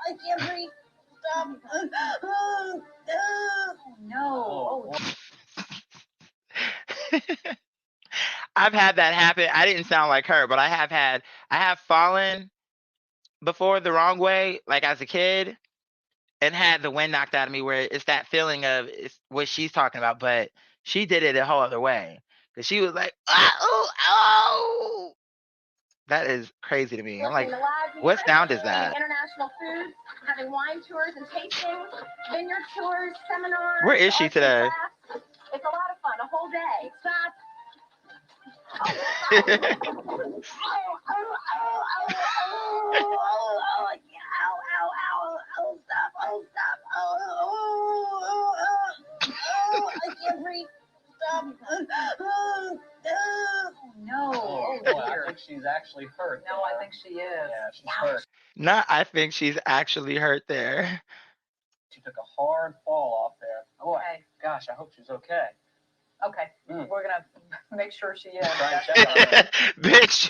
Speaker 8: I can't breathe. Stop. No.
Speaker 3: I've had that happen. I didn't sound like her, but I have fallen before the wrong way, like as a kid, and had the wind knocked out of me where it's that feeling of it's what she's talking about, but she did it a whole other way. Because she was like, oh. That is crazy to me. I'm like, what sound is that?
Speaker 8: International foods, having wine tours and tastings, vineyard tours, seminars.
Speaker 3: Where is she today?
Speaker 8: It's a lot of fun, a whole day. Stop. I can't breathe. Stop. No.
Speaker 7: Oh, boy, I think she's actually hurt.
Speaker 6: No, I think she is.
Speaker 7: Yeah, she's hurt.
Speaker 3: No, I think she's actually hurt there.
Speaker 7: She took a hard fall off there. Oh,
Speaker 6: Okay.
Speaker 7: gosh, I hope she's okay.
Speaker 6: Okay, we're gonna make sure she is.
Speaker 7: Try and check on her.
Speaker 3: Bitch.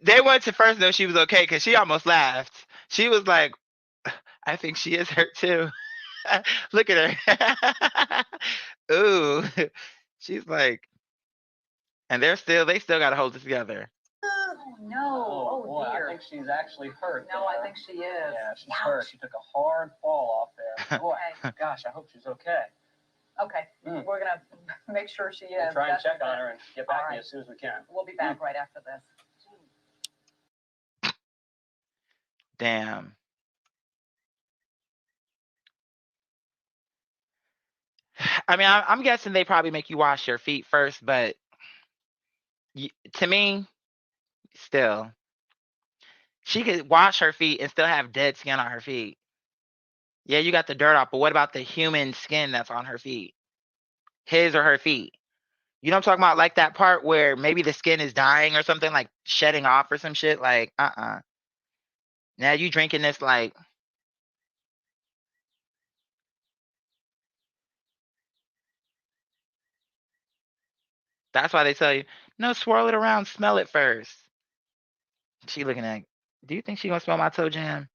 Speaker 3: They wanted to first know she was okay because she almost laughed. She was like, I think she is hurt too. Look at her. Ooh. She's like, and they still got to hold it together.
Speaker 6: No.
Speaker 7: Oh, boy,
Speaker 6: dear.
Speaker 7: I think she's actually hurt.
Speaker 6: No,
Speaker 7: there.
Speaker 6: I think she is.
Speaker 7: Yeah, she's hurt. She took a hard fall off there. Boy,
Speaker 6: Okay.
Speaker 7: gosh, I hope she's okay.
Speaker 6: Okay, we're gonna make sure she is.
Speaker 7: We'll try and
Speaker 6: That's
Speaker 7: check
Speaker 6: the
Speaker 7: on
Speaker 6: best.
Speaker 7: her and get back
Speaker 6: All
Speaker 7: to you
Speaker 6: right.
Speaker 7: as soon as we can.
Speaker 6: We'll be back right after this.
Speaker 3: Damn. I mean, I'm guessing they probably make you wash your feet first, but to me, still, she could wash her feet and still have dead skin on her feet. Yeah, you got the dirt off, but what about the human skin that's on her feet? His or her feet. You know what I'm talking about? Like that part where maybe the skin is dying or something, like shedding off or some shit. Like, Now you drinking this like... That's why they tell you, no, swirl it around, smell it first. She looking at, do you think she gonna smell my toe jam?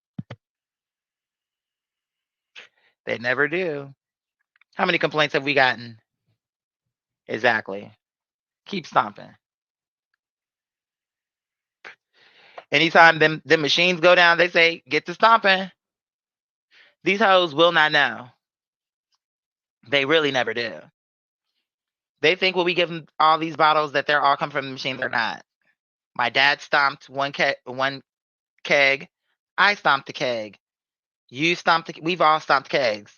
Speaker 3: They never do. How many complaints have we gotten? Exactly. Keep stomping. Anytime them machines go down, they say, get to stomping. These hoes will not know. They really never do. They think when we give them all these bottles that they're all come from the machine. They're not. My dad stomped one keg. I stomped the keg. You stomped we've all stomped kegs.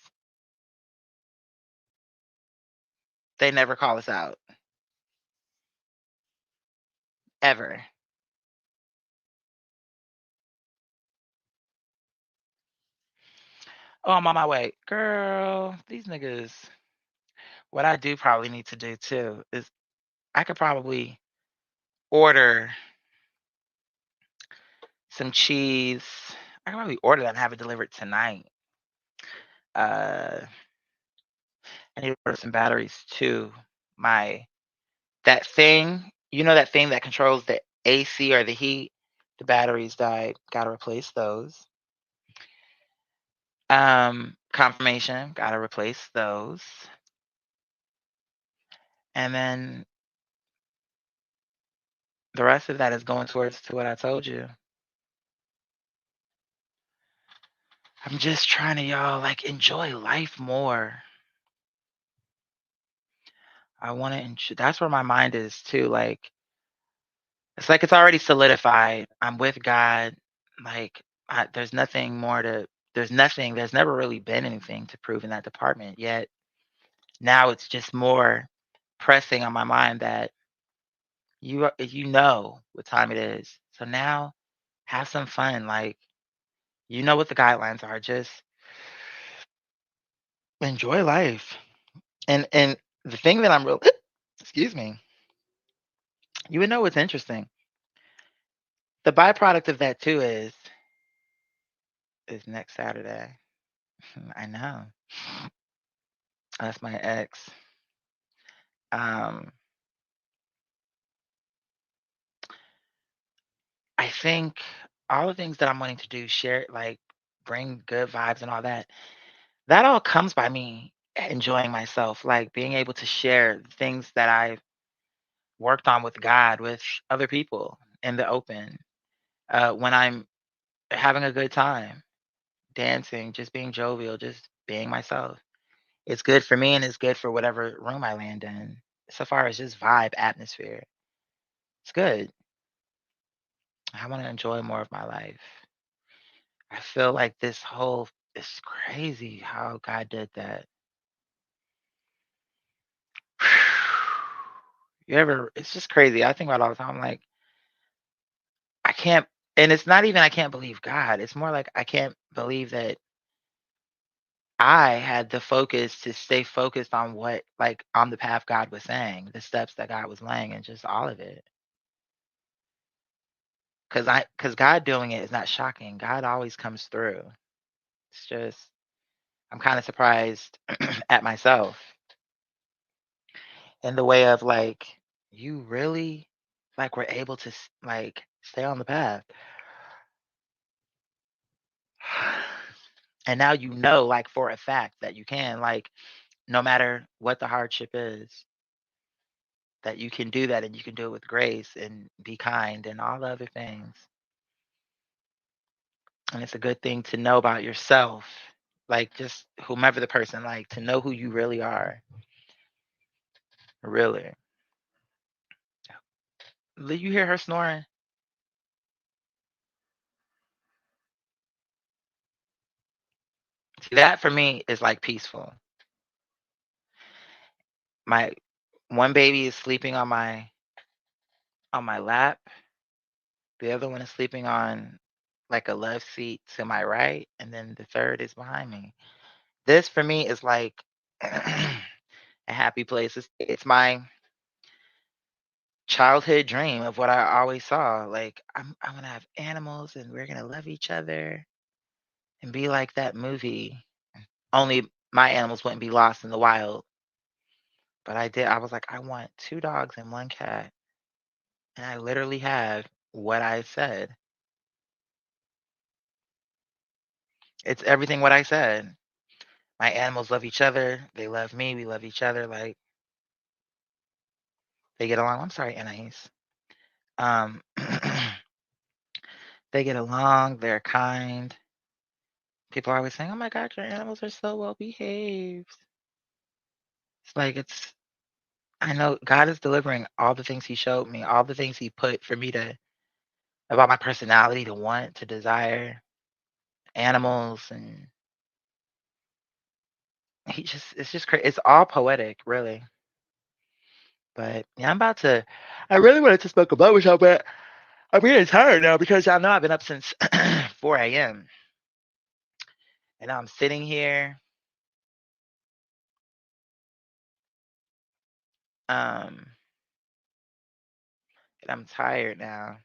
Speaker 3: They never call us out. Ever. Oh, I'm on my way. Girl, these niggas. What I do probably need to do too is I could probably order some cheese. I can probably order that and have it delivered tonight. I need to order some batteries too. That thing, that thing that controls the AC or the heat, the batteries died. Gotta replace those. Confirmation, gotta replace those. And then the rest of that is going towards to what I told you. I'm just trying to, y'all, like, enjoy life more. I want to, that's where my mind is too. Like, It's like it's already solidified. I'm with God. Like there's nothing more to. There's nothing. There's never really been anything to prove in that department yet. Now it's just more pressing on my mind that you know what time it is. So now have some fun. Like you know what the guidelines are. Just enjoy life. And the thing that I'm real excuse me, you would know what's interesting. The byproduct of that too is next Saturday. I know. That's my ex. Um I think all the things that I'm wanting to do, share like bring good vibes and all that, that all comes by me enjoying myself, like being able to share things that I've worked on with God, with other people in the open. When I'm having a good time, dancing, just being jovial, just being myself. It's good for me and it's good for whatever room I land in. So far as just vibe, atmosphere, it's good. I want to enjoy more of my life. I feel like this whole it's crazy how God did that. You ever it's just crazy. I think about it all the time. I'm like, I can't and it's not even I can't believe God. It's more like I can't believe that I had the focus to stay focused on what like on the path God was saying, the steps that God was laying and just all of it. Cause God doing it is not shocking. God always comes through. It's just I'm kind of surprised at myself in the way of like you really like were able to like stay on the path. And now you know like for a fact that you can like no matter what the hardship is that you can do that and you can do it with grace and be kind and all the other things. And it's a good thing to know about yourself, like just whomever the person, like to know who you really are. Really. You hear her snoring? See, that for me is like peaceful. My one baby is sleeping on my lap. The other one is sleeping on like a love seat to my right, and then the third is behind me. This for me is like a happy place. It's my childhood dream of what I always saw. Like I'm gonna have animals and we're gonna love each other and be like that movie. Only my animals wouldn't be lost in the wild. But I was like, I want two dogs and one cat. And I literally have what I said. It's everything what I said. My animals love each other. They love me. We love each other. Like they get along. I'm sorry, Anais. Um, they get along. They're kind. People are always saying, "Oh my God, your animals are so well behaved." It's like it's. I know God is delivering all the things He showed me, all the things He put for me to about my personality to want, to desire animals, and He just it's just crazy. It's all poetic, really. But yeah, I'm about to. I really wanted to smoke a blunt with y'all, but I'm getting tired now because y'all know I've been up since 4 a.m. And I'm sitting here. Um, and I'm tired now.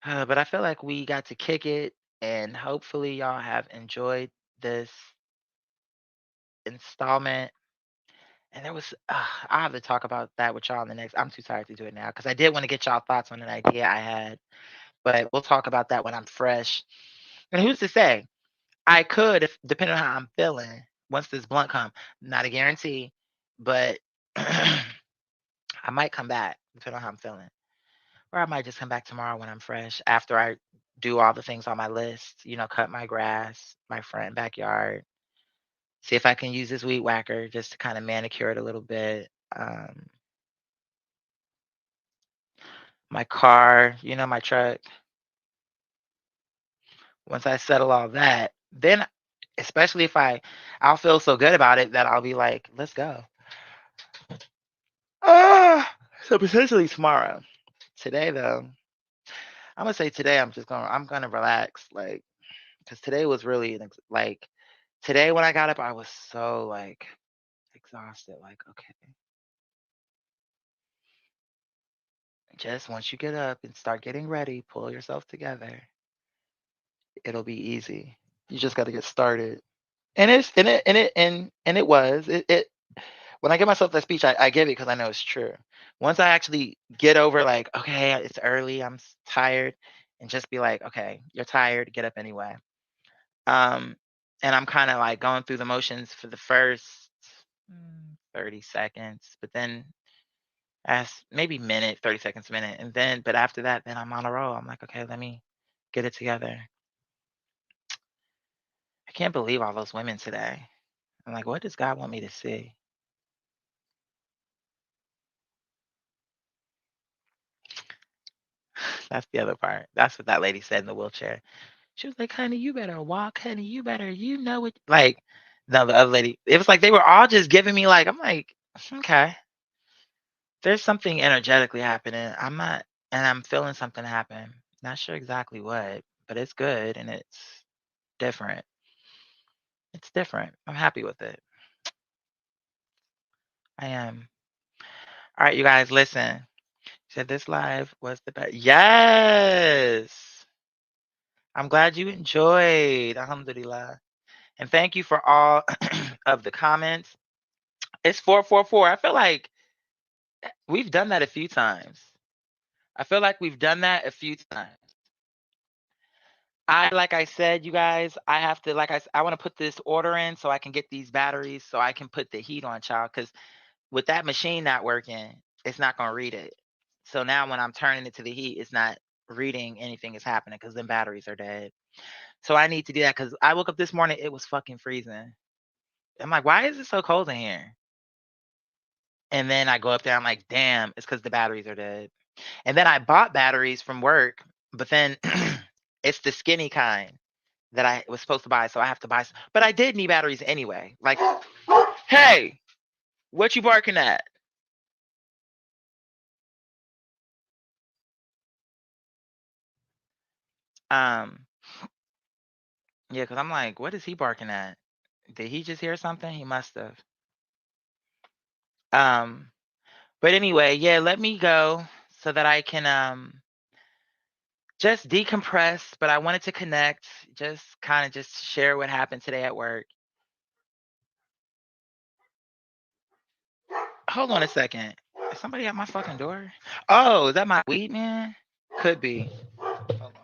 Speaker 3: But I feel like we got to kick it, and hopefully y'all have enjoyed this installment. And there was, I have to talk about that with y'all in the next. I'm too tired to do it now because I did want to get y'all thoughts on an idea I had, but we'll talk about that when I'm fresh. And who's to say? I could, if depending on how I'm feeling, once this blunt come, not a guarantee, but I might come back depending on how I'm feeling. Or I might just come back tomorrow when I'm fresh after I do all the things on my list, cut my grass, my front backyard, see if I can use this weed whacker just to kind of manicure it a little bit. my car, you know, my truck. Once I settle all that, then especially if I'll feel so good about it that I'll be like, let's go. So potentially tomorrow. Today though, I'm gonna say today I'm gonna relax, like, because today was really like today when I got up I was so like exhausted. Like, okay, just once you get up and start getting ready, pull yourself together. It'll be easy. You just got to get started. And it was it when I give myself that speech, I give it because I know it's true. Once I actually get over, like, okay, it's early, I'm tired, and just be like, okay, you're tired, get up anyway. Um, and I'm kind of like going through the motions for the first 30 seconds, but then as maybe minute, 30 seconds, minute, and then, but after that, then I'm on a roll. I'm like, okay, let me get it together. I can't believe all those women today. I'm like, what does God want me to see? That's the other part. That's what that lady said in the wheelchair. She was like, honey, you better walk, honey. You better, you know it. Like, no, the other lady, it was like they were all just giving me, like, I'm like, okay. There's something energetically happening. And I'm feeling something happen. Not sure exactly what, but it's good and it's different. It's different. I'm happy with it. I am. All right, you guys, listen. Said this live was the best. Yes. I'm glad you enjoyed. Alhamdulillah. And thank you for all of the comments. It's 444. I feel like we've done that a few times. I feel like we've done that a few times. Like I said, you guys, I have to, I want to put this order in so I can get these batteries so I can put the heat on, child. Because with that machine not working, it's not going to read it. So now when I'm turning it to the heat, it's not reading anything is happening because then batteries are dead. So I need to do that because I woke up this morning, it was fucking freezing. I'm like, why is it so cold in here? And then I go up there, I'm like, damn, it's because the batteries are dead. And then I bought batteries from work, but then it's the skinny kind that I was supposed to buy. So I have to buy, but I did need batteries anyway. Like, hey, what you barking at? Yeah, because I'm like, what is he barking at? Did he just hear something? He must have. But anyway, yeah, let me go so that I can just decompress. But I wanted to connect, just kind of just share what happened today at work. Hold on a second. Is somebody at my fucking door? Oh, is that my weed man? Could be. Hold on.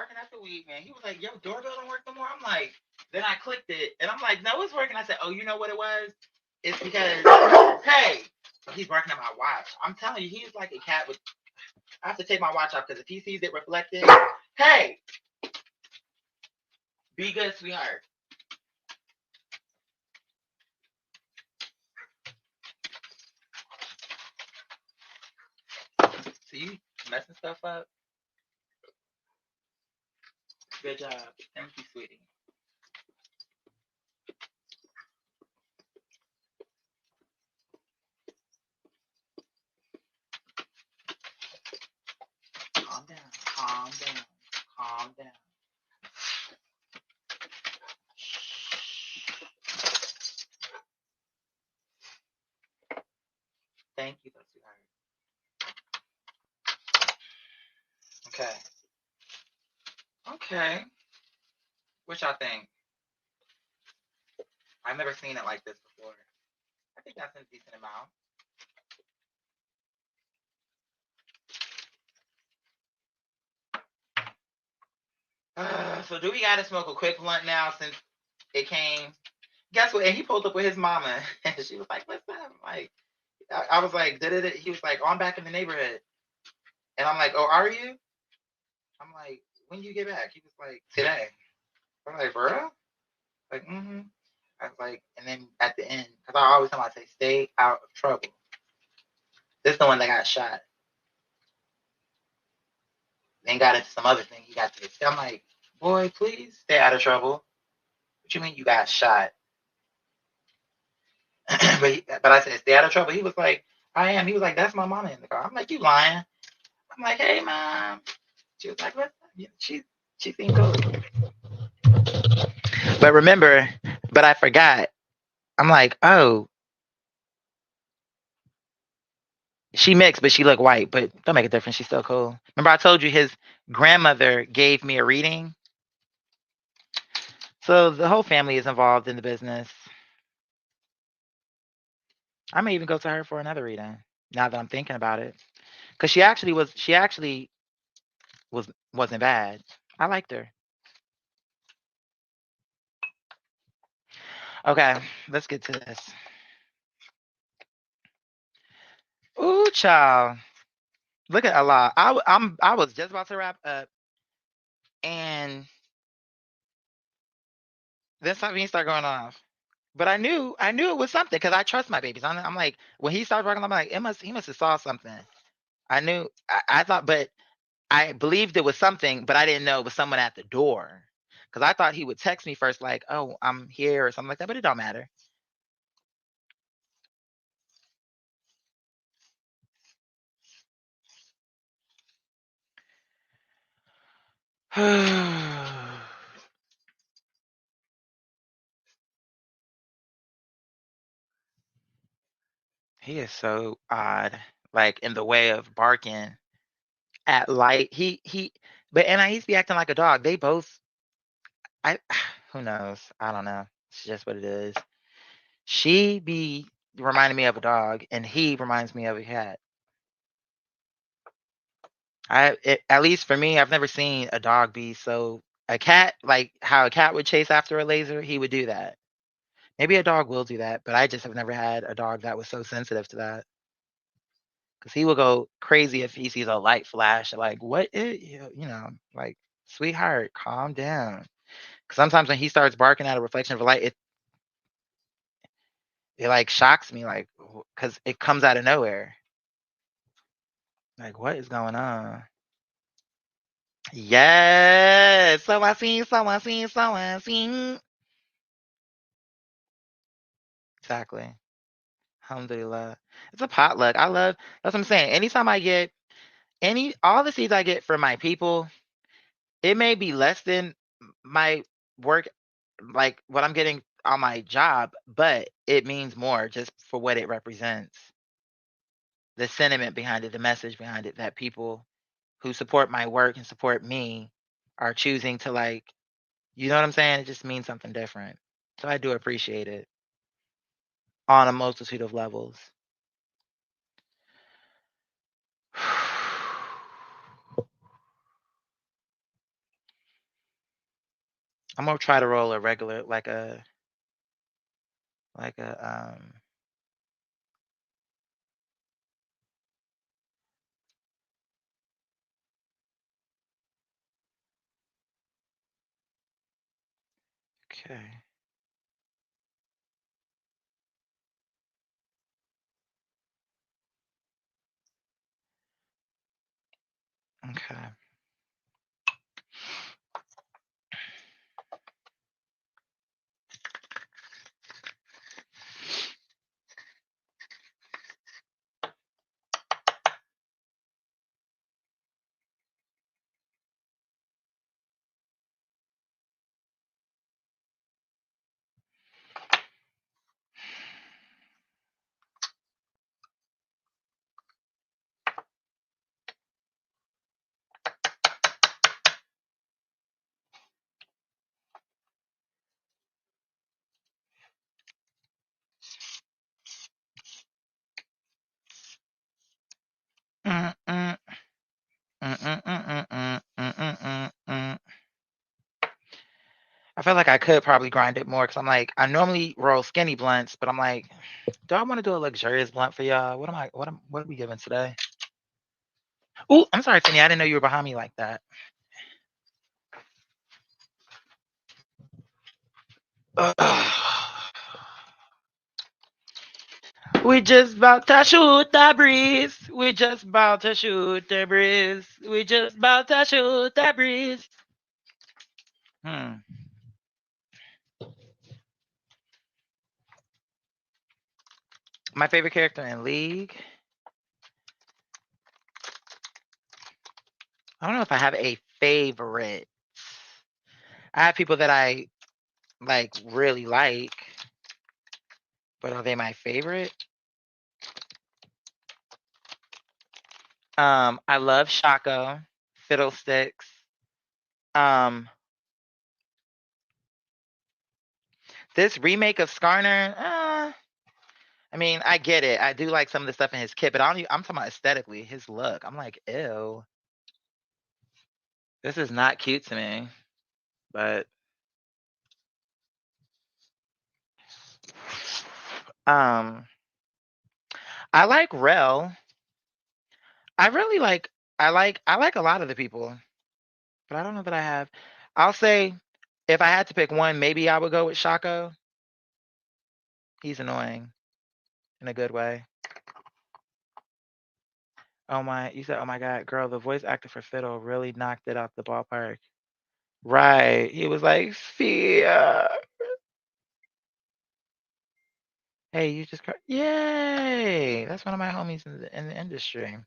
Speaker 3: barking at the weed, man. He was like, yo, doorbell don't work no more. I'm like, then I clicked it, and I'm like, no, it's working. I said, oh, you know what it was? It's because, hey, he's barking at my watch. I'm telling you, he's like a cat with, I have to take my watch off because if he sees it reflected, hey, be good, sweetheart. So you messing stuff up? Good job. Thank you, sweetie. Calm down. Calm down. Calm down. Thank you, though, sweetheart. Okay. Okay. What y'all think? I've never seen it like this before. I think that's a decent amount. So do we gotta smoke a quick blunt now since it came? Guess what? And he pulled up with his mama, and she was like, "What's up?" Like, I was like, "Did it?" He was like, "Oh, I'm back in the neighborhood," and I'm like, "Oh, are you?" I'm like, "When you get back?" He was like, "Today." I'm like, "Bro?" Like, mm-hmm. I was like, and then at the end, because I always tell him, I say, "Stay out of trouble." This is the one that got shot. Then got into some other thing. He got to this. I'm like, "Boy, please stay out of trouble." What you mean you got shot? but I said, "Stay out of trouble." He was like, "I am." He was like, "That's my mama in the car." I'm like, "You lying?" I'm like, "Hey, mom." She was like, "What?" She seemed cool. But remember, but I forgot. I'm like, oh, she mixed, but she looked white. But don't make a difference. She's still cool. Remember, I told you his grandmother gave me a reading. So the whole family is involved in the business. I may even go to her for another reading now that I'm thinking about it, because she actually wasn't bad. I liked her. Okay, let's get to this. Ooh, child. Look at Allah. I was just about to wrap up, and then something started going off. But I knew it was something because I trust my babies. I'm like, when he started working, I'm like, he must have saw something. I knew, I thought, but I believed it was something, but I didn't know it was someone at the door. Because I thought he would text me first, like, oh, I'm here or something like that, but it don't matter. He is so odd, like in the way of barking at light. But Anais be acting like a dog. They both, who knows? I don't know. It's just what it is. She be reminding me of a dog, and he reminds me of a cat. At least for me, I've never seen a dog be so a cat, like how a cat would chase after a laser. He would do that. Maybe a dog will do that, but I just have never had a dog that was so sensitive to that. Because he will go crazy if he sees a light flash. Like, what is, like, sweetheart, calm down. Because sometimes when he starts barking at a reflection of a light, it like shocks me, like, because it comes out of nowhere. Like, what is going on? Yes. Someone seen. Exactly. Alhamdulillah. It's a potluck. That's what I'm saying. Anytime I get all the seeds I get from my people, it may be less than my work, like what I'm getting on my job, but it means more just for what it represents. The sentiment behind it, the message behind it, that people who support my work and support me are choosing to, like, you know what I'm saying? It just means something different. So I do appreciate it on a multitude of levels. I'm gonna try to roll a regular, like a okay. Okay. Mm, mm. Mm, mm, mm, mm, mm, mm, mm, mm, mm. I feel like I could probably grind it more because I'm like, I normally roll skinny blunts, but I'm like, do I want to do a luxurious blunt for y'all? What are we giving today? Oh, I'm sorry, Finny. I didn't know you were behind me like that. We just about to shoot the breeze. We just about to shoot the breeze. We just about to shoot the breeze. My favorite character in League. I don't know if I have a favorite. I have people that I like really like, but are they my favorite? I love Shaco, Fiddlesticks. This remake of Skarner, I mean, I get it. I do like some of the stuff in his kit, but I'm talking about aesthetically, his look. I'm like, ew. This is not cute to me. But I like Rel. I really like I like a lot of the people, but I don't know that I have. I'll say if I had to pick one, maybe I would go with Shaco. He's annoying in a good way. You said, oh my God, girl, the voice actor for Fiddle really knocked it out the ballpark. Right. He was like, Fear. Hey, you just yay! That's one of my homies in the industry.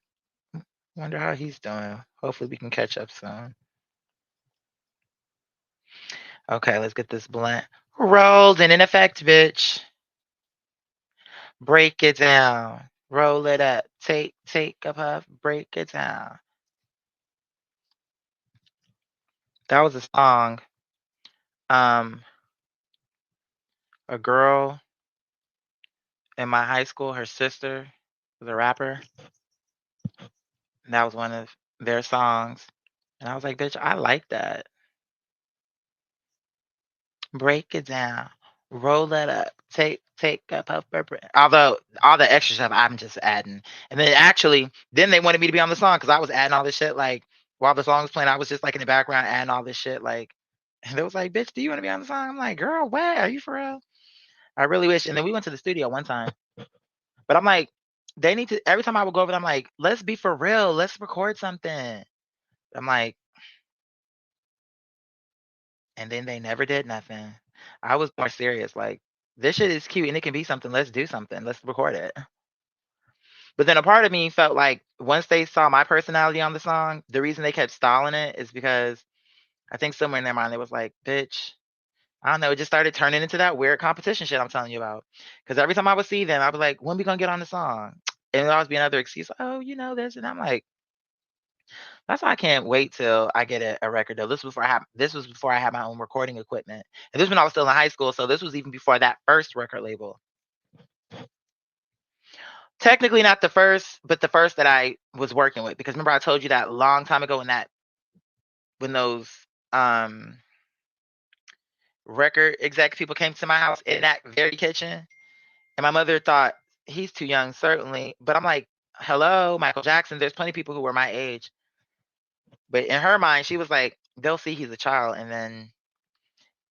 Speaker 3: Wonder how he's doing. Hopefully we can catch up soon. Okay, let's get this blunt rolled and in effect, bitch. Break it down. Roll it up. Take a puff. Break it down. That was a song. A girl in my high school, her sister was a rapper. And that was one of their songs. And I was like, bitch, I like that. Break it down. Roll it up. Take a puff. Although all the extra stuff I'm just adding. And then actually, then they wanted me to be on the song because I was adding all this shit. Like while the song was playing, I was just like in the background adding all this shit. Like, and they was like, bitch, do you want to be on the song? I'm like, girl, what? Are you for real? I really wish. And then we went to the studio one time. But I'm like, they need to, every time I would go over there, I'm like, let's be for real. Let's record something. I'm like, and then they never did nothing. I was more serious. Like, this shit is cute and it can be something. Let's do something. Let's record it. But then a part of me felt like once they saw my personality on the song, the reason they kept stalling it is because I think somewhere in their mind, they was like, bitch, I don't know. It just started turning into that weird competition shit I'm telling you about. Because every time I would see them, I was like, when we going to get on the song? And it would always be another excuse. Oh, you know this. And I'm like, that's why I can't wait till I get a record deal. This was before I had my own recording equipment. And this was when I was still in high school. So this was even before that first record label. Technically not the first, but the first that I was working with. Because remember I told you that long time ago when those record exec people came to my house in that very kitchen. And my mother thought, he's too young, certainly. But I'm like, hello, Michael Jackson. There's plenty of people who were my age. But in her mind, she was like, they'll see he's a child. And then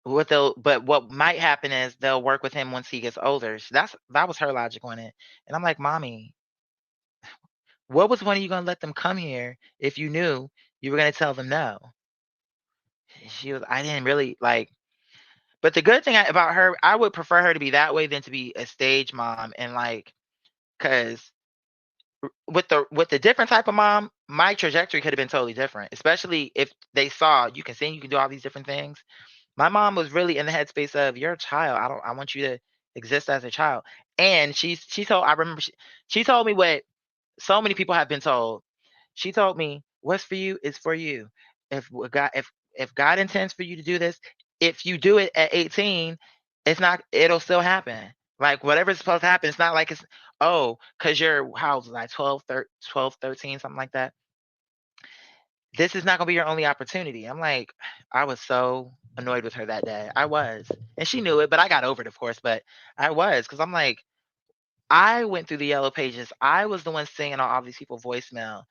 Speaker 3: what might happen is they'll work with him once he gets older. So that was her logic on it. And I'm like, Mommy, what was one of you going to let them come here if you knew you were going to tell them no? I didn't really like. But the good thing about her, I would prefer her to be that way than to be a stage mom. And like, because with the different type of mom, my trajectory could have been totally different, especially if they saw you can sing, you can do all these different things. My mom was really in the headspace of, you're a child. I want you to exist as a child. And she told, I remember she told me what so many people have been told. She told me, what's for you is for you. If God intends for you to do this, if you do it at 18, it'll still happen. Like whatever's supposed to happen, it's not like it's, because you're, how old was I, 12, 13, something like that. This is not going to be your only opportunity. I'm like, I was so annoyed with her that day. I was. And she knew it, but I got over it, of course. But I was, because I'm like, I went through the yellow pages. I was the one singing on all these people's voicemail.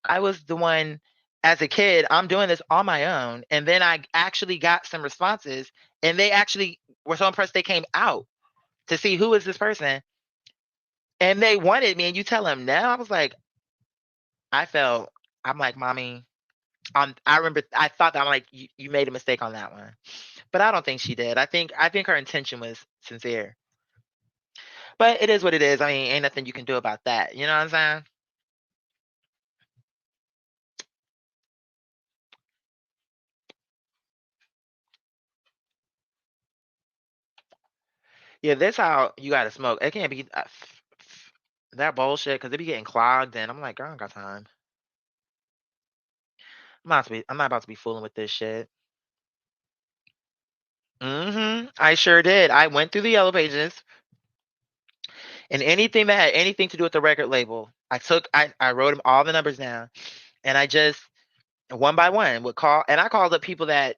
Speaker 3: I was the one, as a kid, I'm doing this on my own. And then I actually got some responses, and they actually were so impressed they came out to see who is this person. And they wanted me, and you tell them no. I was like, I'm like, Mommy, I remember I thought that, I'm like, you made a mistake on that one. But I don't think she did. I think her intention was sincere. But it is what it is. I mean, ain't nothing you can do about that. You know what I'm saying? Yeah, that's how you gotta smoke. It can't be that bullshit, because they be getting clogged, and I'm like, girl, I don't got time. I'm not about to be fooling with this shit. I sure did. I went through the yellow pages, and anything that had anything to do with the record label, I wrote them all the numbers down, and I just one by one would call, and I called up people that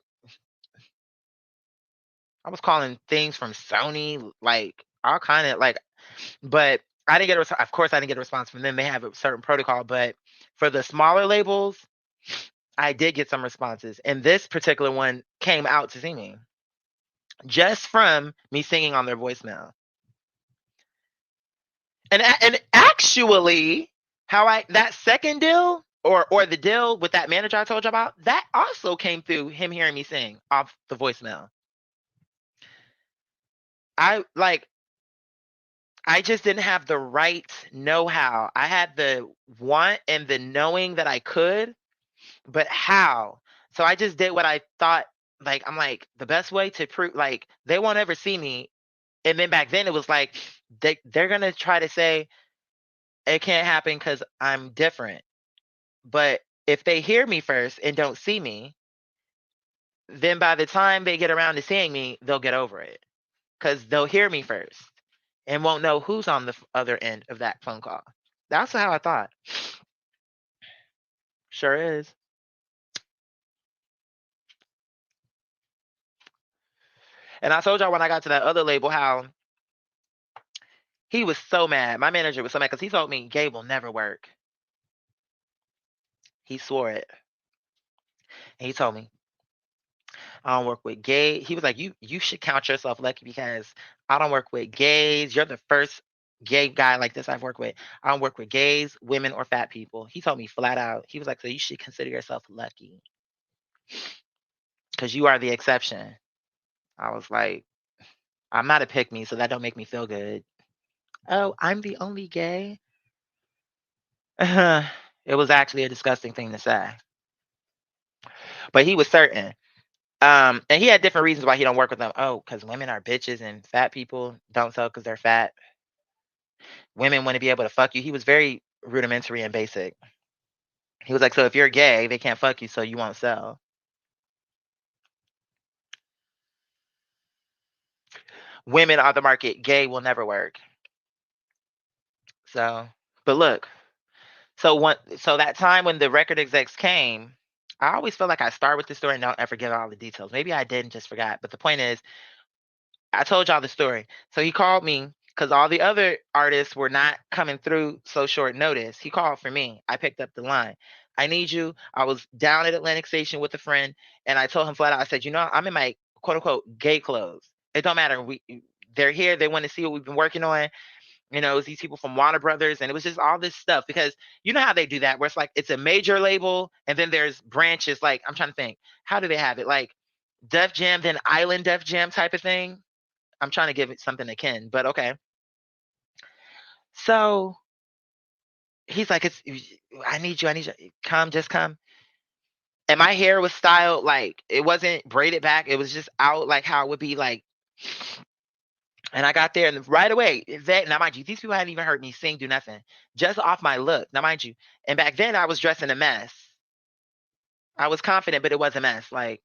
Speaker 3: I was calling things from Sony, like all kind of like, but I didn't get of course I didn't get a response from them. They have a certain protocol, but for the smaller labels, I did get some responses, and this particular one came out to see me just from me singing on their voicemail. And actually, that second deal or the deal with that manager I told you about, that also came through him hearing me sing off the voicemail. I just didn't have the right know-how. I had the want and the knowing that I could, but how? So I just did what I thought, like, I'm like, the best way to prove, like, they won't ever see me. And then back then it was like, they're going to try to say it can't happen because I'm different. But if they hear me first and don't see me, then by the time they get around to seeing me, they'll get over it, because they'll hear me first and won't know who's on the other end of that phone call. That's how I thought. Sure is. And I told y'all when I got to that other label how he was so mad. My manager was so mad because he told me Gabe will never work. He swore it. And he told me, I don't work with gays. He was like, you should count yourself lucky because I don't work with gays. You're the first gay guy like this I've worked with. I don't work with gays, women, or fat people. He told me flat out. He was like, so you should consider yourself lucky because you are the exception. I was like, I'm not a pick me, so that don't make me feel good. Oh, I'm the only gay? It was actually a disgusting thing to say. But he was certain. And he had different reasons why he don't work with them. Oh, because women are bitches and fat people don't sell because they're fat. Women want to be able to fuck you. He was very rudimentary and basic. He was like, so if you're gay, they can't fuck you, so you won't sell. Women are the market. Gay will never work. So, but look. So that time when the record execs came, I always feel like I start with the story and don't ever give all the details. Maybe I did and just forgot. But the point is, I told y'all the story. So he called me because all the other artists were not coming through so short notice. He called for me. I picked up the line. I need you. I was down at Atlantic Station with a friend, and I told him flat out, I said, I'm in my quote unquote gay clothes. It don't matter. They're here. They want to see what we've been working on. It was these people from Warner Brothers, and it was just all this stuff because you know how they do that, where it's like it's a major label, and then there's branches. Like, I'm trying to think, how do they have it? Like Def Jam, then Island Def Jam type of thing. I'm trying to give it something akin, but okay. So he's like, I need you, come, just come. And my hair was styled like it wasn't braided back, it was just out like how it would be like. And I got there and right away, now mind you, these people hadn't even heard me sing, do nothing, just off my look. Now mind you, and back then I was dressed in a mess. I was confident, but it was a mess. Like,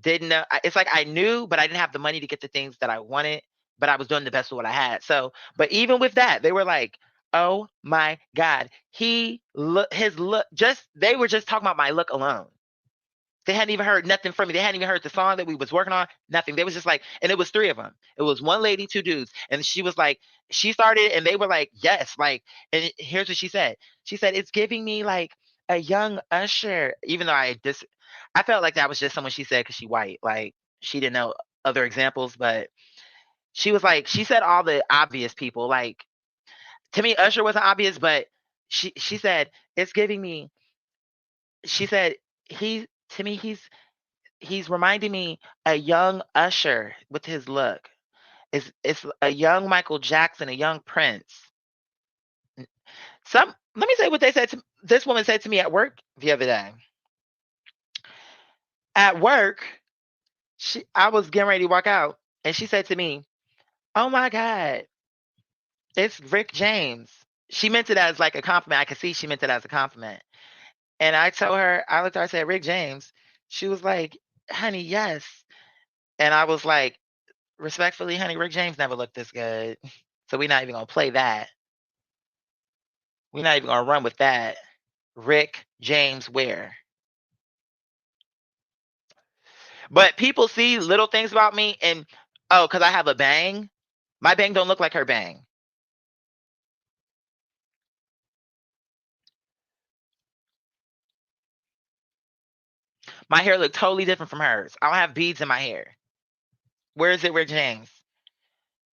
Speaker 3: didn't know. It's like I knew, but I didn't have the money to get the things that I wanted, but I was doing the best with what I had. So, but even with that, they were like, oh my God, his look, they were just talking about my look alone. They hadn't even heard nothing from me. They hadn't even heard the song that we was working on. Nothing. They was just like, and it was 3 of them. It was one lady, 2 dudes. And she was like, she started and they were like, yes. Like, and here's what she said. She said, it's giving me like a young Usher, even though I felt like that was just someone she said because she white. Like, she didn't know other examples, but she was like, she said all the obvious people. Like, to me, Usher wasn't obvious, but she said, it's giving me, she said, to me, he's reminding me a young Usher with his look. It's a young Michael Jackson, a young Prince. Let me say what they said to this woman said to me at work the other day. At work, I was getting ready to walk out, and she said to me, oh my God, it's Rick James. She meant it as like a compliment. I could see she meant it as a compliment. And I told her, I looked at her, I said, Rick James. She was like, honey, yes. And I was like, respectfully, honey, Rick James never looked this good. So we're not even going to play that. We're not even going to run with that. Rick James where? But people see little things about me and, oh, because I have a bang. My bang don't look like her bang. My hair looked totally different from hers. I don't have beads in my hair. Where is it, Rick James?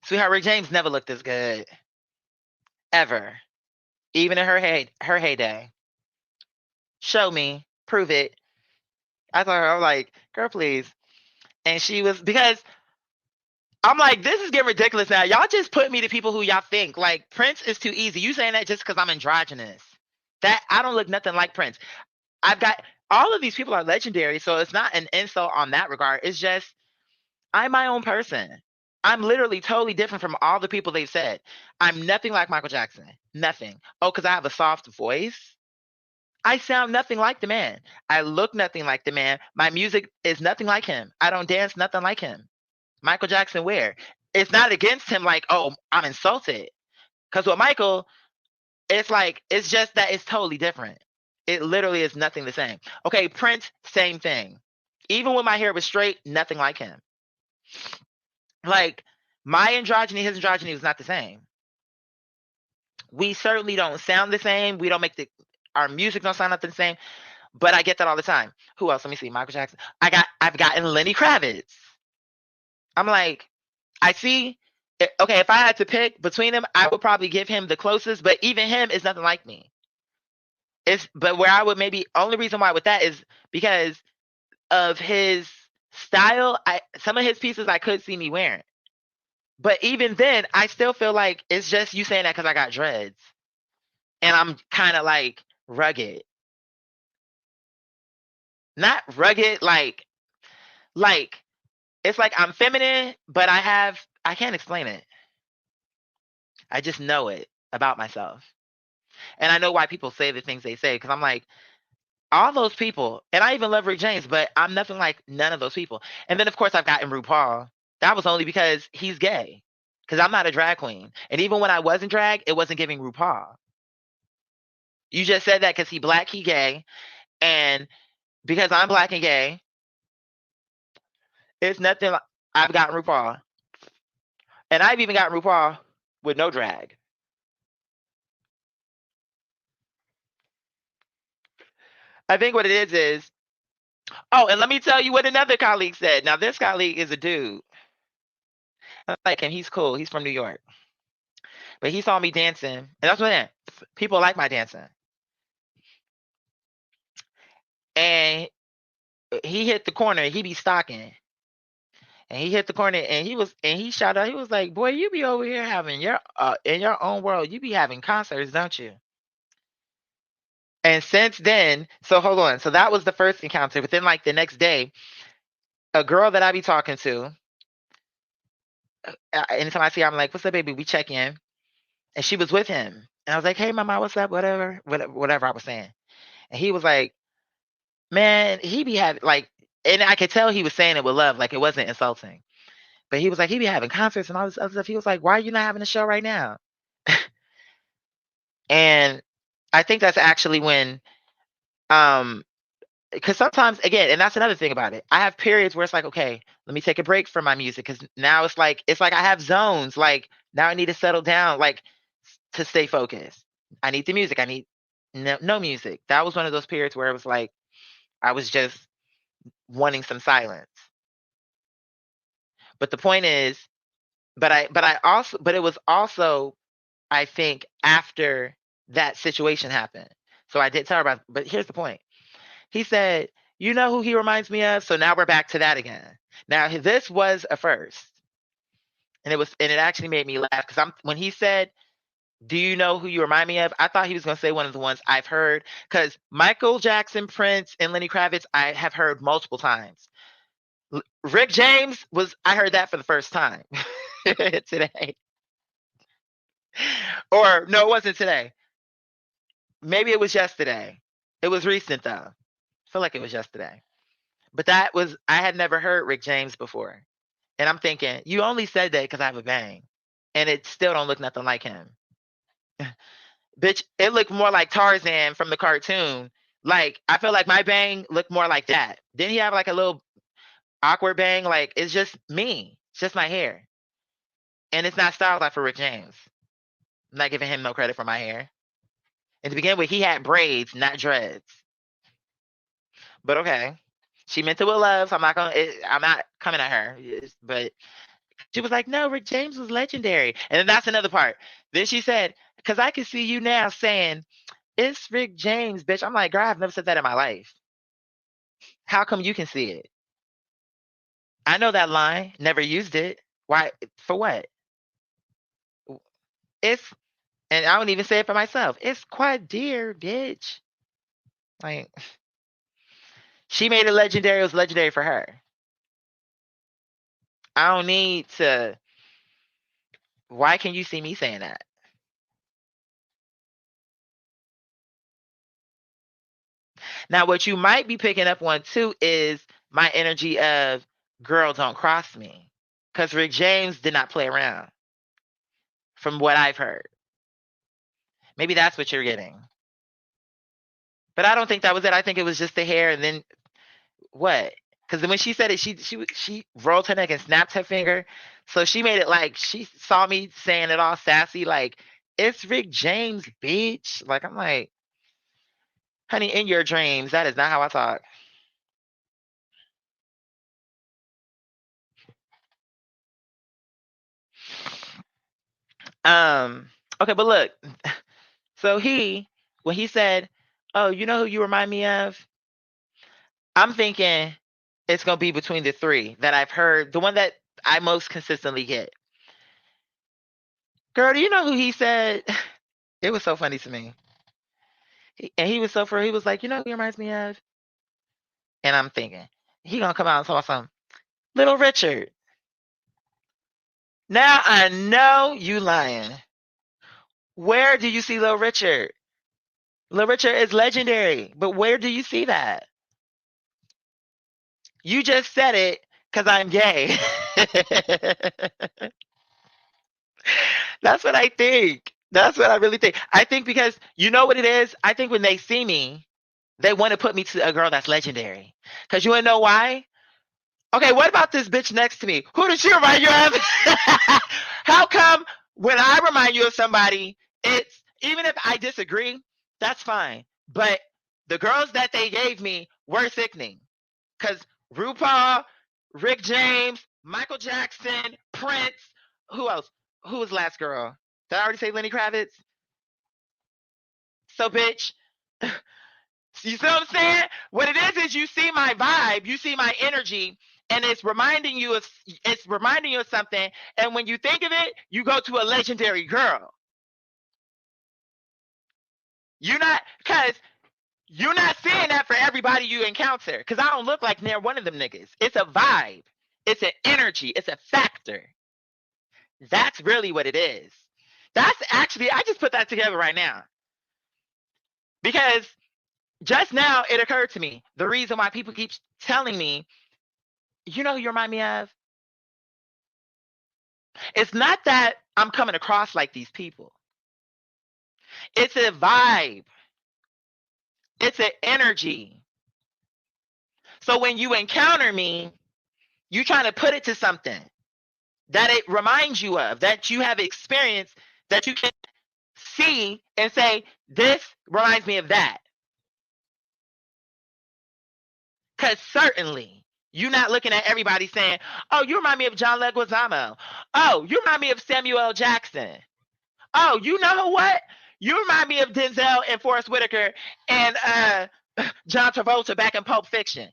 Speaker 3: Sweetheart, Rick James never looked this good. Ever. Even in her heyday. Show me. Prove it. I told her, I was like, girl, please. And she was, because I'm like, this is getting ridiculous now. Y'all just put me to people who y'all think. Like, Prince is too easy. You saying that just because I'm androgynous. That I don't look nothing like Prince. I've got, all of these people are legendary, so it's not an insult on that regard. It's just, I'm my own person. I'm literally totally different from all the people they've said. I'm nothing like Michael Jackson. Nothing. Oh, because I have a soft voice? I sound nothing like the man. I look nothing like the man. My music is nothing like him. I don't dance nothing like him. Michael Jackson where? It's not against him like, oh, I'm insulted. Because with Michael, it's like, it's just that it's totally different. It literally is nothing the same. Okay, Prince, same thing. Even when my hair was straight, nothing like him. Like, my androgyny, his androgyny was not the same. We certainly don't sound the same. We don't make our music don't sound nothing the same. But I get that all the time. Who else? Let me see. Michael Jackson. I've gotten Lenny Kravitz. I'm like, I see. Okay, if I had to pick between them, I would probably give him the closest. But even him is nothing like me. But where I would maybe, only reason why with that is because of his style. Some of his pieces I could see me wearing. But even then, I still feel like it's just you saying that because I got dreads. And I'm kind of like rugged. Not rugged, like it's like I'm feminine, but I can't explain it. I just know it about myself. And I know why people say the things they say, because I'm like, all those people, and I even love Rick James, but I'm nothing like none of those people. And then, of course, I've gotten RuPaul. That was only because he's gay, because I'm not a drag queen. And even when I wasn't drag, it wasn't giving RuPaul. You just said that because he black, he gay, and because I'm black and gay, it's nothing like I've gotten RuPaul. And I've even gotten RuPaul with no drag. I think what it is, oh, and let me tell you what another colleague said. Now, this colleague is a dude. I like him. He's cool. He's from New York. But he saw me dancing. And that's what people like my dancing. And he hit the corner. He be stalking. And he hit the corner and he shouted out, he was like, boy, you be over here having your in your own world, you be having concerts, don't you? And since then, so hold on. So that was the first encounter. But then like the next day, a girl that I be talking to, anytime I see her, I'm like, what's up, baby? We check in. And she was with him. And I was like, hey, mama, what's up? Whatever I was saying. And he was like, man, he be having like, and I could tell he was saying it with love, like it wasn't insulting. But he was like, he be having concerts and all this other stuff. He was like, why are you not having a show right now? And I think that's actually when, because sometimes, again, and that's another thing about it. I have periods where it's like, okay, let me take a break from my music because now it's like I have zones. Like now I need to settle down, like to stay focused. I need the music. I need no music. That was one of those periods where it was like I was just wanting some silence. But the point is, but it was also, I think, after that situation happened. So I did tell her about, but here's the point. He said, you know who he reminds me of? So now we're back to that again. Now this was a first. And it actually made me laugh because when he said, do you know who you remind me of? I thought he was going to say one of the ones I've heard because Michael Jackson, Prince, and Lenny Kravitz, I have heard multiple times. Rick James I heard that for the first time today. Or no, it wasn't today. Maybe it was yesterday. It was recent though. I feel like it was yesterday. But I had never heard Rick James before. And I'm thinking, you only said that because I have a bang. And it still don't look nothing like him. Bitch, it looked more like Tarzan from the cartoon. Like, I feel like my bang looked more like that. Didn't he have like a little awkward bang? Like, it's just me. It's just my hair. And it's not styled like for Rick James. I'm not giving him no credit for my hair. And to begin with, he had braids, not dreads. But okay. She meant it with love, so I'm not coming at her. But she was like, no, Rick James was legendary. And then that's another part. Then she said, because I can see you now saying, it's Rick James, bitch. I'm like, girl, I've never said that in my life. How come you can see it? I know that line. Never used it. Why? For what? And I don't even say it for myself. It's quite dear, bitch. Like, she made it legendary. It was legendary for her. I don't need to. Why can you see me saying that? Now, what you might be picking up on too is my energy of girl, don't cross me. Because Rick James did not play around. From what I've heard. Maybe that's what you're getting. But I don't think that was it. I think it was just the hair and then what? Because when she said it, she rolled her neck and snapped her finger. So she made it like she saw me saying it all sassy, like, it's Rick James, bitch. Like, I'm like, honey, in your dreams, that is not how I talk. Okay, but look. So when he said, oh, you know who you remind me of? I'm thinking it's going to be between the three that I've heard, the one that I most consistently get. Girl, do you know who he said? It was so funny to me. And he was so he was like, you know who he reminds me of? And I'm thinking, he going to come out and talk something. Little Richard. Now I know you lying. Where do you see Little Richard? Little Richard is legendary, but where do you see that? You just said it because I'm gay. That's what I think. That's what I really think. I think because you know what it is? I think when they see me, They want to put me to a girl that's legendary. Because you want to know why? Okay, what about this bitch next to me? Who does she remind you of? How come when I remind you of somebody, it's, even if I disagree, that's fine. But the girls that they gave me were sickening. Because RuPaul, Rick James, Michael Jackson, Prince, who else? Who was the last girl? Did I already say Lenny Kravitz? So, bitch, you see what I'm saying? What it is you see my vibe, you see my energy, and it's reminding you of something. And when you think of it, you go to a legendary girl. You're not seeing that for everybody you encounter, because I don't look like near one of them niggas. It's a vibe. It's an energy. It's a factor. That's really what it is. That's actually, I just put that together right now. Because just now it occurred to me, the reason why people keep telling me, you know who you remind me of? It's not that I'm coming across like these people. It's a vibe. It's an energy. So when you encounter me, you're trying to put it to something that it reminds you of, that you have experienced, that you can see and say, this reminds me of that. Because certainly, you're not looking at everybody saying, oh, you remind me of John Leguizamo. Oh, you remind me of Samuel L. Jackson. Oh, you know what? You remind me of Denzel and Forrest Whitaker and John Travolta back in Pulp Fiction.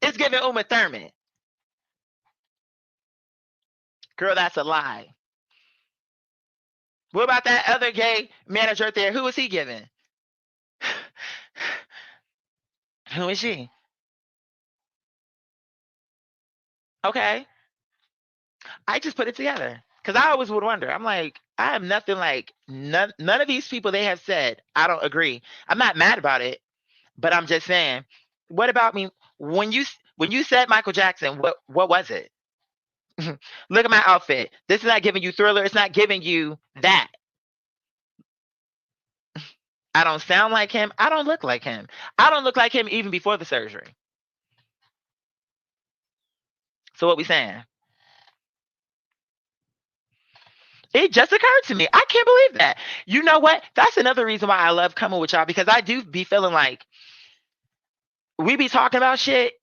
Speaker 3: It's giving Uma Thurman. Girl, that's a lie. What about that other gay manager there? Who was he giving? Who is she? Okay. I just put it together. Because I always would wonder. I'm like, I have nothing like, none of these people they have said, I don't agree. I'm not mad about it, but I'm just saying, what about me? When you said Michael Jackson, what was it? Look at my outfit. This is not giving you Thriller. It's not giving you that. I don't sound like him. I don't look like him. I don't look like him even before the surgery. So what we saying? It just occurred to me. I can't believe that. You know what? That's another reason why I love coming with y'all, because I do be feeling like we be talking about shit.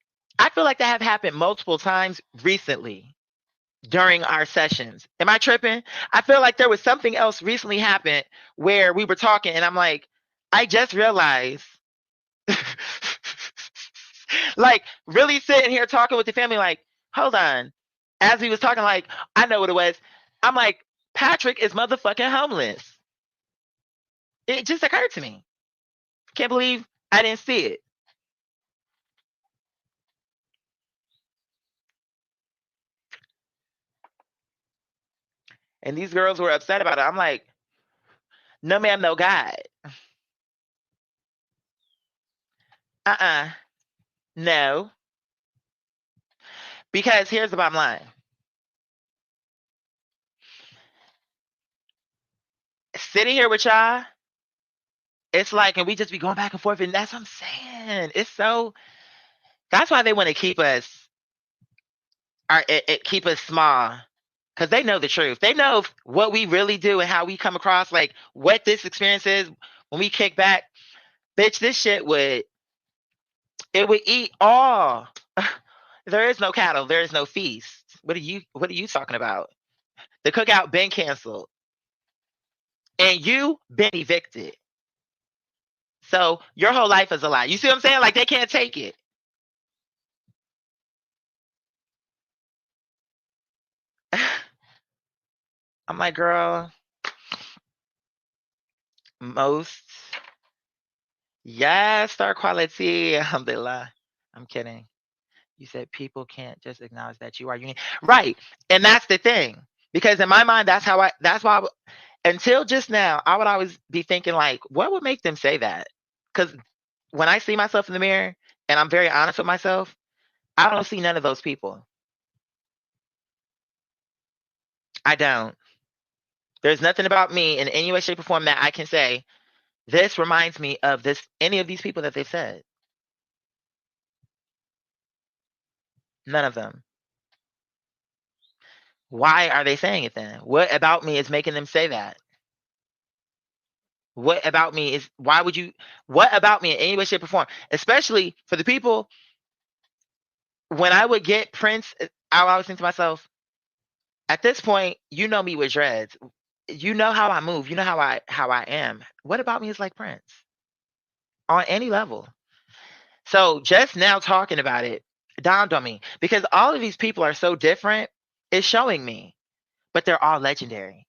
Speaker 3: I feel like that have happened multiple times recently during our sessions. Am I tripping? I feel like there was something else recently happened where we were talking and I'm like, I just realized, like really sitting here talking with the family, like, hold on. As he was talking, like, I know what it was. I'm like, Patrick is motherfucking homeless. It just occurred to me. Can't believe I didn't see it. And these girls were upset about it. I'm like, no ma'am, no God. No. Because here's the bottom line. Sitting here with y'all, it's like, and we just be going back and forth, and that's what I'm saying. It's so, that's why they want to keep us, keep us small, because they know the truth. They know what we really do and how we come across, like what this experience is when we kick back. Bitch, this shit would eat all. There is no cattle. There is no feast. What are you talking about? The cookout been canceled. And you been evicted. So your whole life is a lie. You see what I'm saying? Like they can't take it. I'm like, girl, most, yes, star quality. Alhamdulillah. I'm kidding. You said people can't just acknowledge that you are unique. Right. And that's the thing. Because in my mind, that's why until just now, I would always be thinking like, what would make them say that? Because when I see myself in the mirror and I'm very honest with myself, I don't see none of those people. I don't. There's nothing about me in any way, shape, or form that I can say, this reminds me of this, any of these people that they've said. None of them. Why are they saying it then? What about me is making them say that? What about me is, why would you, what about me in any way, shape, or form? Especially for the people, when I would get Prince, I always think to myself, at this point, you know me with dreads. You know how I move. You know how I am. What about me is like Prince on any level? So just now talking about it dawned on me, because all of these people are so different. It's showing me, but they're all legendary.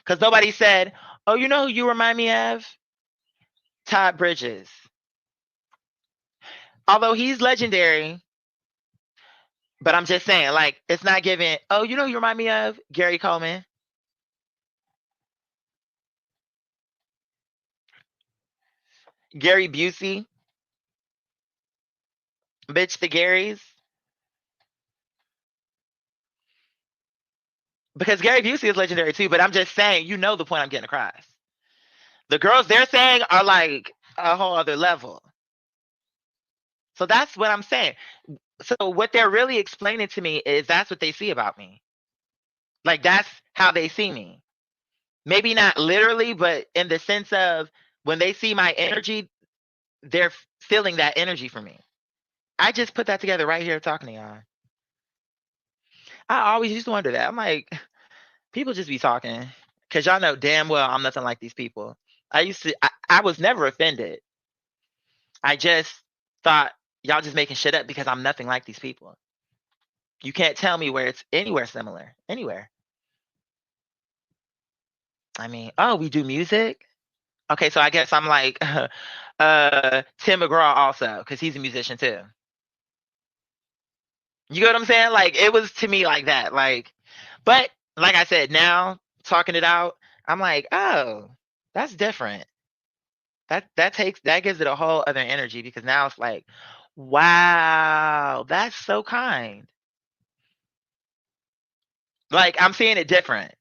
Speaker 3: Because nobody said, oh, you know who you remind me of? Todd Bridges. Although he's legendary, but I'm just saying, like, it's not giving, oh, you know who you remind me of? Gary Coleman. Gary Busey. Bitch, the Garys. Because Gary Busey is legendary too, but I'm just saying, you know the point I'm getting across. The girls they're saying are like a whole other level. So that's what I'm saying. So what they're really explaining to me is that's what they see about me. Like, that's how they see me. Maybe not literally, but in the sense of when they see my energy, they're feeling that energy from me. I just put that together right here talking to y'all. I always used to wonder that. I'm like, people just be talking, because y'all know damn well I'm nothing like these people. I was never offended. I just thought y'all just making shit up because I'm nothing like these people. You can't tell me where it's anywhere similar. Anywhere. I mean, oh, we do music? Okay, so I guess I'm like Tim McGraw also, because he's a musician too. You get what I'm saying? Like, it was to me like that. Like, but like I said, now talking it out, I'm like, oh, that's different. That gives it a whole other energy, because now it's like, wow, that's so kind. Like, I'm seeing it different.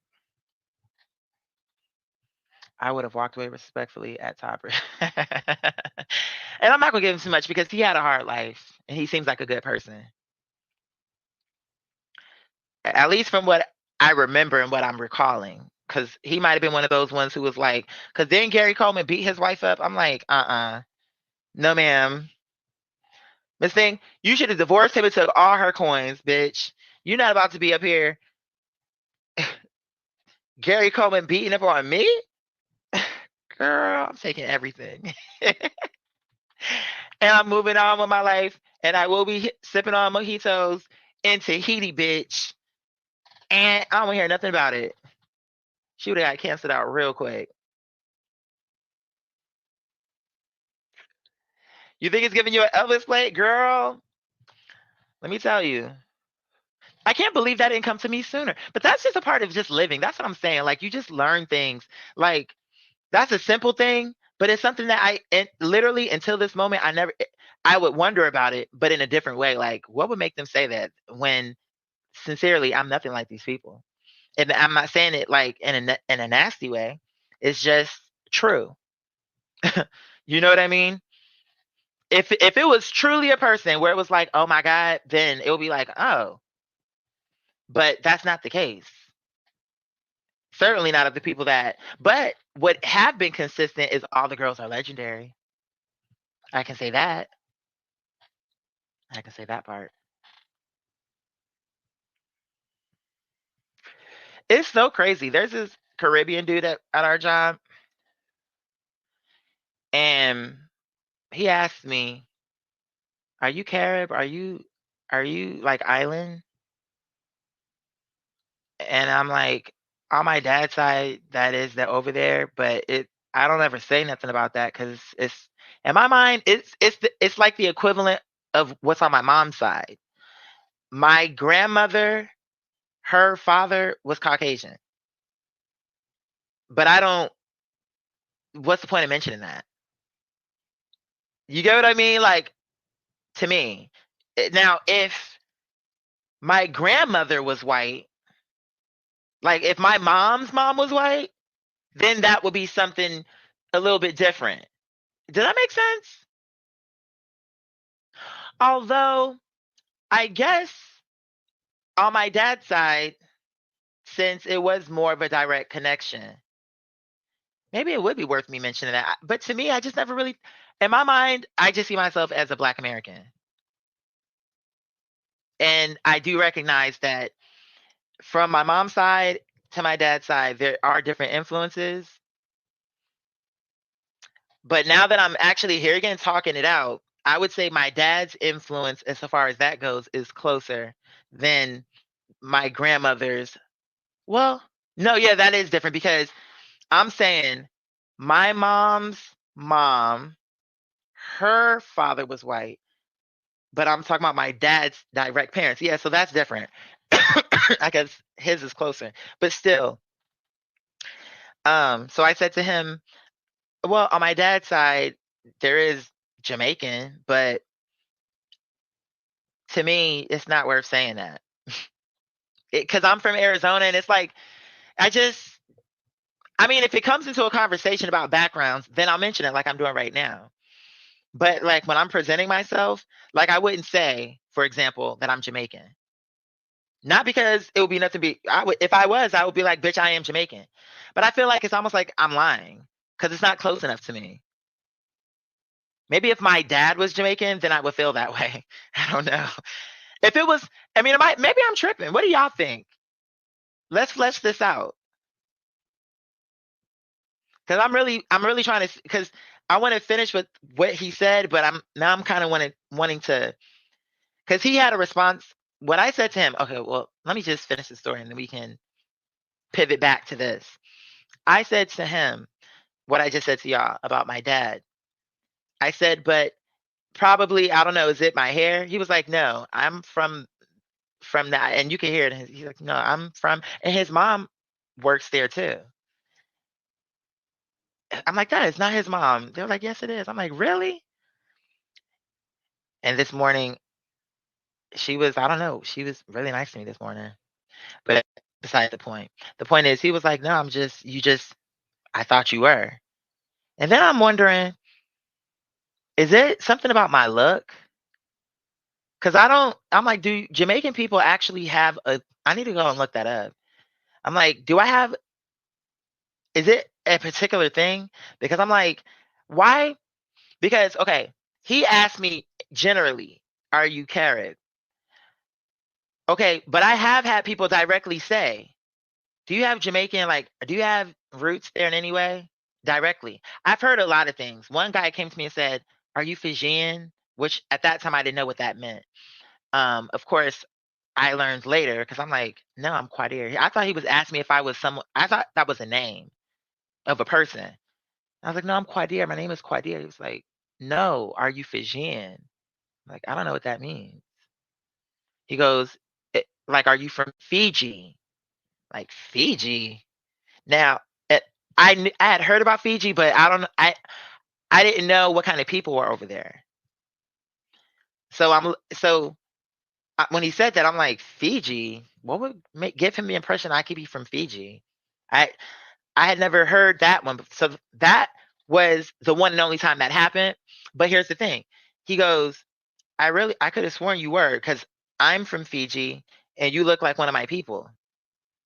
Speaker 3: I would have walked away respectfully at Topper. And I'm not gonna give him too much, because he had a hard life and he seems like a good person. At least from what I remember and what I'm recalling. Because he might have been one of those ones who was like, because then Gary Coleman beat his wife up. I'm like, no, ma'am. Miss Thing, you should have divorced him and took all her coins, bitch. You're not about to be up here. Gary Coleman beating up on me? Girl, I'm taking everything. And I'm moving on with my life. And I will be sipping on mojitos in Tahiti, bitch. And I don't want to hear nothing about it. She would have got canceled out real quick. You think it's giving you an Elvis plate, girl? Let me tell you. I can't believe that didn't come to me sooner. But that's just a part of just living. That's what I'm saying. Like, you just learn things. Like, that's a simple thing, but it's something that literally until this moment, I would wonder about it, but in a different way. Like, what would make them say that when sincerely, I'm nothing like these people? And I'm not saying it like in a nasty way. It's just true. You know what I mean? If it was truly a person where it was like, oh my God, then it would be like, oh. But that's not the case. Certainly not of the people that. But what have been consistent is all the girls are legendary. I can say that. I can say that part. It's so crazy. There's this Caribbean dude at our job, and he asked me, "Are you Carib? Are you like island?" And I'm like, on my dad's side, that over there, but I don't ever say nothing about that, because it's in my mind, it's like the equivalent of what's on my mom's side. My grandmother, her father was Caucasian, but I don't. What's the point of mentioning that? You get what I mean? Like, to me, now if my grandmother was white, like if my mom's mom was white, then that would be something a little bit different. Does that make sense? Although I guess on my dad's side, since it was more of a direct connection, maybe it would be worth me mentioning that. But to me, I just never really, in my mind, I just see myself as a Black American. And I do recognize that from my mom's side to my dad's side, there are different influences. But now that I'm actually here again talking it out, I would say my dad's influence, as far as that goes, is closer than my grandmother's. Well, no, yeah, that is different because I'm saying my mom's mom, her father was white, but I'm talking about my dad's direct parents. Yeah, so that's different. I guess his is closer, but still. So I said to him, well, on my dad's side, there is Jamaican, but to me, it's not worth saying that. Because I'm from Arizona, and it's like, I mean, if it comes into a conversation about backgrounds, then I'll mention it like I'm doing right now. But like when I'm presenting myself, like I wouldn't say, for example, that I'm Jamaican. Not because it would be nothing. If I was, I would be like, bitch, I am Jamaican. But I feel like it's almost like I'm lying because it's not close enough to me. Maybe if my dad was Jamaican, then I would feel that way. I don't know. If it was, I mean, maybe I'm tripping. What do y'all think? Let's flesh this out. Because I'm really trying to, because I want to finish with what he said, but I'm kind of wanting to, because he had a response. What I said to him, okay, well, let me just finish the story and then we can pivot back to this. I said to him what I just said to y'all about my dad. I said, but probably, I don't know, is it my hair? He was like, no, I'm from that. And you can hear it. He's like, no, I'm from, and his mom works there too. I'm like, that is not his mom. They're like, yes, it is. I'm like, really? And this morning, I don't know, she was really nice to me this morning. But beside the point. The point is, he was like, no, I thought you were. And then I'm wondering, is it something about my look? Because I'm like, do Jamaican people actually have I need to go and look that up. I'm like, is it a particular thing? Because I'm like, why? Because, okay, he asked me generally, are you Carib? Okay, but I have had people directly say, do you have Jamaican, do you have roots there in any way? Directly. I've heard a lot of things. One guy came to me and said, are you Fijian? Which at that time I didn't know what that meant. Of course, I learned later because I'm like, no, I'm Quadir. I thought he was asking me if I was someone. I thought that was a name of a person. I was like, no, I'm Quadir. My name is Quadir. He was like, no, are you Fijian? I'm like, I don't know what that means. He goes, like, are you from Fiji? Like, Fiji? Now, I had heard about Fiji, but I didn't know what kind of people were over there. So when he said that, I'm like, Fiji? What would give him the impression I could be from Fiji? I had never heard that one. So that was the one and only time that happened. But here's the thing. He goes, I could have sworn you were, because I'm from Fiji and you look like one of my people.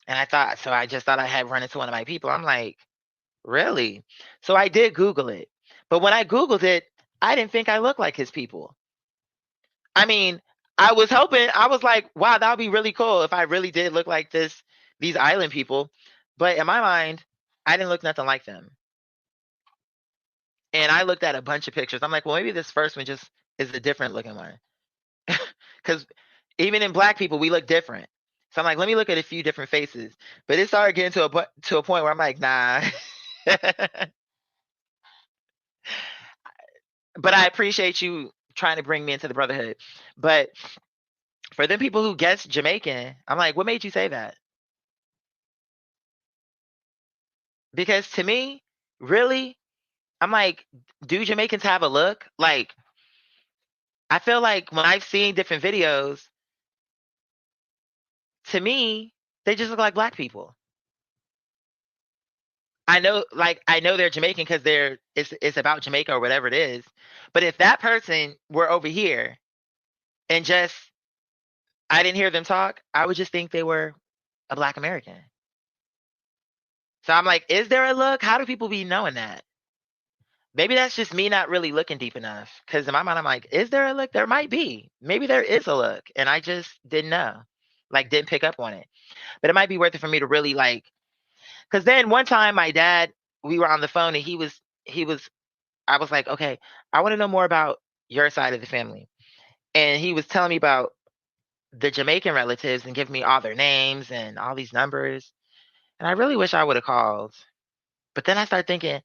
Speaker 3: And I just thought I had run into one of my people. I'm like, really? So I did Google it. But when I Googled it, I didn't think I looked like his people. I mean, I was like, wow, that would be really cool if I really did look like these island people. But in my mind, I didn't look nothing like them. And I looked at a bunch of pictures. I'm like, well, maybe this first one just is a different looking one. Because even in Black people, we look different. So I'm like, let me look at a few different faces. But it started getting to a point where I'm like, nah. But I appreciate you trying to bring me into the brotherhood. But for them people who guess Jamaican, I'm like, what made you say that? Because to me, really, I'm like, do Jamaicans have a look? Like, I feel like when I've seen different videos, to me, they just look like Black people. I know they're Jamaican because it's about Jamaica or whatever it is. But if that person were over here and just I didn't hear them talk, I would just think they were a Black American. So I'm like, is there a look? How do people be knowing that? Maybe that's just me not really looking deep enough. Because in my mind, I'm like, is there a look? There might be. Maybe there is a look. And I just didn't know. Like, didn't pick up on it. But it might be worth it for me to really like. Because then one time my dad, we were on the phone and I was like, okay, I want to know more about your side of the family. And he was telling me about the Jamaican relatives and giving me all their names and all these numbers. And I really wish I would have called. But then I started thinking,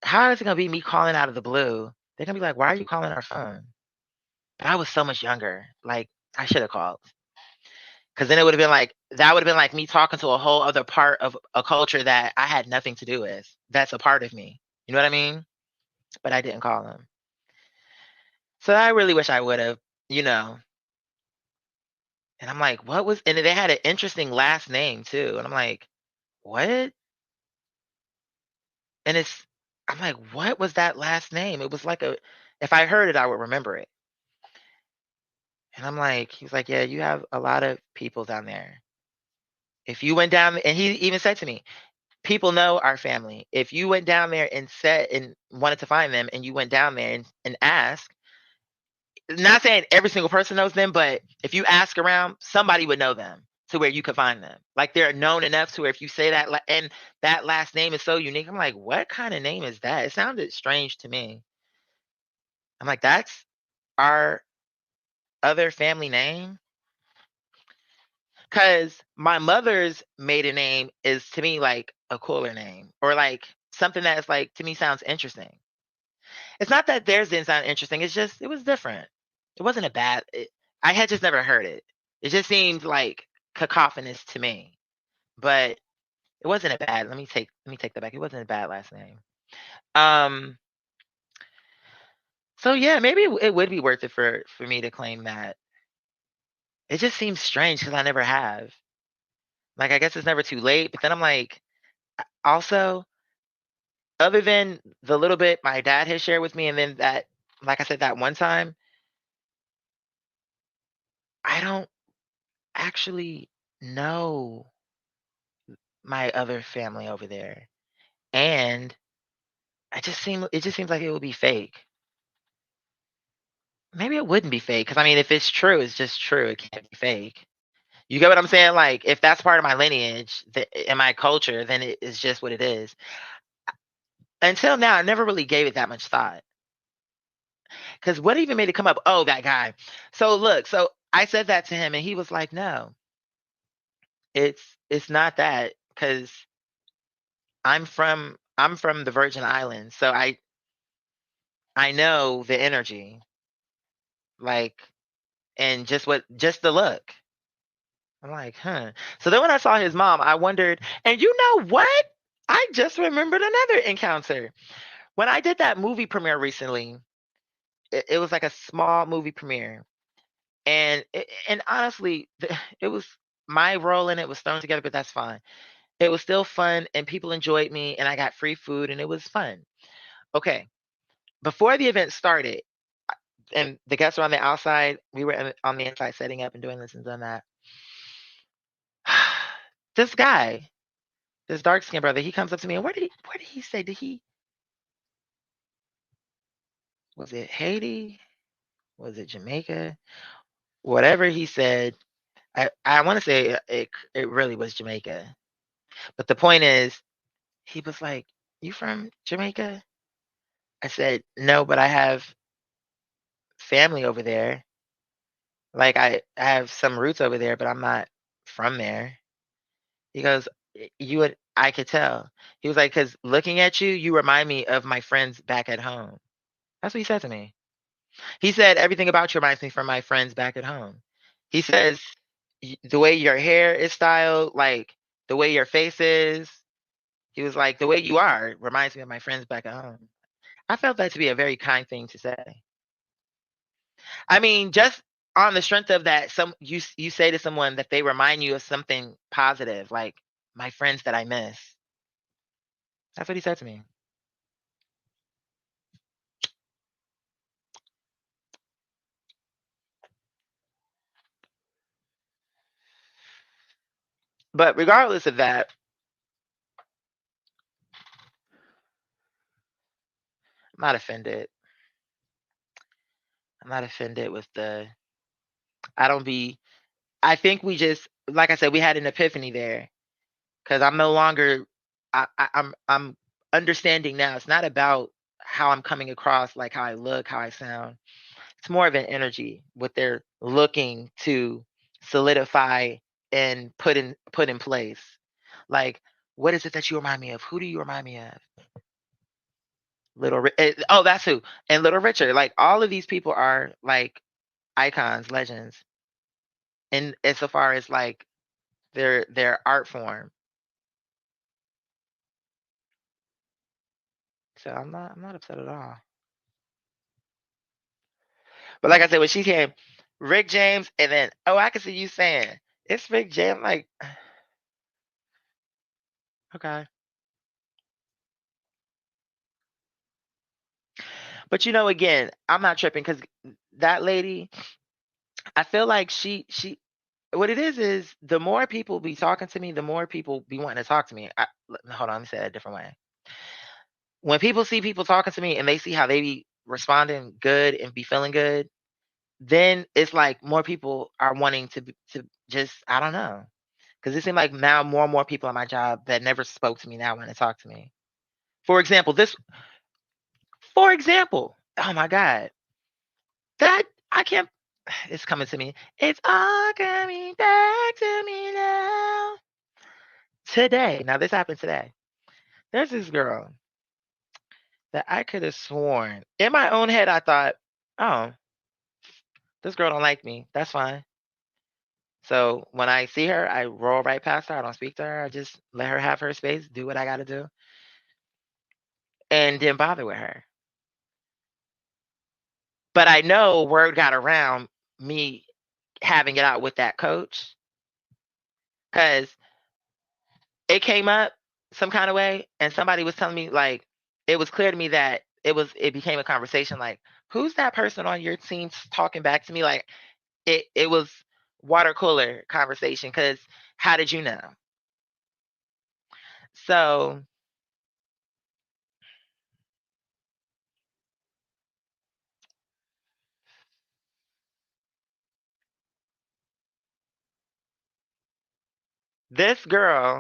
Speaker 3: how is it going to be me calling out of the blue? They're going to be like, why are you calling our phone? But I was so much younger. Like, I should have called. Because then it would have been like, that would have been like me talking to a whole other part of a culture that I had nothing to do with. That's a part of me. You know what I mean? But I didn't call them. So I really wish I would have, you know. And I'm like, what was, and they had an interesting last name too. And I'm like, what? And I'm like, what was that last name? It was like if I heard it, I would remember it. And I'm like, he was like, yeah, you have a lot of people down there. If you went down, and he even said to me, people know our family. If you went down there and said and wanted to find them, and you went down there and asked, not saying every single person knows them, but if you ask around, somebody would know them to where you could find them. Like they're known enough to where if you say that, and that last name is so unique, I'm like, what kind of name is that? It sounded strange to me. I'm like, that's our other family name? Because my mother's maiden name is to me like a cooler name, or like something that's like to me sounds interesting. It's not that theirs didn't sound interesting. It's just it was different. It wasn't a bad. I had just never heard it. It just seemed like cacophonous to me, but it wasn't a bad. Let me take that back. It wasn't a bad last name. Um. So yeah, maybe it would be worth it for me to claim that. It just seems strange because I never have. Like I guess it's never too late. But then I'm like, also, other than the little bit my dad has shared with me, and then that, like I said, that one time, I don't actually know my other family over there. And it just seems like it would be fake. Maybe it wouldn't be fake, because I mean, if it's true, it's just true. It can't be fake. You get what I'm saying? Like, if that's part of my lineage and my culture, then it is just what it is. Until now, I never really gave it that much thought. Because what even made it come up? Oh, that guy. So look, so I said that to him, and he was like, "No, it's not that, because I'm from the Virgin Islands, so I know the energy, like, and just the look." I'm like, huh. So then when I saw his mom, I wondered, and you know what? I just remembered another encounter. When I did that movie premiere recently, it was like a small movie premiere. And honestly, it was my role in it was thrown together, but that's fine. It was still fun, and people enjoyed me, and I got free food, and it was fun. Okay, before the event started, and the guests were on the outside, we were on the inside setting up and doing this and doing that. This guy, this dark skinned brother, he comes up to me, and where did he say? Was it Haiti? Was it Jamaica? Whatever he said, I want to say it really was Jamaica. But the point is, he was like, "You from Jamaica?" I said, "No, but I have family over there. Like I have some roots over there, but I'm not from there." He goes, You would, I could tell." He was like, "Because looking at you, you remind me of my friends back at home." That's what he said to me. He said, "Everything about you reminds me from my friends back at home." He says, The way your hair is styled, like the way your face is," he was like, "The way you are reminds me of my friends back at home." I felt that to be a very kind thing to say. I mean, just on the strength of that, you say to someone that they remind you of something positive, like my friends that I miss. That's what he said to me.
Speaker 4: But regardless of that, I'm not offended. I'm not offended with the. I think we just, like I said, we had an epiphany there because I'm no longer. I'm understanding now. It's not about how I'm coming across, like how I look, how I sound. It's more of an energy, what they're looking to solidify and put in place. Like, what is it that you remind me of? Who do you remind me of? Oh, that's who. And Little Richard. Like, all of these people are like icons, legends, in insofar as like their art form. So I'm not upset at all. But like I said, when she came, Rick James, and then I can see you saying it's Rick James. Like, okay. But again, I'm not tripping because that lady, I feel like she what it is the more people be talking to me, the more people be wanting to talk to me. Hold on, let me say that a different way. When people see people talking to me and they see how they be responding good and be feeling good, then it's like more people are wanting to just, I don't know. Because it seems like now more and more people at my job that never spoke to me now want to talk to me. For example, oh my God, that I can't, it's coming to me. It's all coming back to me now. Today, now this happened today. There's this girl that I could have sworn, in my own head, I thought, oh, this girl don't like me. That's fine. So when I see her, I roll right past her. I don't speak to her. I just let her have her space, do what I got to do, and didn't bother with her. But I know word got around me having it out with that coach because it came up some kind of way, and somebody was telling me, like, it was clear to me that it became a conversation, like, who's that person on your team talking back to me? Like, it was water cooler conversation because how did you know? So this girl,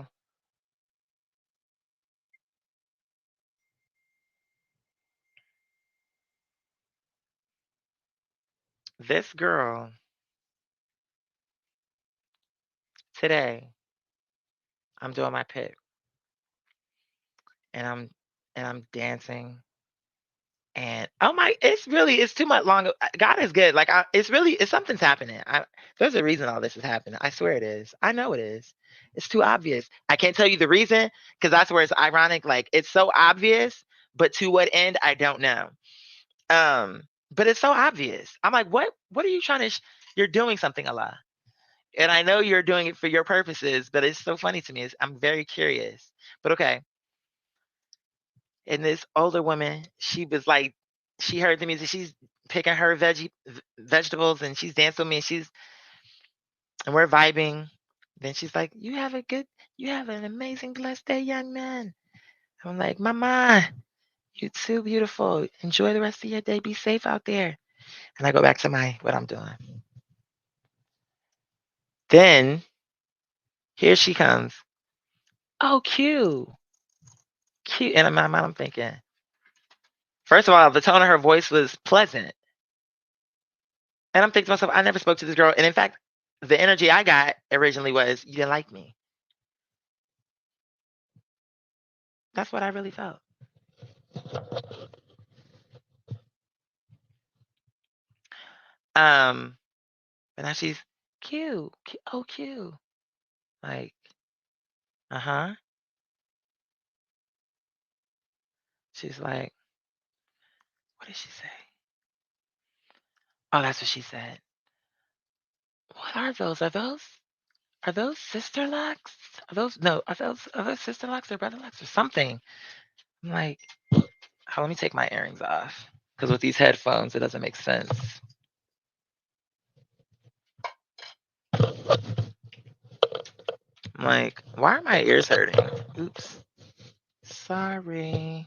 Speaker 4: today, I'm doing my pick, and I'm dancing, and oh my, it's too much longer. God is good. Like, it's something's happening. There's a reason all this is happening. I swear it is. I know it is. It's too obvious. I can't tell you the reason because that's where it's ironic. Like, it's so obvious, but to what end, I don't know. But it's so obvious. I'm like, what are you trying to? You're doing something, Allah. And I know you're doing it for your purposes, but it's so funny to me. I'm very curious. But okay. And this older woman, she was like, she heard the music. She's picking her vegetables and she's dancing with me and we're vibing. Then she's like, you have an amazing, blessed day, young man. I'm like, Mama, you're too beautiful. Enjoy the rest of your day. Be safe out there. And I go back to what I'm doing. Then here she comes. Oh, cute. And in my mind, I'm thinking, first of all, the tone of her voice was pleasant. And I'm thinking to myself, I never spoke to this girl. And in fact, the energy I got originally was, you didn't like me. That's what I really felt. But now she's cute. Oh, cute. Like, uh-huh. She's like, what did she say? Oh, that's what she said. What are those? Are those sister locks? Are those sister locks or brother locks or something? I'm like, let me take my earrings off. Because with these headphones, it doesn't make sense.
Speaker 3: I'm like, why are my ears hurting? Oops. Sorry.